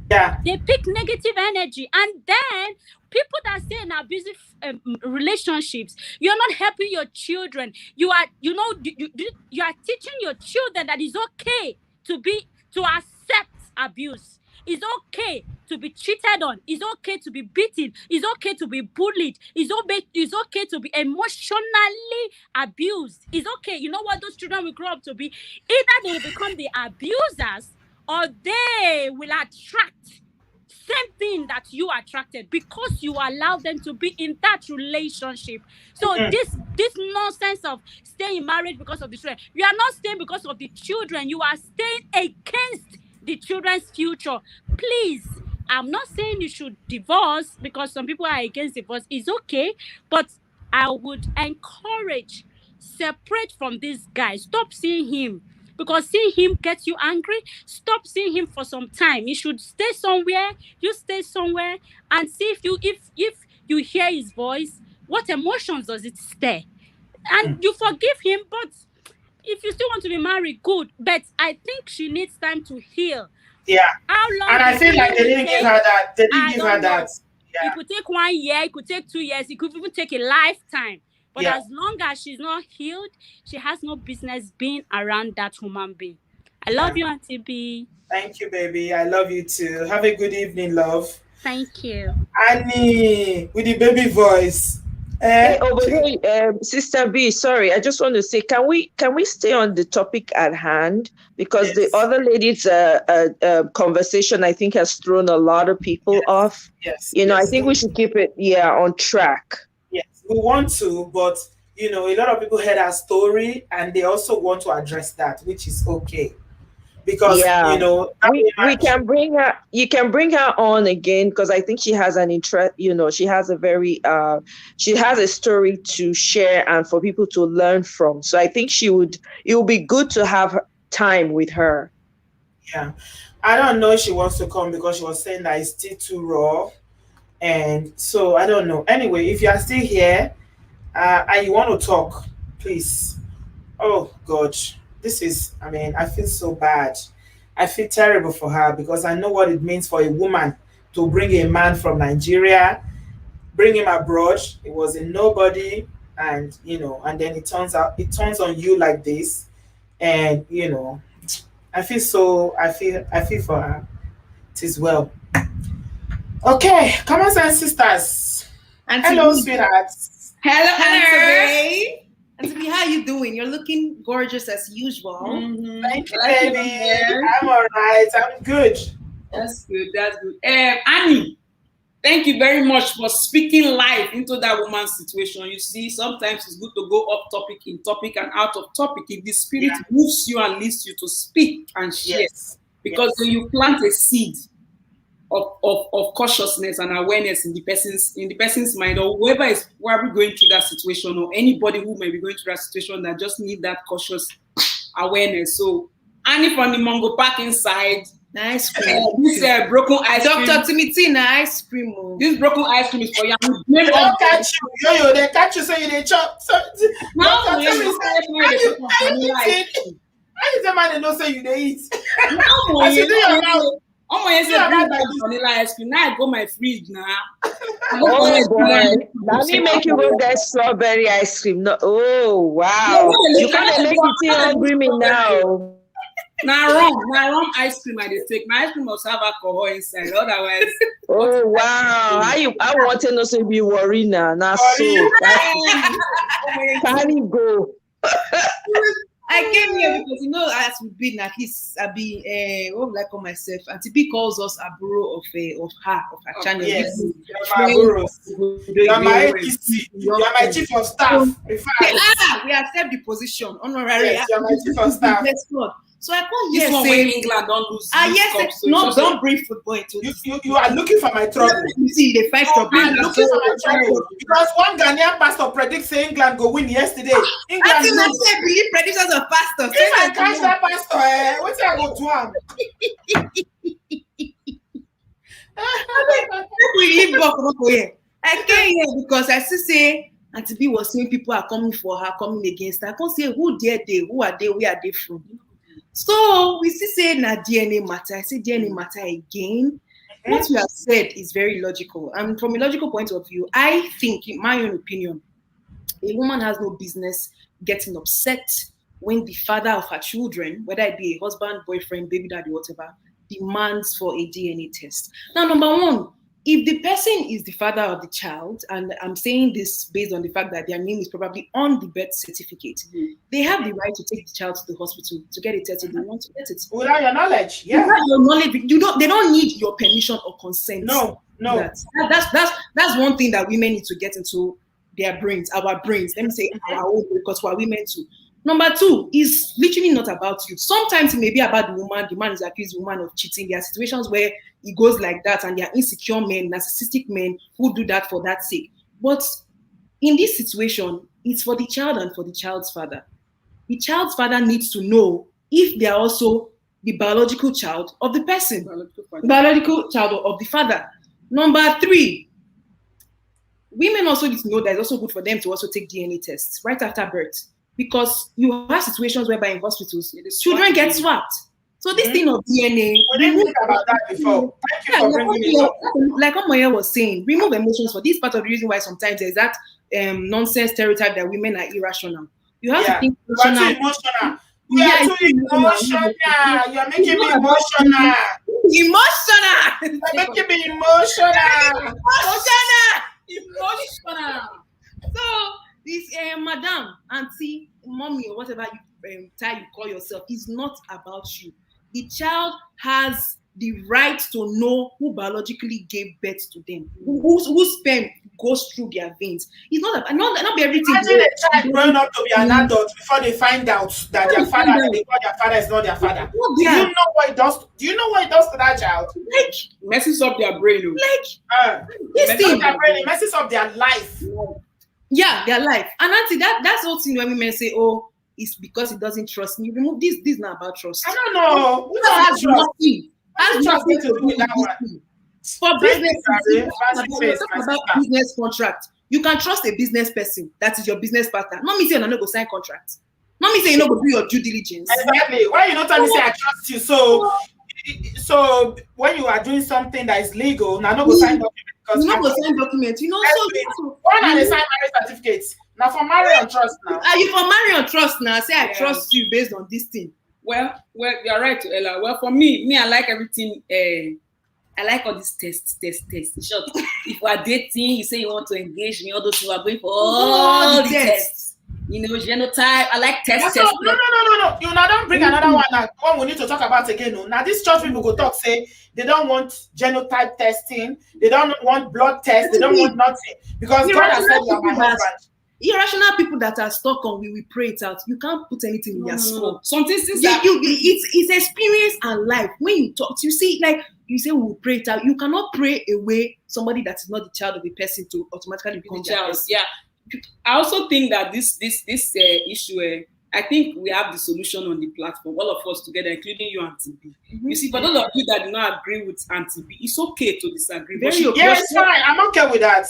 Yeah. They pick negative energy. And then people that stay in abusive relationships, you're not helping your children. You are teaching your children that it's okay to accept abuse. It's okay to be cheated on. It's okay to be beaten. It's okay to be bullied. It's okay to be emotionally abused. It's okay. You know what those children will grow up to be? Either they will become the abusers or they will attract same thing that you attracted because you allow them to be in that relationship. So this nonsense of staying in marriage because of the children, you are not staying because of the children. You are staying against the children's future. Please, I'm not saying you should divorce, because some people are against divorce. It's okay, but I would encourage, separate from this guy. Stop seeing him, because seeing him gets you angry. Stop seeing him for some time. You should stay somewhere. You stay somewhere and see if you hear his voice, what emotions does it stir, and you forgive him. But if you still want to be married, good. But I think she needs time to heal. Yeah. How long? And I feel like they didn't give her that. They didn't give her that. Yeah. It could take 1 year, it could take 2 years, it could even take a lifetime. But Yeah. as long as she's not healed, she has no business being around that human being. I love you, Auntie B. Thank you, baby. I love you too. Have a good evening, love. Thank you. Annie, with the baby voice. Hey, Sister B, sorry, I just want to say, can we stay on the topic at hand, because the other lady's conversation, I think, has thrown a lot of people off. Yes. I think we should keep it on track. Yes, we want to, but a lot of people heard our story and they also want to address that, which is okay. Because we can bring her. You can bring her on again, because I think she has an interest. She has a story to share and for people to learn from. So I think it would be good to have time with her. Yeah, I don't know if she wants to come, because she was saying that it's still too raw, and so I don't know. Anyway, if you are still here and you want to talk, please. Oh God. I feel so bad. I feel terrible for her, because I know what it means for a woman to bring a man from Nigeria, bring him abroad. It was a nobody, and and then it turns on you like this, and I feel for her. It is well. Okay, come on, sisters. Hello, sweethearts. Hello. Auntie, how you doing? You're looking gorgeous as usual. Mm-hmm. Thank you, baby. I'm all right. I'm good. That's good. Annie, thank you very much for speaking life into that woman's situation. You see, sometimes it's good to go off topic, in topic, and out of topic. If the spirit moves you and leads you to speak and share, because when you plant a seed of cautiousness and awareness in the person's mind, or whoever is probably going through that situation, or anybody who may be going through that situation that just need that cautious awareness. So Annie from the Mongo Park inside, ice cream. This broken ice cream. Dr. Timothy, ice cream. This broken ice cream is for you. They don't catch you. Yo, they catch you, so you they chop. So, no, you say man they don't say you they eat. No, as you do your mouth. Oh my God, vanilla ice cream. Now I go my fridge now. Oh boy. Let me make you go get strawberry ice cream. No, oh wow. You can't make me feel hungry me now. Now rum ice cream I take. My ice cream must have alcohol inside. Otherwise. Oh wow. I want to know so you be worried now. Now so can go. I came here because as we've been at least I be what would I call myself? And TP calls us a bureau of her channel. Yes, you're my APC. You're my chief of staff. We accept the position. Honorary. Yes, you're my chief of staff. So I can't hear say England don't lose. Yes, no, don't bring football into this. You are looking for my trouble. You see, they fight trouble. I'm looking for my trouble because one Ghanaian pastor predicts England go win yesterday. England I say believe predictions of pastors. If I catch that pastor, what's I go to him? I came here because I still say. Auntie B was saying people are coming for her, coming against her. I can't say who dare they, who are they, where are they from? So we still say na DNA matter. I say DNA matter again. What you have said is very logical. And from a logical point of view, I think, in my own opinion, a woman has no business getting upset when the father of her children, whether it be a husband, boyfriend, baby daddy, whatever, demands for a DNA test. Now, number one, if the person is the father of the child, and I'm saying this based on the fact that their name is probably on the birth certificate, they have the right to take the child to the hospital to get it tested. They want to get it. Without your knowledge, yeah. Without your knowledge, they don't need your permission or consent. No. That's one thing that women need to get into their brains, our brains. Let me say our own, because we're women too. Number two is literally not about you. Sometimes it may be about the woman. The man is accused the woman of cheating. There are situations where it goes like that, and there are insecure men, narcissistic men who do that for that sake. But in this situation, it's for the child and for the child's father. The child's father needs to know if they are also the biological child of the person, biological child of the father. Number three, women also need to know that it's also good for them to also take DNA tests right after birth, because you have situations whereby in hospitals, children get swapped. So this thing of DNA, we didn't think about that before. Thank you for bringing it up. Like Omoye was saying, remove emotions. For this part of the reason why sometimes there's that nonsense stereotype that women are irrational. You have to think emotional. We are too emotional. You're making me emotional. Emotional. You're making me emotional. Emotional. So this madam, auntie, mommy, or whatever you call yourself, is not about you. The child has the right to know who biologically gave birth to them, whose sperm goes through their veins. It's not be everything. Imagine a child growing up to be an adult before they find out that their father, they call their father, is not their father. Do you know what it does? Do you know what it does to that child? Like, messes up their brain. This thing, their brain, it messes up their life. Yeah, their life. And auntie, that's all thing when women say, "Oh, it's because he doesn't trust me." Remove this. This is not about trust. I don't know. We don't have trust. Has nothing to do with that one. For business, about business contract. You can trust a business person that is your business partner. Not me saying you're not going to sign contract. Not me saying you're not going to do your due diligence. Exactly. Why you not telling me say I trust you? So when you are doing something that is legal, now not go sign document because you're not going to sign document. You know, so one and they sign marriage certificates. Now for marriage and trust now. Are you for marriage and trust now? Say I trust you based on this thing. Well, you're right, Ella. Well, for me, I like everything. I like all these tests. In short, if we are dating, you say you want to engage me, all those who are going for all the tests. You know, genotype. I like tests. No. You now don't bring another one. One we need to talk about again. No. Now these church people go talk say they don't want genotype testing. They don't want blood tests. They don't want nothing because God has said you are my husband. Irrational people that are stuck on we pray it out. You can't put anything in their skull. Something it's experience and life. When you talk, you see, like you say, we will pray it out. You cannot pray away somebody that is not the child of a person to automatically become the child. Yeah, I also think that this issue. I think we have the solution on the platform, all of us together, including you, Auntie B. You see, for those of you that do not agree with Auntie B, it's okay to disagree. It's fine. I'm okay with that.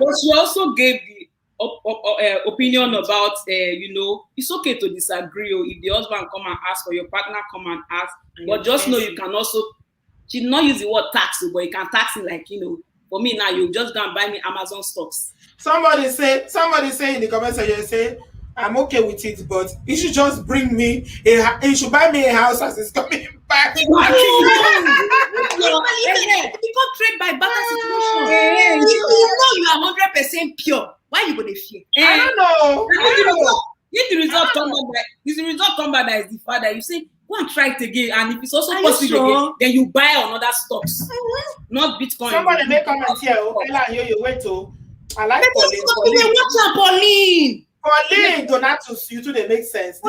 But she also gave the opinion about it's okay to disagree, or if the husband come and ask or your partner come and ask, but just know you can also, she did not use the word tax, but you can tax it, like, for me now, you just go and buy me Amazon stocks. Somebody say in the comment section, say I'm okay with it, but you should just bring me you should buy me a house as it's coming back. You can't trade by barter situation. You know you are 100% pure. Why you gonna fear? I don't know. If the result come back that is the father, you say go and try it again, and if it's also possible again, then you buy another stocks, not Bitcoin. Somebody make comment here. You wait to. I like Pauline. Pauline, Donatus, you two, they make sense.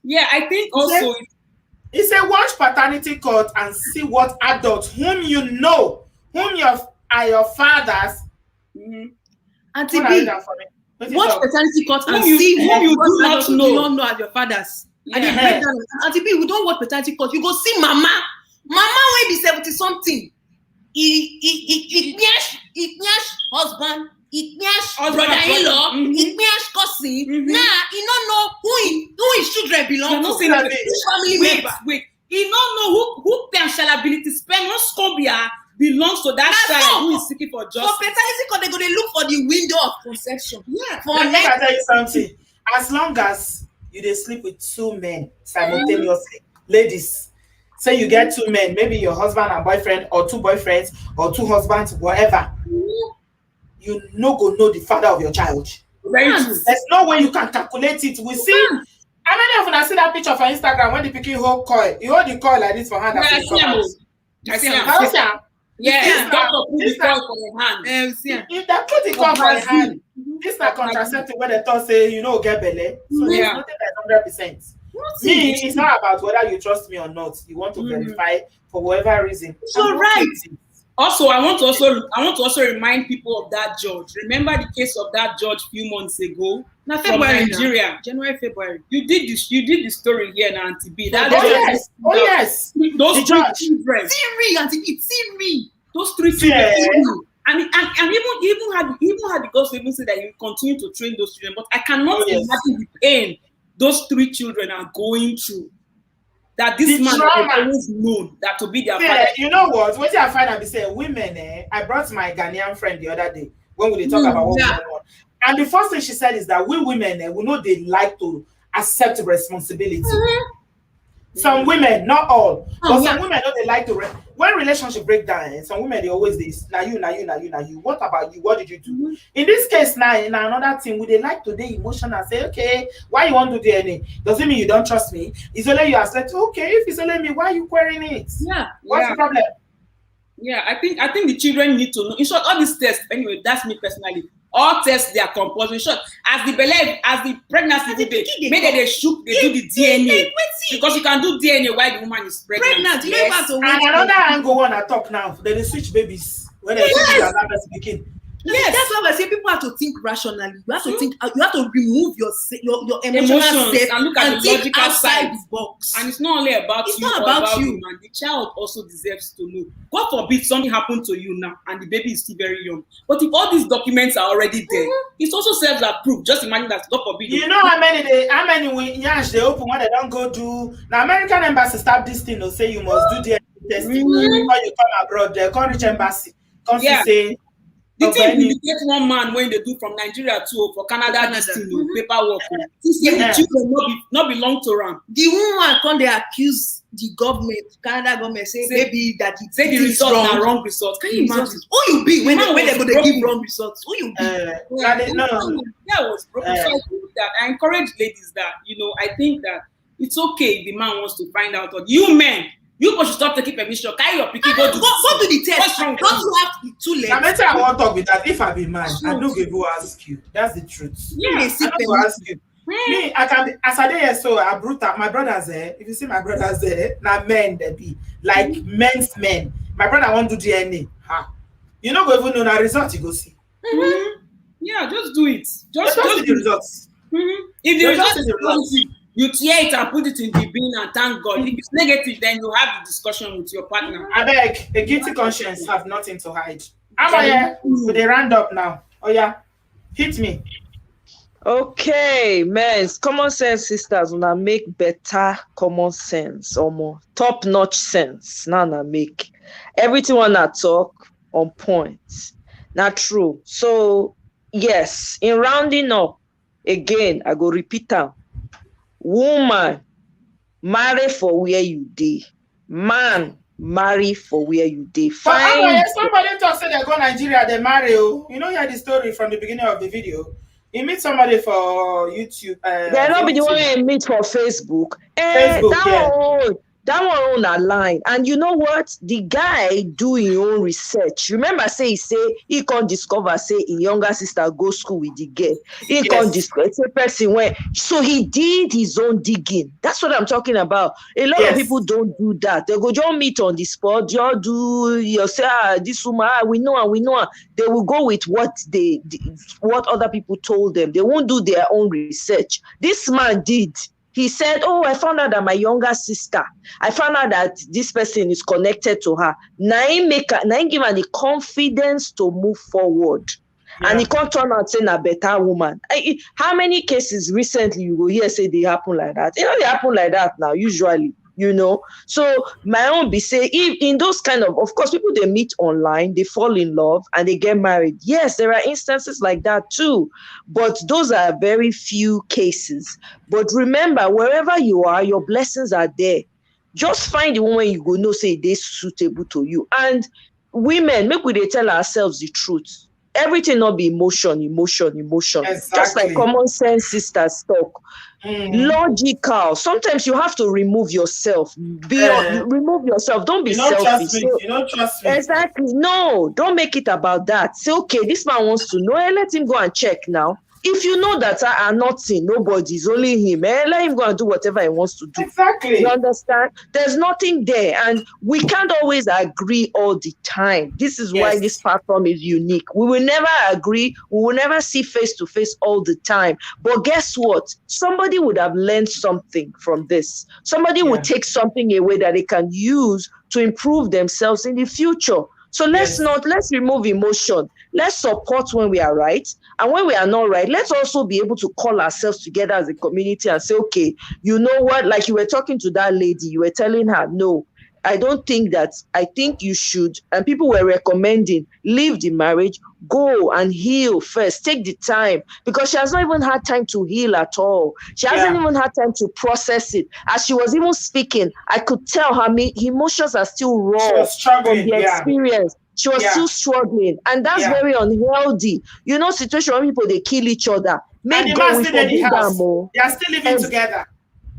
Yeah, I think also he said watch paternity court and see what adults whom you know, whom are your fathers. Auntie B, watch paternity court and see whom you do not know as your fathers. Auntie B, we don't watch paternity court. You go see mama will be 70 something. It husband. Brother-in-law, it cousin. Nah, he don't know who his children belong to. Family member. Wait. He don't know who partiality spend on Scobia belongs to that child who is seeking for justice. For paternity court, they're gonna look for the window of conception. Yeah. Let me tell you something. As long as you sleep with two men simultaneously, ladies. Say you get two men, maybe your husband and boyfriend, or two boyfriends, or two husbands, whatever. You no go know the father of your child. There's no way you can calculate it. We see. How many of you have seen that picture for Instagram when the picking hold coil? You hold the coil like this for hand. Yeah. put the coil for your hand. If they put the coil for your hand, this na contraceptive where they thought say you know get belle. So it's nothing like 100%. Me, it's not about whether you trust me or not. You want to verify for whatever reason. So right. Also, I want to also remind people of that judge. Remember the case of that judge a few months ago? Now, from Nigeria. Now. January, February. You did the story here now, Auntie B. That yes. Those three children. See me, Auntie B, see me. Those three children. And even had the ghost even say that he will continue to train those children. But I cannot imagine the pain those three children are going through. That this man has always known that to be their father. You know what? What I find out, say women. I brought my Ghanaian friend the other day when we talk about what going on, and the first thing she said is that we women, we know they like to accept responsibility. Some women, not all, but some women know they like to. When relationship break down, some women they always this. Now you. What about you? What did you do? In this case, now in another thing, would they like to be emotional? Say, okay, why you want to do DNA? Does it mean you don't trust me? It's only you are said, okay, if it's only me, why are you querying it? Yeah. What's the problem? Yeah, I think the children need to know. In short, all these tests. Anyway, that's me personally. All tests they are compulsory. In short, as the pregnancy they shook, they do the DNA because you can do DNA while the woman is pregnant. Yes. And another angle one I talk now. They switch babies when they switch another speaking. Yes, that's why I say people have to think rationally. You have to think. You have to remove your emotional state and look at the logical outside the box. And it's not only about you. It's not about you. And the child also deserves to know. God forbid something happened to you now, and the baby is still very young. But if all these documents are already there, it also serves as proof. Just imagine that God forbid. You know how many they open when they don't go do. Now American embassy stop this thing. They'll say you must do DNA testing before you come abroad. They can't reach embassy. Can't say. The thing you get one man when they do from Nigeria to for Canada this thing, paperwork. The children not belong to them. The woman come they accuse the government, Canada government, say maybe that it say the results are wrong results. Can you imagine? Who you be when they go to give wrong results? Who you be? Yeah, it was broken. So I think that I encourage ladies that I think that it's okay if the man wants to find out. Or you men. You should stop taking permission. Carry your pikin, go do the test. Don't you have to be too late? I mentioned I want to talk with that. If I be man, I don't go ask you. That's the truth. Yeah, I don't go ask you. Me, I can be, as I did so I brought up my brothers there. If you see my brothers there, now men they be like men's men. My brother want to do DNA. You know, go even know the result you go see. Yeah, just do it. Just see the results. If the result is positive, you tear it and put it in the bin and thank God. If it's negative, then you have the discussion with your partner. I beg, a guilty conscience have nothing to hide. I'm here with a round up now. Oh yeah, hit me. Okay, men, common sense sisters wanna make better common sense or more top-notch sense. Now make everything wanna talk on point. Not true. So yes, in rounding up, again, I go repeat them. Woman, marry for where you dey. Man, marry for where you dey. Somebody talk say they go Nigeria, they marry. You know, you had the story from the beginning of the video. You meet somebody for YouTube. They're not be the one you meet for Facebook. That one on a line. And you know what? The guy do his own research. Remember, he can't discover, his younger sister go school with the girl. He can't discover, it's a person where. So he did his own digging. That's what I'm talking about. A lot of people don't do that. They go just meet on the spot. Just do yourself, this woman, we know her. They will go with what other people told them. They won't do their own research. This man did. He said, I found out that my younger sister, I found out that this person is connected to her. Now he give her the confidence to move forward. Yeah. And he can't turn out saying a better woman. How many cases recently you go hear say they happen like that? They happen like that now, usually. So my own be say, if in those kind of course, people they meet online, they fall in love and they get married. Yes, there are instances like that too, but those are very few cases. But remember, wherever you are, your blessings are there. Just find the woman you go know say they're suitable to you. And women, make we they tell ourselves the truth. Everything not be emotion. Exactly. Just like common sense sisters talk. logical. Sometimes you have to remove yourself. Remove yourself. Don't be you don't selfish. Trust me. You don't trust me. Exactly. No, don't make it about that. Say, okay, this man wants to know. Let him go and check now. If you know that I am nothing, nobody's only him, let him go and do whatever he wants to do. Exactly. You understand? There's nothing there, and we can't always agree all the time. This is why this platform is unique. We will never agree. We will never see face to face all the time. But guess what? Somebody would have learned something from this. Somebody would take something away that they can use to improve themselves in the future. So let's remove emotion. Let's support when we are right. And when we are not right, let's also be able to call ourselves together as a community and say, okay, you know what? Like you were talking to that lady, you were telling her, no, I don't think that. I think you should. And people were recommending, leave the marriage, go and heal first. Take the time, because she has not even had time to heal at all. She hasn't even had time to process it. As she was even speaking, I could tell her emotions are still raw from the experience. She was still struggling, and that's very unhealthy. You know, situation where people they kill each other. Make God we forbid them. They are still living together.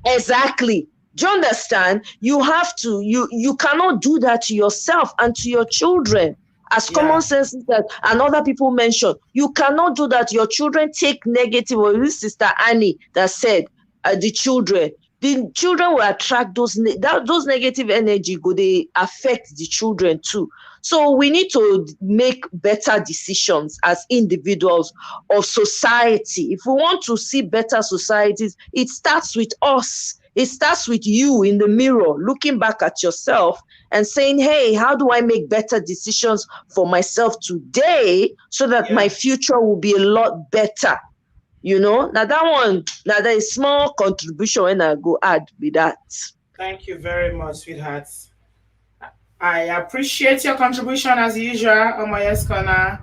Exactly. Do you understand? You have to. You cannot do that to yourself and to your children. As common sense is that, and other people mention, you cannot do that. Your children take negative. Or this Sister Annie that said, the children will attract those negative energy. They affect the children too. So we need to make better decisions as individuals of society. If we want to see better societies, it starts with us. It starts with you in the mirror, looking back at yourself and saying, hey, how do I make better decisions for myself today so that my future will be a lot better? You know, now that one, now there is small contribution when I go add with that. Thank you very much, sweetheart. I appreciate your contribution as usual on my corner.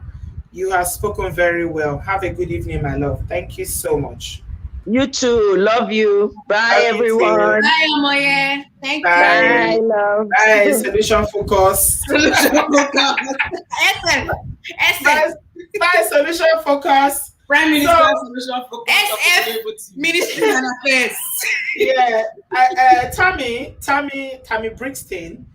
You have spoken very well. Have a good evening, my love. Thank you so much. You too. Love you. Bye, everyone. Bye, Omoye. Thank you. Bye, love. Bye, solution focus. Solution focus. Bye, solution focus. Prime Minister Solution Focus. SF Ministry and Affairs. Tammy Brixton.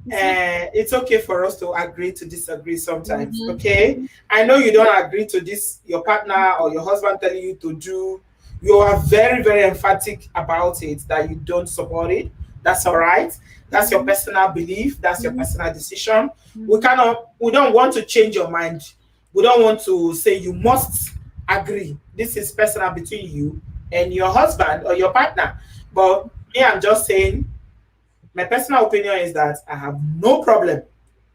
It's okay for us to agree to disagree sometimes. Okay, I know you don't agree to this. Your partner or your husband telling you to do. You are very, very emphatic about it, that you don't support it. That's all right. That's your personal belief. That's your personal decision. We don't want to change your mind. We don't want to say you must agree. This is personal between you and your husband or your partner. But me, I'm just saying, my personal opinion is that I have no problem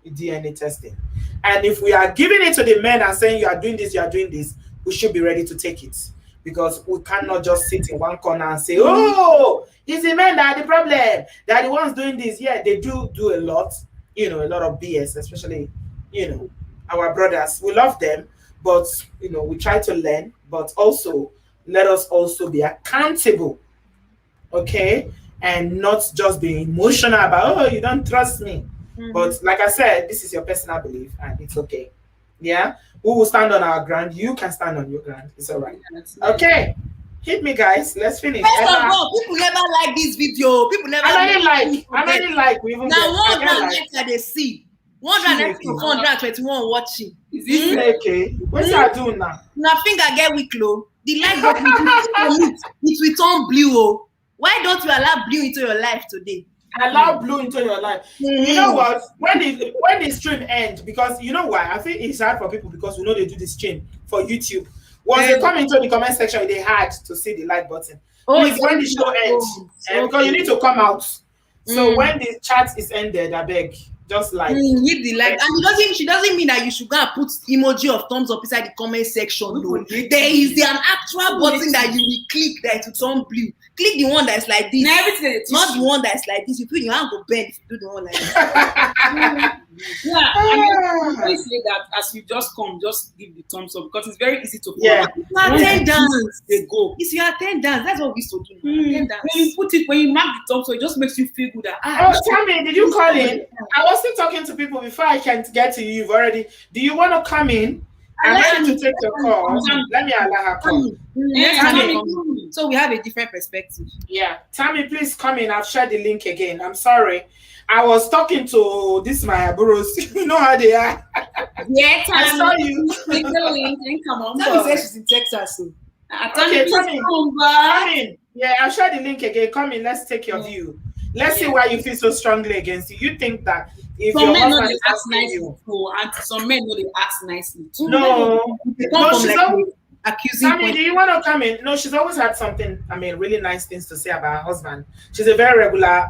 with DNA testing. And if we are giving it to the men and saying you are doing this, we should be ready to take it. Because we cannot just sit in one corner and say, oh, it's the men that are the problem. They are the ones doing this. Yeah, they do a lot, a lot of BS, especially, our brothers. We love them, but, we try to learn. But also, let us also be accountable, okay? And not just be emotional about, oh, you don't trust me. But like I said, this is your personal belief, and it's okay. Yeah? We will stand on our ground. You can stand on your ground. It's all right. Okay. Hit me, guys. Let's finish. First of all, people never like this video. People never like. We even now 100 they see. 121 watching. Is this okay? What's that doing now? Now finger get weak low. The light button it will turn blue. Oh. Why don't you allow blue into your life today? Allow blue into your life. You know what? When the stream ends, because you know why? I think it's hard for people because we know they do this stream for YouTube. Once they come into the comment section, they had to see the like button. Please, when the show ends, because you need to come out. So when the chat is ended, I beg, just like hit the like. And she doesn't mean that you should go and put emoji of thumbs up inside the comment section. No. There is an actual button that you will click that will turn blue. Click the one that's like this. Not the one that's like this. You put your hand go bend if you do the one like this. I say that as you just come, just give the thumbs up because it's very easy to follow. Attendance. They go. It's your attendance. That's what we used to do. When you mark the thumbs up, it just makes you feel good. Tell me, did you call in? I was still talking to people before I can get to you. You've already. Do you want to come in? I'm ready to take your call. Let me allow her come. So we have a different perspective. Yeah. Tammy, please come in. I've shared the link again. I'm sorry. I was talking to this my bros. You know how they are. Yeah, I saw you. Click the link and come on. Tammy says she's in Texas. So. Okay, come in. Yeah, I'll share the link again. Come in. Let's take your view. Let's see why you feel so strongly against it. You think that if some your men know husband they is ask asking nicely you, and some men know they ask nicely too. no, she's always accusing. Sammy, do you want to come in? No, she's always had something. I mean, really nice things to say about her husband. She's a very regular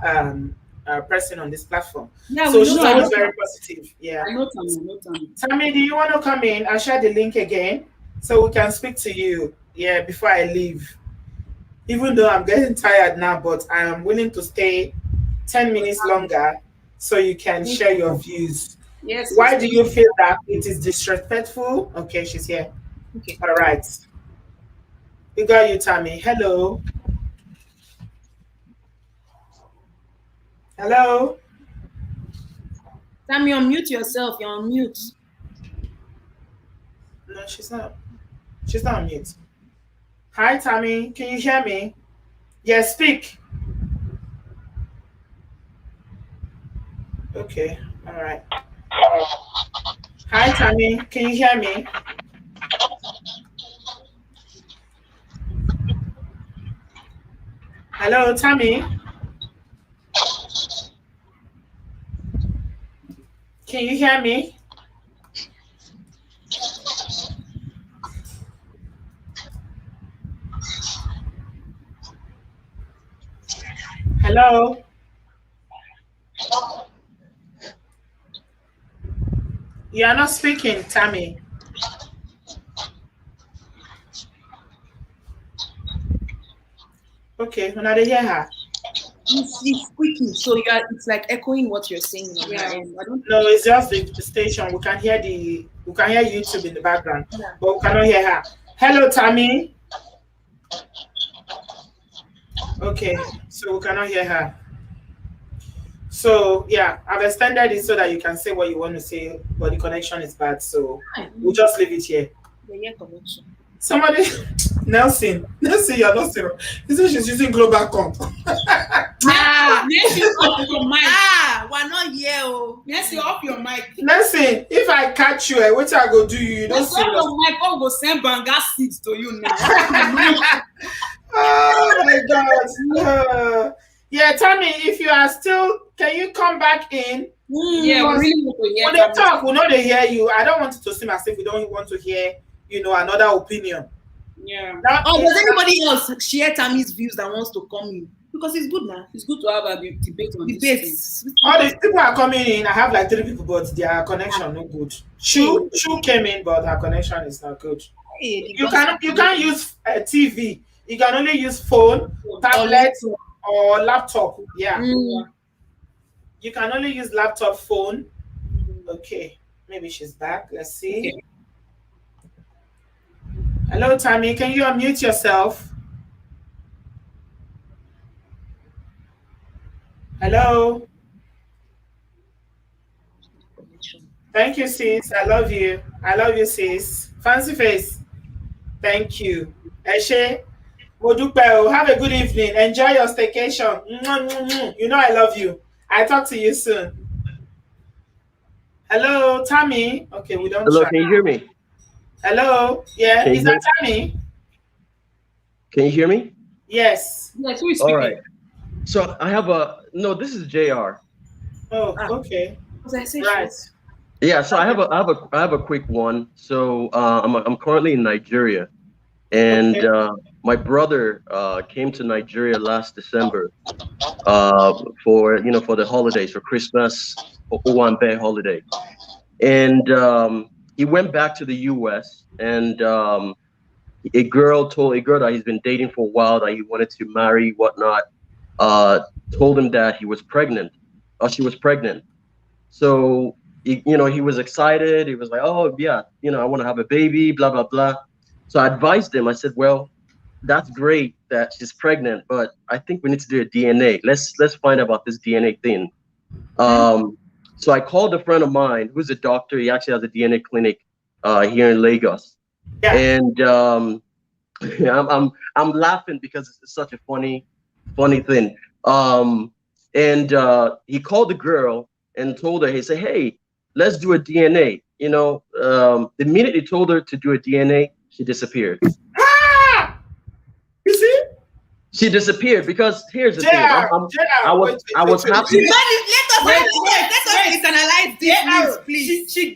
person on this platform. Yeah, so she's always very positive. Yeah. I know Tammy. Tammy, do you want to come in? I'll share the link again so we can speak to you. Yeah, before I leave. Even though I'm getting tired now, but I am willing to stay 10 minutes longer so you can share your views. Yes. Why do you feel that it is disrespectful? Okay, she's here. Okay. All right. We got you, Tammy. Hello. Hello. Tammy, unmute yourself. You're on mute. No, she's not. She's not on mute. Hi, Tammy. Can you hear me? Yes, speak. Okay. All right. Hi, Tammy. Can you hear me? Hello, Tammy. Can you hear me? Hello. You are not speaking, Tammy. Okay, when I hear her. It's squeaking, so it's like echoing what you're saying. No, it's just the station. We can hear YouTube in the background, but we cannot hear her. Hello, Tammy. Okay, so we cannot hear her. So yeah, I've extended it so that you can say what you want to say, but the connection is bad, so we'll just leave it here. Connection. Somebody, Nelson, you're not zero. This is she's using global comp. Nancy, off your mic. We're not here. Nancy, off your mic. Nancy, if I catch you, what I go do you? You don't see off your mic. I go send banga seeds to you now. Oh my God. Yeah, Tammy, if you are still, can you come back in? Yeah, we really want to hear. When they talk, we know they hear you. I don't want it to seem as if we don't want to hear, another opinion. Yeah. Does anybody else share Tammy's views that wants to come in? Because it's good now. It's good to have a debate on this. All these people are coming in. I have like 3 people, but their connection no good. Shu came in, but her connection is not good. You can't use TV. You can only use phone, tablet, or laptop. Yeah. You can only use laptop, phone. Okay. Maybe she's back. Let's see. Okay. Hello, Tammy. Can you unmute yourself? Hello. Thank you, sis. I love you. I love you, sis. Fancy face. Thank you. Eshe. Have a good evening. Enjoy your staycation. You know I love you. I'll talk to you soon. Hello, Tammy. Okay, we don't. Hello, can you hear me? Hello. Yeah, is that Tammy? Can you hear me? Yes. Yes, who is speaking? All right. So I have this is JR. Oh, okay. Right. Yeah, so I have a quick one. So I'm currently in Nigeria, and my brother came to Nigeria last December for the holidays, for Christmas, for Owambe holiday, and he went back to the U.S. and a girl that he's been dating for a while, that he wanted to marry, whatnot, told him that she was pregnant. So he was excited. He was like, oh yeah, I want to have a baby, blah blah blah. So I advised him. I said, well, that's great that she's pregnant, but I think we need to do a DNA. Let's find out about this DNA thing. So I called a friend of mine who's a doctor. He actually has a DNA clinic here in Lagos. Yeah. And I'm laughing because it's such a funny thing. And he called the girl and told her, he said, hey, let's do a DNA. You know, the minute he told her to do a DNA, she disappeared. Ah! You see? She disappeared because here's the thing. I was happy. Let us analyze this news, please. We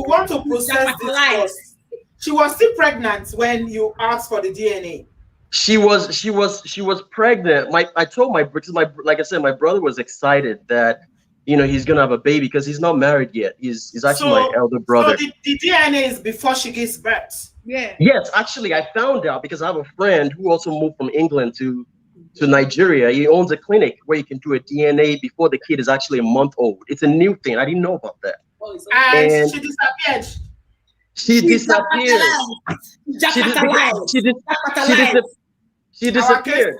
want to process this. She was still pregnant when you asked for the DNA. She was pregnant. I told like I said, my brother was excited that, you know, he's gonna have a baby because he's not married yet. He's actually my elder brother. So the DNA is before she gives birth. Yeah. Yes, actually, I found out because I have a friend who also moved from England to Nigeria. He owns a clinic where you can do a DNA before the kid is actually a month old. It's a new thing. I didn't know about that. And she disappeared. She disappeared. She disappeared.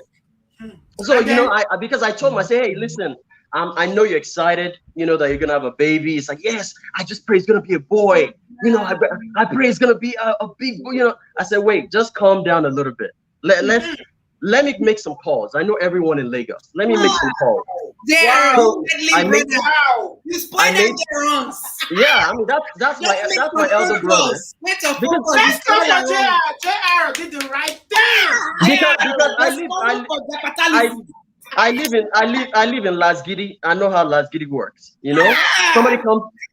So, you know, because I told him, I said, hey, listen, I know you're excited, you know, that you're gonna have a baby. It's like, yes, I just pray it's gonna be a boy. You know, I pray it's gonna be a big boy. You know, I said, wait, just calm down a little bit. Let me make some calls. I know everyone in Lagos. Let me make some calls. So I made, you spoiled their runs. yeah, I mean that's my elder brother. Let's go for JR. JR did the right thing. Because I live in Lasgidi. I know how Lasgidi works. You know,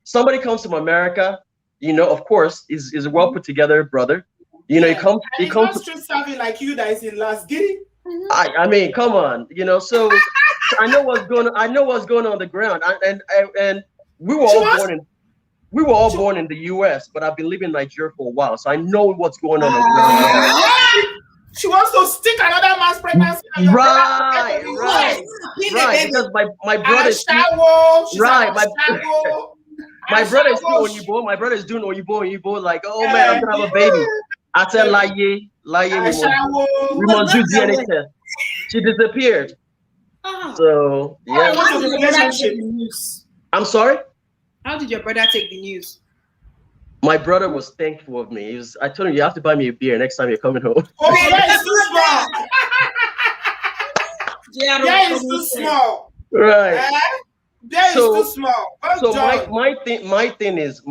somebody comes from America. You know, of course, is a well put together brother. You know, he comes street savvy like you that is in Lasgidi. I mean, come on, you know. So I know what's going on. I know what's going on the ground. And we were all born in the U.S., but I've been living in Nigeria for a while, so I know what's going on the ground. She wants to stick another man's pregnancy. Right. Because my brother is my brother is still Oyibo. My brother is doing Oyibo. Like, oh man, I'm gonna have a baby. I said, Laye, we must do DNA test. She disappeared. So yeah. How did your brother take the news? I'm sorry? How did your brother take the news? My brother was thankful of me. I told him, you have to buy me a beer next time you're coming home. Oh, yeah, it's too small. Yeah, it's too small. Right. That is too small. So my thing is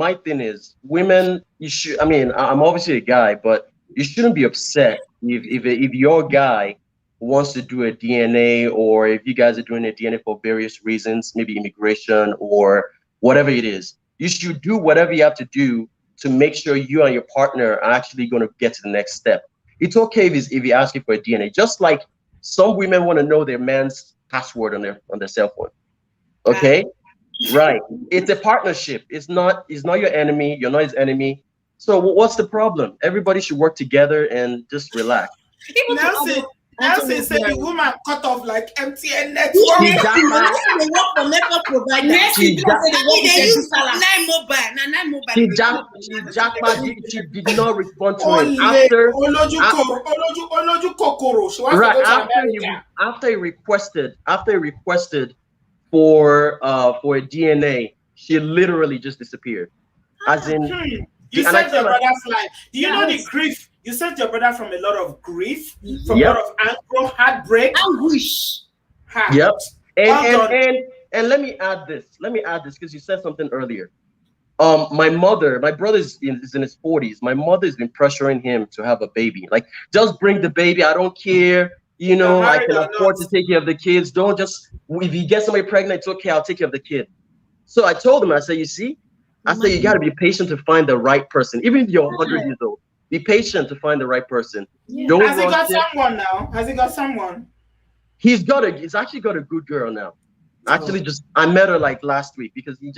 women, you should, I mean, I'm obviously a guy, but you shouldn't be upset if your guy wants to do a DNA, or if you guys are doing a DNA for various reasons, maybe immigration or whatever it is. You should do whatever you have to do to make sure you and your partner are actually going to get to the next step. It's okay if you ask you for a DNA, just like some women want to know their man's password on their cell phone. Okay, right. It's a partnership. It's not your enemy. You're not his enemy. So what's the problem? Everybody should work together and just relax. Nancy said the woman cut off like MTN network. They work for network provider. She did not respond to him after he requested for a DNA. She literally just disappeared. As in, you saved your brother's life. Do you know the grief? You saved your brother from a lot of grief, from a lot of anger, heartbreak, anguish. Yep. And let me add this because you said something earlier. My brother is in his 40s. My mother has been pressuring him to have a baby. Like, just bring the baby. I don't care. You know, I can afford to take care of the kids. Don't just, if you get somebody pregnant, it's okay. I'll take care of the kid. So I told him, I said, you see, you got to be patient to find the right person. Even if you're 100 years old, be patient to find the right person. Yeah. Has he got someone now? Has he got someone? He's actually got a good girl now. Actually, I met her like last week because he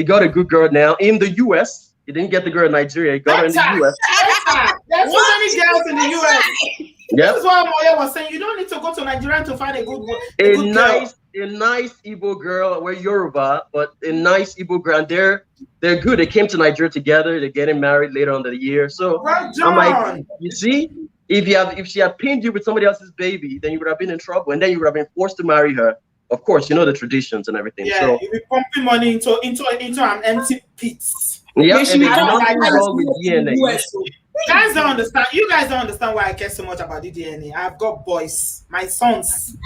got a good girl now in the US. He didn't get the girl in Nigeria. He got her in the US. There's so many girls in the US. Yep. This is what Moya was saying. You don't need to go to Nigeria to find a good one. A nice Igbo girl. We're Yoruba, but a nice Igbo girl. And they're good. They came to Nigeria together. They're getting married later on in the year. So I'm like, you see, if she had pinned you with somebody else's baby, then you would have been in trouble, and then you would have been forced to marry her. Of course, you know the traditions and everything. Yeah, so you'll be pumping money into an empty pit. Yeah, and there's nothing wrong with DNA. Guys don't understand. You guys don't understand why I care so much about the DNA. I've got boys, my sons.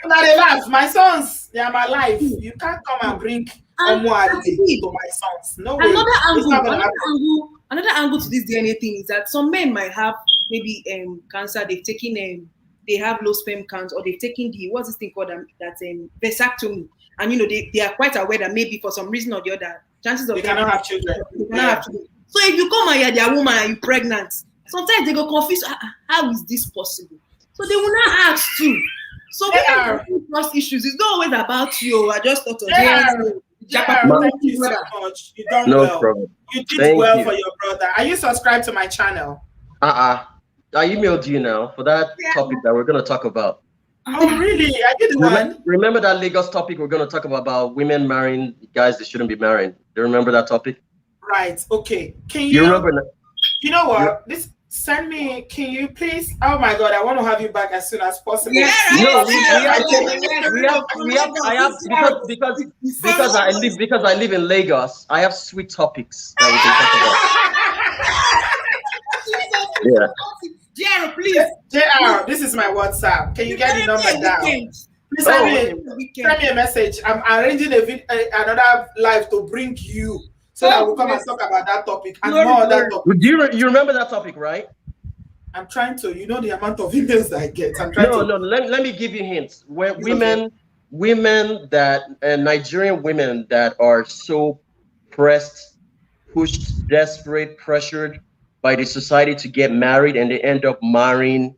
Now they laugh. My sons, they are my life. You can't come and bring Omuali to my sons. No way. Another angle to this DNA thing is that some men might have maybe cancer. They've taken they have low sperm count, or they've taken what's this thing called that vasectomy, and they are quite aware that maybe for some reason or the other, chances of they cannot have children. They cannot have children. So if you come and you're their woman and you're pregnant, sometimes they go confused. How is this possible? So they will not ask too. So we have trust issues. It's not always about you. I just thought of thank you so much. You done well. Problem. You did well for your brother. Are you subscribed to my channel? I emailed you now for that topic that we're going to talk about. Oh, really? I did one. Remember that Lagos topic we're going to talk about women marrying guys they shouldn't be marrying? Do you remember that topic? Right. Okay. Can you remember that? You know what? Send me. Can you please? Oh my God! I want to have you back as soon as possible. Yeah, no, I have because I live in Lagos. I have sweet topics that we can talk about. JR, please. JR, this is my WhatsApp. Can you get the number down? Please send me a message. I'm arranging another live to bring you. So that we'll come and talk about that topic and more other topics. You remember that topic, right? I'm trying to. You know the amount of emails that I get. I'm trying to. No. Let me give you hints. Where women that Nigerian women that are so pressed, pushed, desperate, pressured by the society to get married, and they end up marrying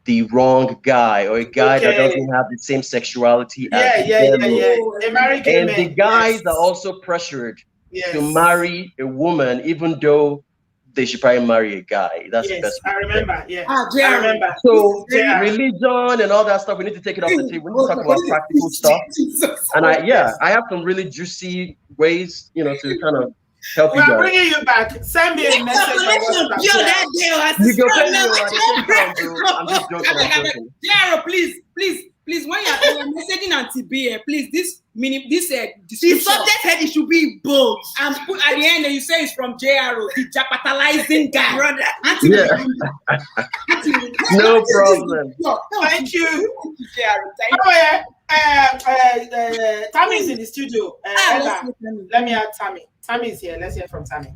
the wrong guy or a guy that doesn't have the same sexuality as them. And the guys are also pressured to marry a woman, even though they should probably marry a guy. That's the best. I remember. Yeah, I remember. So religion and all that stuff, we need to take it off the table. We need to talk about practical stuff. And I have some really juicy ways, to kind of help you guys. We're bringing you back. Send me a message. I'm just joking. Jero, please, when you're messaging Auntie B, please, this description. The subject head, it should be bold. And put at the end, you say it's from JRO, the capitalizing guy. Brother. No problem. Thank you. Tammy's in the studio. Let me add Tammy. Tammy's here. Let's hear from Tammy.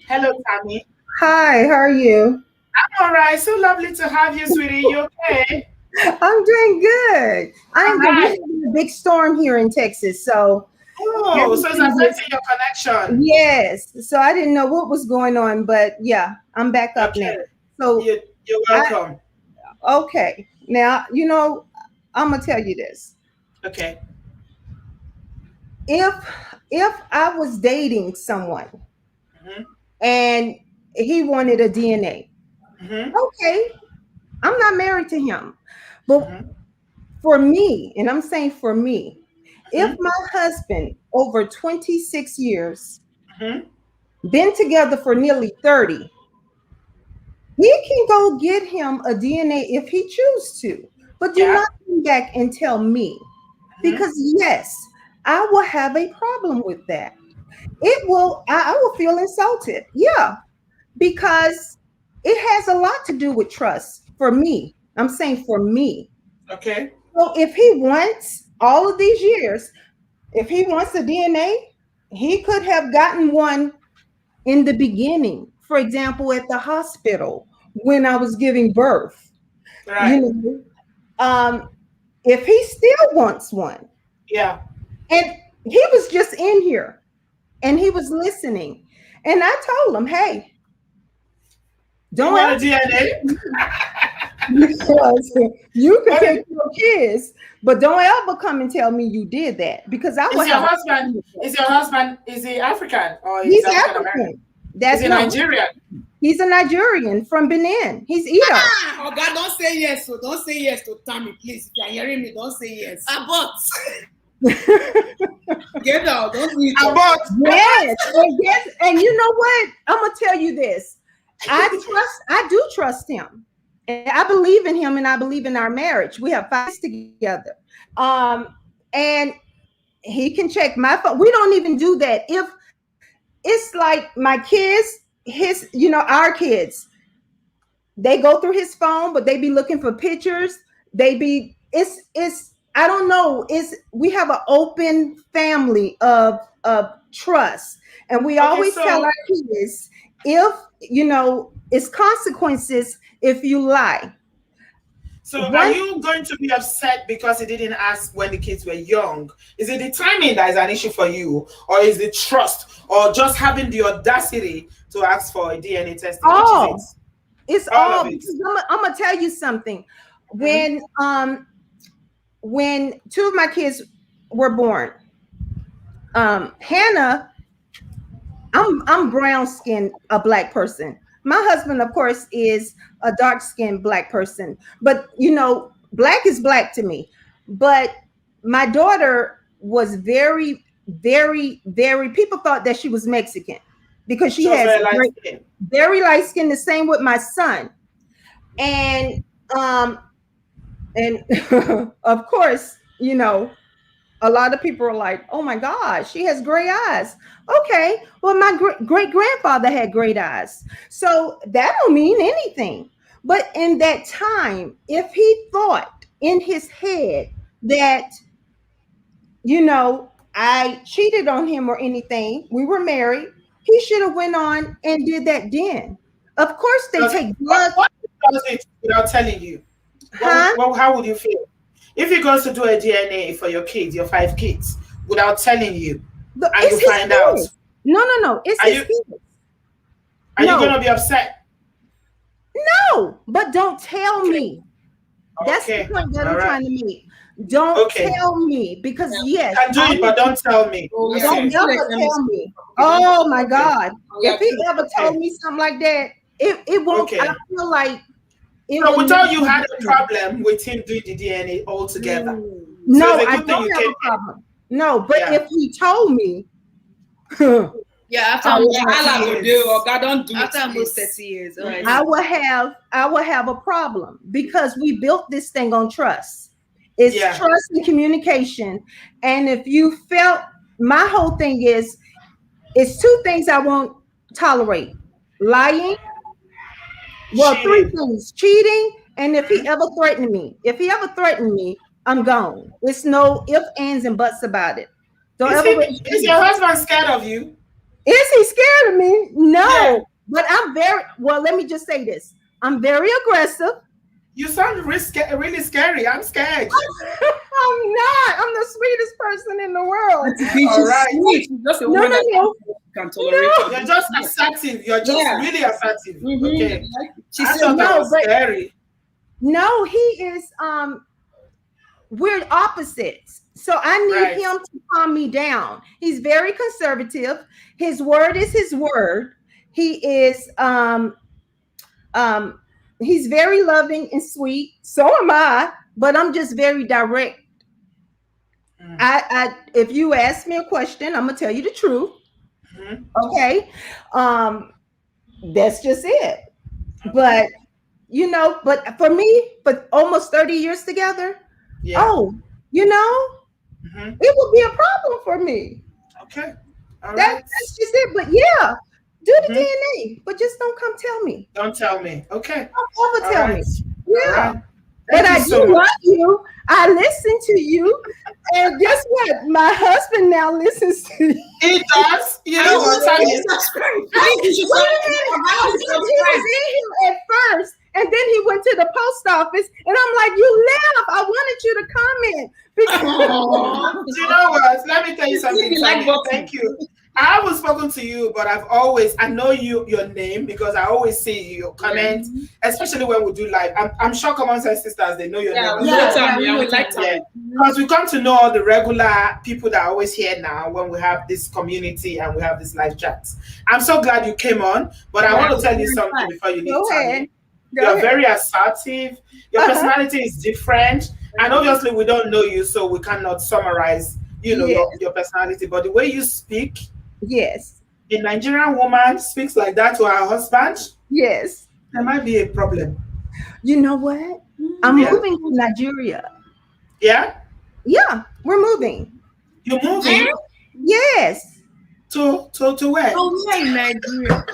Hello, Tammy. Hi, how are you? I'm all right. So lovely to have you, sweetie. You okay? I'm doing good. I'm having a big storm here in Texas, so it's affecting your connection. Yes, so I didn't know what was going on, but yeah, I'm back up now. So you're welcome. Okay, now I'm gonna tell you this. Okay. If I was dating someone and he wanted a DNA, okay, I'm not married to him. But for me, and I'm saying for me, if my husband over 26 years, been together for nearly 30, he can go get him a DNA if he chooses to. But do not come back and tell me, because yes, I will have a problem with that. I will feel insulted. Yeah, because it has a lot to do with trust for me. I'm saying for me. Okay. So if he wants all of these years, if he wants a DNA, he could have gotten one in the beginning. For example, at the hospital when I was giving birth. Right. If he still wants one. Yeah. And he was just in here and he was listening. And I told him, hey, don't want a DNA? Because you can take your kids, but don't ever come and tell me you did that, because I will Is your husband is he African or he's African? That's Nigerian. He's a Nigerian from Benin. He's Edo. Oh God, don't say yes. So don't say yes to Tammy, please. If you're hearing me, don't say yes. Abort. Get out. Don't do it. Abort. Yes. And you know what? I'm gonna tell you this. I do trust him. And I believe in him, and I believe in our marriage. We have 5 together. And he can check my phone. We don't even do that. it's like my kids, our kids, they go through his phone, but they be looking for pictures. It's I don't know. We have an open family of trust, and we always tell our kids, if it's consequences if you lie. So are you going to be upset because he didn't ask when the kids were young? Is it the timing that is an issue for you, or is it trust, or just having the audacity to ask for a DNA test? Oh, which is it? It's all because I'm gonna tell you something. When two of my kids were born, Hannah, I'm brown skinned, a black person. My husband, of course, is a dark skinned black person. But black is black to me. But my daughter was very, very, very. People thought that she was Mexican because she has very light skin. The same with my son, and of course, a lot of people are like, oh my gosh, she has gray eyes. Okay, well, my great grandfather had great eyes. So that don't mean anything. But in that time, if he thought in his head that, I cheated on him or anything, we were married, he should have went on and did that then. Of course, they take blood. What does it without telling you? How would you feel? If he goes to do a DNA for your kids, your 5 kids, without telling you, and you find out. No. It's his kids. Are you going to be upset? No, but don't tell me. That's the point that I'm trying to make. Don't tell me, because yes, you can do it, but don't tell me. Don't ever tell me. Oh my God! If he ever told me something like that, it won't. I feel like. So we thought you had a problem with him doing the DNA altogether. No, I don't have a problem. No, but if he told me, after almost 30 years, all right. I will have a problem, because we built this thing on trust. It's trust and communication. And if you felt, my whole thing is, it's 2 things I won't tolerate: lying. Well, cheating. 3 things: cheating, and if he ever threatened me. If he ever threatened me, I'm gone. It's no ifs, ands, and buts about it. Is your husband scared of you? Is he scared of me? No, but I'm let me just say this. I'm very aggressive. You sound really scary. I'm scared. I'm not. I'm the sweetest person in the world. All right. No. You're just assertive. You're just really assertive. Okay. She said no, but scary. No, he is. We're opposites. So I need him to calm me down. He's very conservative. His word is his word. He is he's very loving and sweet. So am I, but I'm just very direct. I if you ask me a question, I'm gonna tell you the truth. Okay. That's just it. But but for me, for almost 30 years together, it would be a problem for me. Okay. That's just it. But do the DNA, but just don't come tell me. Don't tell me. Okay. Don't ever tell me. Yeah. But I do love you. I listen to you. And guess what? My husband now listens to you. He does? You know what? He was in here at first, and then he went to the post office, and I'm like, you left. I wanted you to comment. You know what? Let me tell you something. Thank you. I haven't spoken to you, but I know your name, because I always see your comments, especially when we do live. I'm sure common sense sisters, they know your name. Because we come to know all the regular people that are always here now when we have this community and we have this live chats. I'm so glad you came on, but I want to tell you something before you leave. Go ahead. You're very assertive. Your personality is different. And obviously we don't know you, so we cannot summarize, your personality. But the way you speak, yes, a Nigerian woman speaks like that to her husband, yes, there might be a problem. You know what? I'm moving to Nigeria. Yeah? Yeah, we're moving. You're moving? Yes. To where? Oh, we're in Nigeria.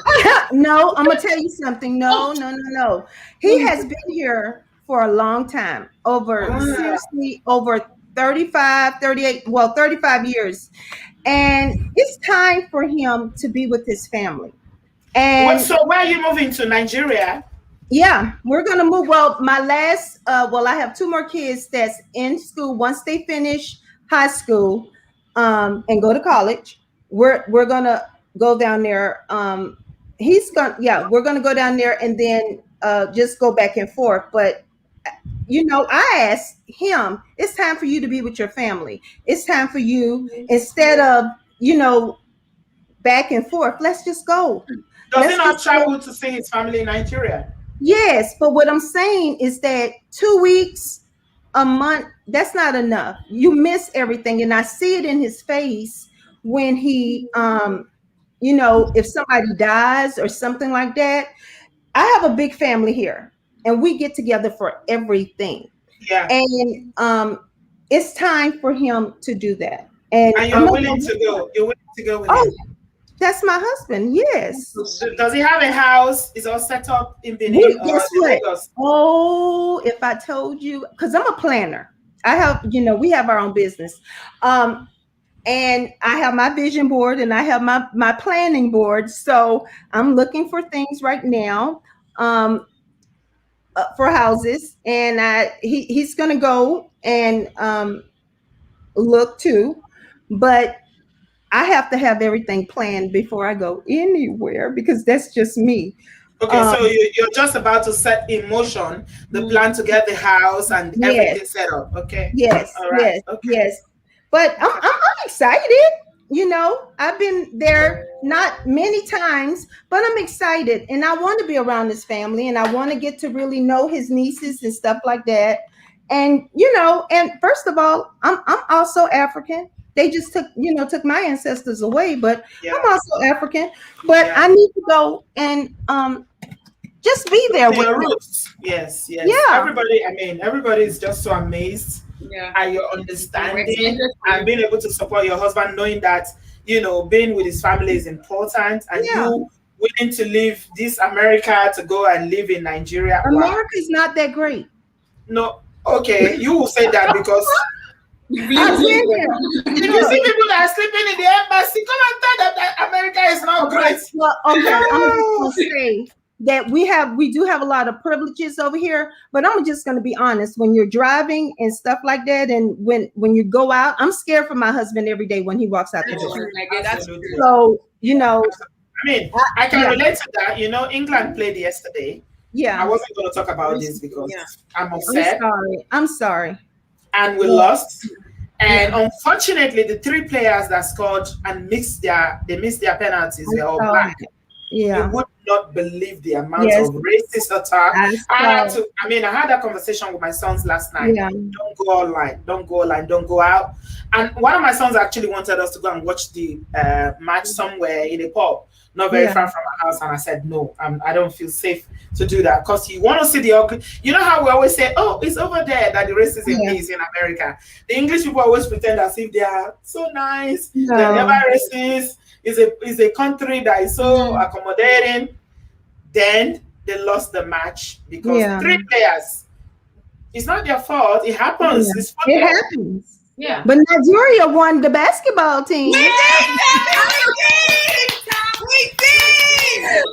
No, I'm gonna tell you something. No. He has been here for a long time. Seriously, over 35, 38, 35 years. And it's time for him to be with his family. And so where are you moving to? Nigeria? Yeah, we're gonna move. Well, my last I have 2 more kids that's in school. Once they finish high school and go to college, we're gonna go down there. We're gonna go down there and then just go back and forth. But I asked him, it's time for you to be with your family. It's time for you, instead of back and forth, let's just go. Does he not travel to see his family in Nigeria? Yes, but what I'm saying is that 2 weeks, a month, that's not enough. You miss everything. And I see it in his face when he, if somebody dies or something like that. I have a big family here and we get together for everything. Yeah. And it's time for him to do that. And you're willing to go. You're willing to go with him. That's my husband. Yes. Does he have a house? Is all set up in Benin? Guess what? Lagos? Oh, if I told you, because I'm a planner. I have, we have our own business. And I have my vision board and I have my planning board. So I'm looking for things right now for houses. And he's going to go and look too. But I have to have everything planned before I go anywhere because that's just me. Okay, so you're just about to set in motion the plan to get the house and everything set up. Okay. Yes. All right. Yes. But I'm excited. I've been there not many times, but I'm excited and I want to be around his family and I want to get to really know his nieces and stuff like that. And and first of all, I'm also African. They just took my ancestors away, but I'm also African. But I need to go and just be there with your roots. Yes. Yeah. Everybody is just so amazed at your understanding and being able to support your husband, knowing that being with his family is important, and you willing to leave this America to go and live in Nigeria. America is not that great. No. Okay, you will say that because. I've been here. If you see people that are sleeping in the embassy, come and tell them that America is not great. Well, okay, I'm just gonna say that we do have a lot of privileges over here, but I'm just gonna be honest. When you're driving and stuff like that, and when you go out, I'm scared for my husband every day when he walks out the door. So I can relate to that. England played yesterday. Yeah, I wasn't going to talk about this because I'm upset. I'm sorry. And we lost. And unfortunately, the 3 players that scored and missed their penalties were all black. Yeah. You would not believe the amount of racist attack. I had that conversation with my sons last night. Yeah. Don't go online. Don't go online. Don't go out. And one of my sons actually wanted us to go and watch the match somewhere in a pub, not very far from our house. And I said, no, I don't feel safe to do that because you want to see the ugly. You know how we always say, oh, it's over there that the racism is in America. The English people always pretend as if they are so nice. No. They're never racist. It's a country that is so accommodating. Then they lost the match because 3 players. It's not their fault. It happens. It happens. Yeah. But Nigeria won the basketball team. We did!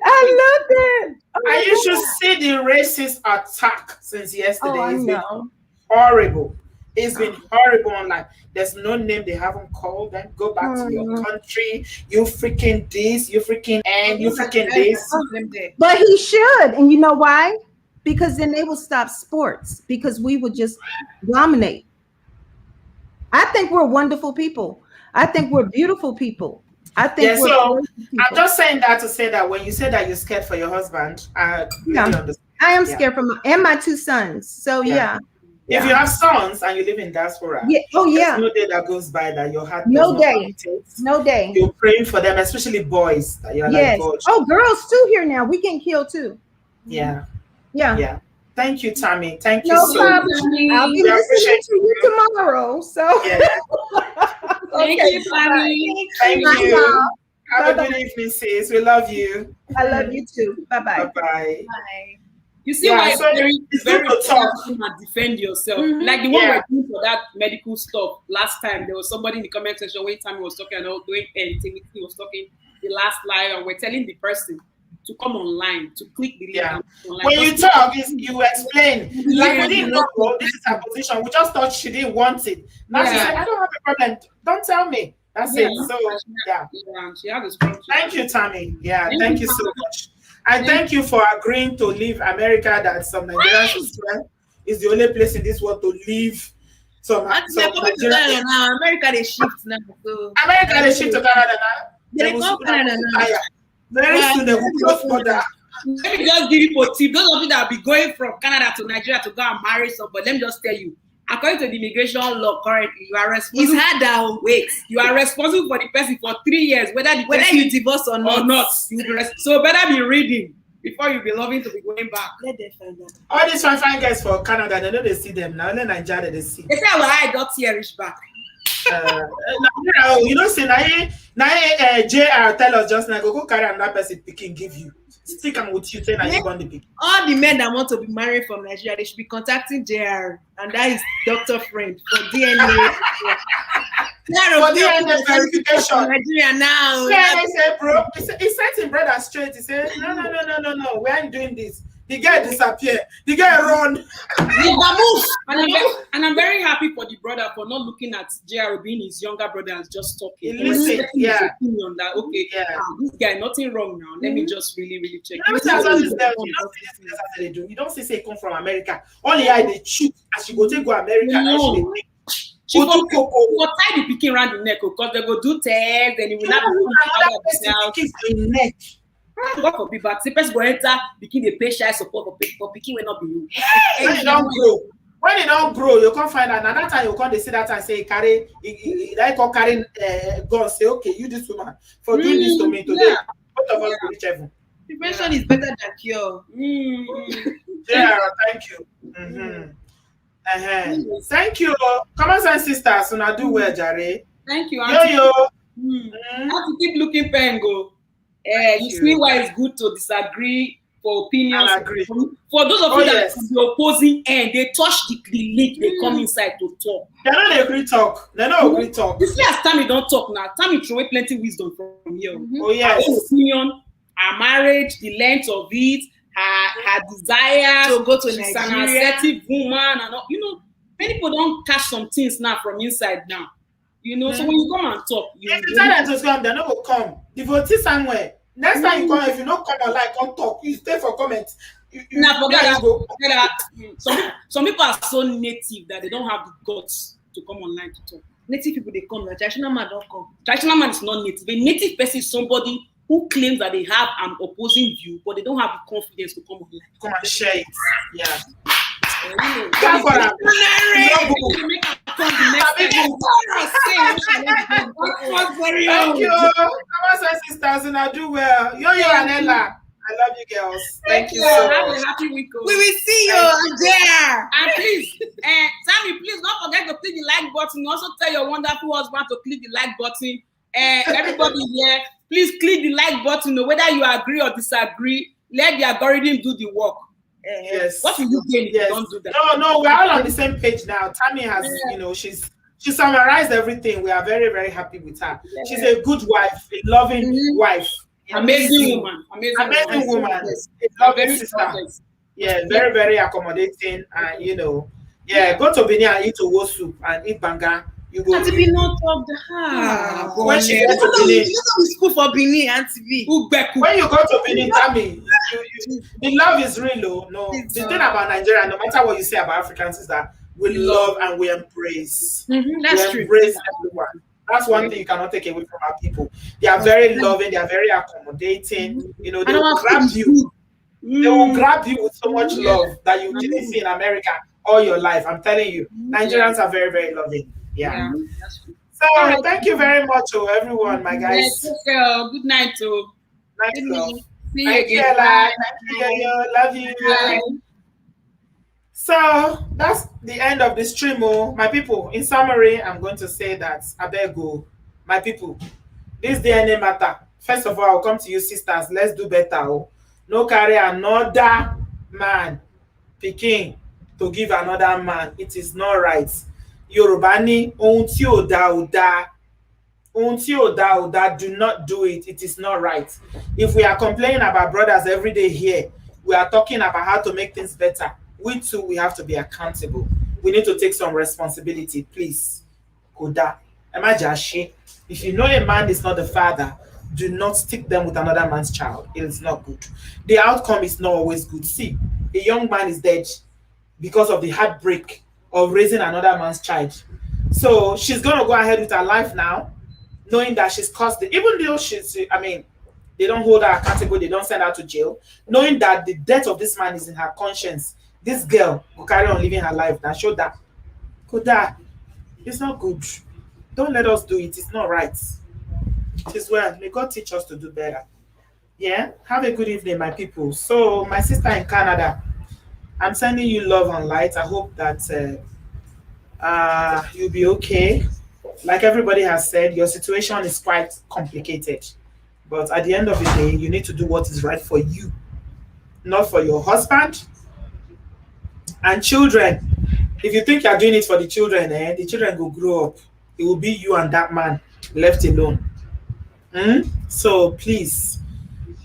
I love it. And you should see the racist attack since yesterday. It's been horrible. It's been horrible online. There's no name they haven't called them. Go back to your country. You freaking this. You freaking and you freaking this. But he should. And you know why? Because then they will stop sports because we would just dominate. I think we're wonderful people. I think we're beautiful people. I think so I'm just saying that to say that when you say that you're scared for your husband, I really understand. I am scared for my 2 sons. So if you have sons and you live in diaspora, there's no day that goes by that your heart no day. You're praying for them, especially boys. That you're like, oh, girls too here now. We can kill too. Yeah. Thank you, Tammy. Thank you No so problem. much. I'll be listening to you tomorrow. So Thank Okay, you, Tammy. Thank bye, you. y'all. Have a Bye-bye. good evening, sis. We love you. I love you too. Bye-bye. Bye-bye. Bye. You see Yeah, why it's so very, it's very good to important talk. to come and defend yourself. Mhm. Like the one Yeah. we're doing for that medical stuff last time. There was somebody in the comment section when Tammy was talking and all doing Timothy was talking the last lie, and we're telling the person to come online, to click the link Yeah. and come online. When you Because talk, you explain. Like we didn't know, Yeah. this is her position. We just thought she didn't want it. Now she Yeah. said, I don't have a problem. Don't tell me. That's Yeah. it. So yeah. She had a strong. Thank you, Tammy. Yeah, Thank thank you, you so Tammy. much. And thank you for agreeing to leave America, that some Nigerians will swear is the only place in this world to leave. Some Nigerians now. America they shift now. So America they shift to Canada now. They will go soon Canada now. Very soon they will close border. Let me just give you a tip. Those of you that will be going from Canada to Nigeria to go and marry somebody, let me just tell you, according to the immigration law currently, you are responsible. It's hard now. Wait, you are responsible for the person for 3 years, whether you divorce or not. You will be so better be reading before you be loving to be going back. Let them find out. All these fine guys for Canada, they know they see them now. Only Nigeria they see. They say our eye got here reach back. You don't say now JR tell us just now go carry another person picking give you. Stick and with you say now you want the pick. All the men that want to be married from Nigeria, they should be contacting JR, and that is Dr. Friend for DNA. For DNA verification. Nigeria now. Yeah, they say, bro, he set him brother straight. He said, no, we ain't doing this. The guy disappear. The guy run. And I'm very happy for the brother for not looking at JR being his younger brother and just talking. Listen, his opinion that okay, this guy nothing wrong now. Let me just really check. You don't say come from America. Only I they shoot as you go to America. She will tie the picking around the neck because they go do tests and it will not be neck. God forbid, but the person go enter, begin the pay child support for picking will not be you. When it don't grow, you can't find out. And that time you can't see that and say carry gun. Say okay, you this woman for doing this to me today. Both of us will reach heaven. Prevention is better than cure. Yeah, thank you. Thank you. Come on, and sisters, so now do well, Jare. Thank you. Yo. Have to keep looking pengo. You see why it's good to disagree for opinions. And agree. For those of you that are the opposing end, they touch the link, they come inside to talk. They don't agree talk. They don't agree talk. You see, as Tammy don't talk now, Tammy throw away plenty wisdom from here. Oh yes. Her opinion, her marriage, the length of it, her desire to go to she's Nigeria. an assertive woman, and all, many people don't catch some things now from inside now. So when you come and talk, if you tell them to come, they're not going to come. Devotee somewhere. Next time you come, if you don't come online, come talk. You stay for comments. Forget that. Some people are so native that they don't have the guts to come online to talk. Native people, they come. Traditional man don't come. Traditional man is not native. A native person is somebody who claims that they have an opposing view, but they don't have the confidence to come online. Come and share it. Yeah. Thank you. Come on, sisters, and I do well. Yo and Ella. I love you girls. Thank you so Have much. a happy week. We will see you there. And please, Sammy, please don't forget to click the like button. Also tell your wonderful husband to click the like button. Everybody here, please click the like button. Whether you agree or disagree, let the algorithm do the work. Yes. What will you gain if you don't do that? No, we're all on the same page now. Tammy has, she summarized everything. We are very, very happy with her. Yeah. She's a good wife, a loving wife. Amazing woman. Amazing woman. A loving sister. Yeah, very, very accommodating. And, go to Benin and eat owo soup and eat banga. You go. Auntie B not talk the heart. When she gets to Benin, school for Benin, Auntie B. When you go to Benin, Tammy, the love is real. No, the thing about Nigeria, no matter what you say about Africans, is that we love and we embrace. That's true. We embrace everyone. That's one thing you cannot take away from our people. They are very loving. They are very accommodating. They will grab you. They will grab you with so much love that you didn't see in America all your life. I'm telling you, Nigerians are very, very loving. Yeah. So thank you very much, everyone, my guys. Good night, too. Night, love. See you again. Thank you, Ella. Thank you, Love you. Bye. So that's the end of the stream, oh, my people. In summary, I'm going to say that I beg you, my people, this DNA matter. First of all, I'll come to you, sisters. Let's do better. Oh. No carry another man picking to give another man. It is not right. Yorùbá ní ohun tí ò dá ò dá. Ohun tí ò dá ò dá, do not do it. It is not right. If we are complaining about brothers every day here, we are talking about how to make things better. We too, we have to be accountable. We need to take some responsibility, please. Koda. If you know a man is not the father, do not stick them with another man's child. It is not good. The outcome is not always good. See, a young man is dead because of the heartbreak of raising another man's child. So she's going to go ahead with her life now, knowing that she's caused it. Even though they don't hold her accountable, they don't send her to jail, knowing that the death of this man is in her conscience. This girl will carry on living her life. Now show that. Koda, it's not good. Don't let us do it. It's not right. It is well. May God teach us to do better. Yeah? Have a good evening, my people. So, my sister in Canada, I'm sending you love and light. I hope that you'll be okay. Like everybody has said, your situation is quite complicated. But at the end of the day, you need to do what is right for you. Not for your husband and children. If you think you're doing it for the children, the children will grow up. It will be you and that man left alone. So please,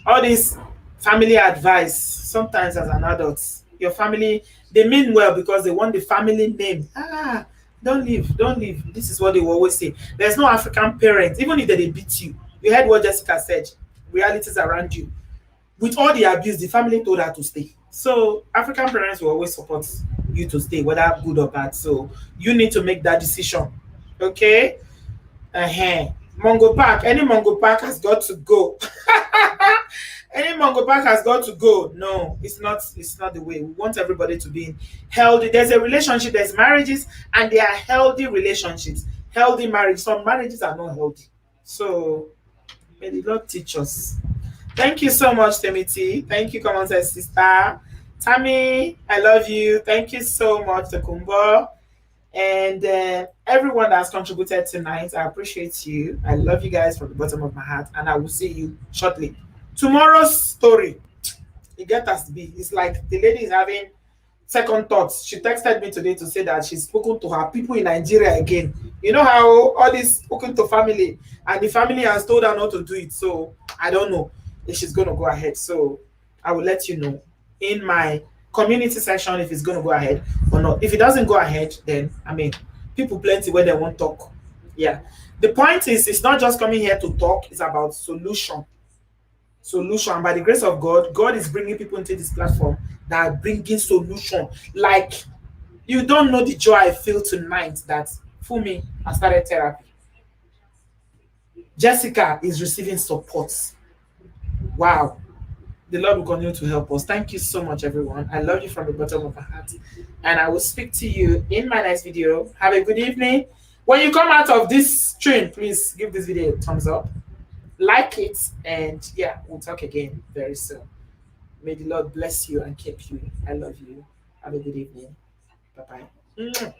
all this family advice, sometimes as an adult, your family, they mean well because they want the family name. Don't leave, don't leave. This is what they will always say. There's no African parent, even if they beat you. You heard what Jessica said, realities around you. With all the abuse, the family told her to stay. So African parents will always support you to stay, whether good or bad. So you need to make that decision. Okay? Mongo Park, any Mongo Park has got to go. Any Mongo Park has got to go. No, it's not the way. We want everybody to be healthy. There's a relationship, there's marriages, and they are healthy relationships. Healthy marriage. Some marriages are not healthy. So may the Lord teach us. Thank you so much, Timothy. Thank you, Common Sense Sister. Tammy, I love you. Thank you so much, Tokumbo. And everyone that's contributed tonight, I appreciate you. I love you guys from the bottom of my heart, and I will see you shortly. Tomorrow's story, it get us to be. It's like the lady is having second thoughts. She texted me today to say that she's spoken to her people in Nigeria again. You know how all this spoken to family, and the family has told her not to do it. So I don't know if she's going to go ahead. So I will let you know in my community section if it's going to go ahead or not. If it doesn't go ahead, then people plenty where they won't talk. Yeah, the point is, it's not just coming here to talk, it's about solution. By the grace of God, God is bringing people into this platform that are bringing solution. Like, you don't know the joy I feel tonight that Fumi has started therapy. Jessica is receiving support. Wow. The Lord will continue to help us. Thank you so much, everyone. I love you from the bottom of my heart. And I will speak to you in my next video. Have a good evening. When you come out of this stream, please give this video a thumbs up. Like it. And yeah, we'll talk again very soon. May the Lord bless you and keep you. I love you. Have a good evening. Bye-bye.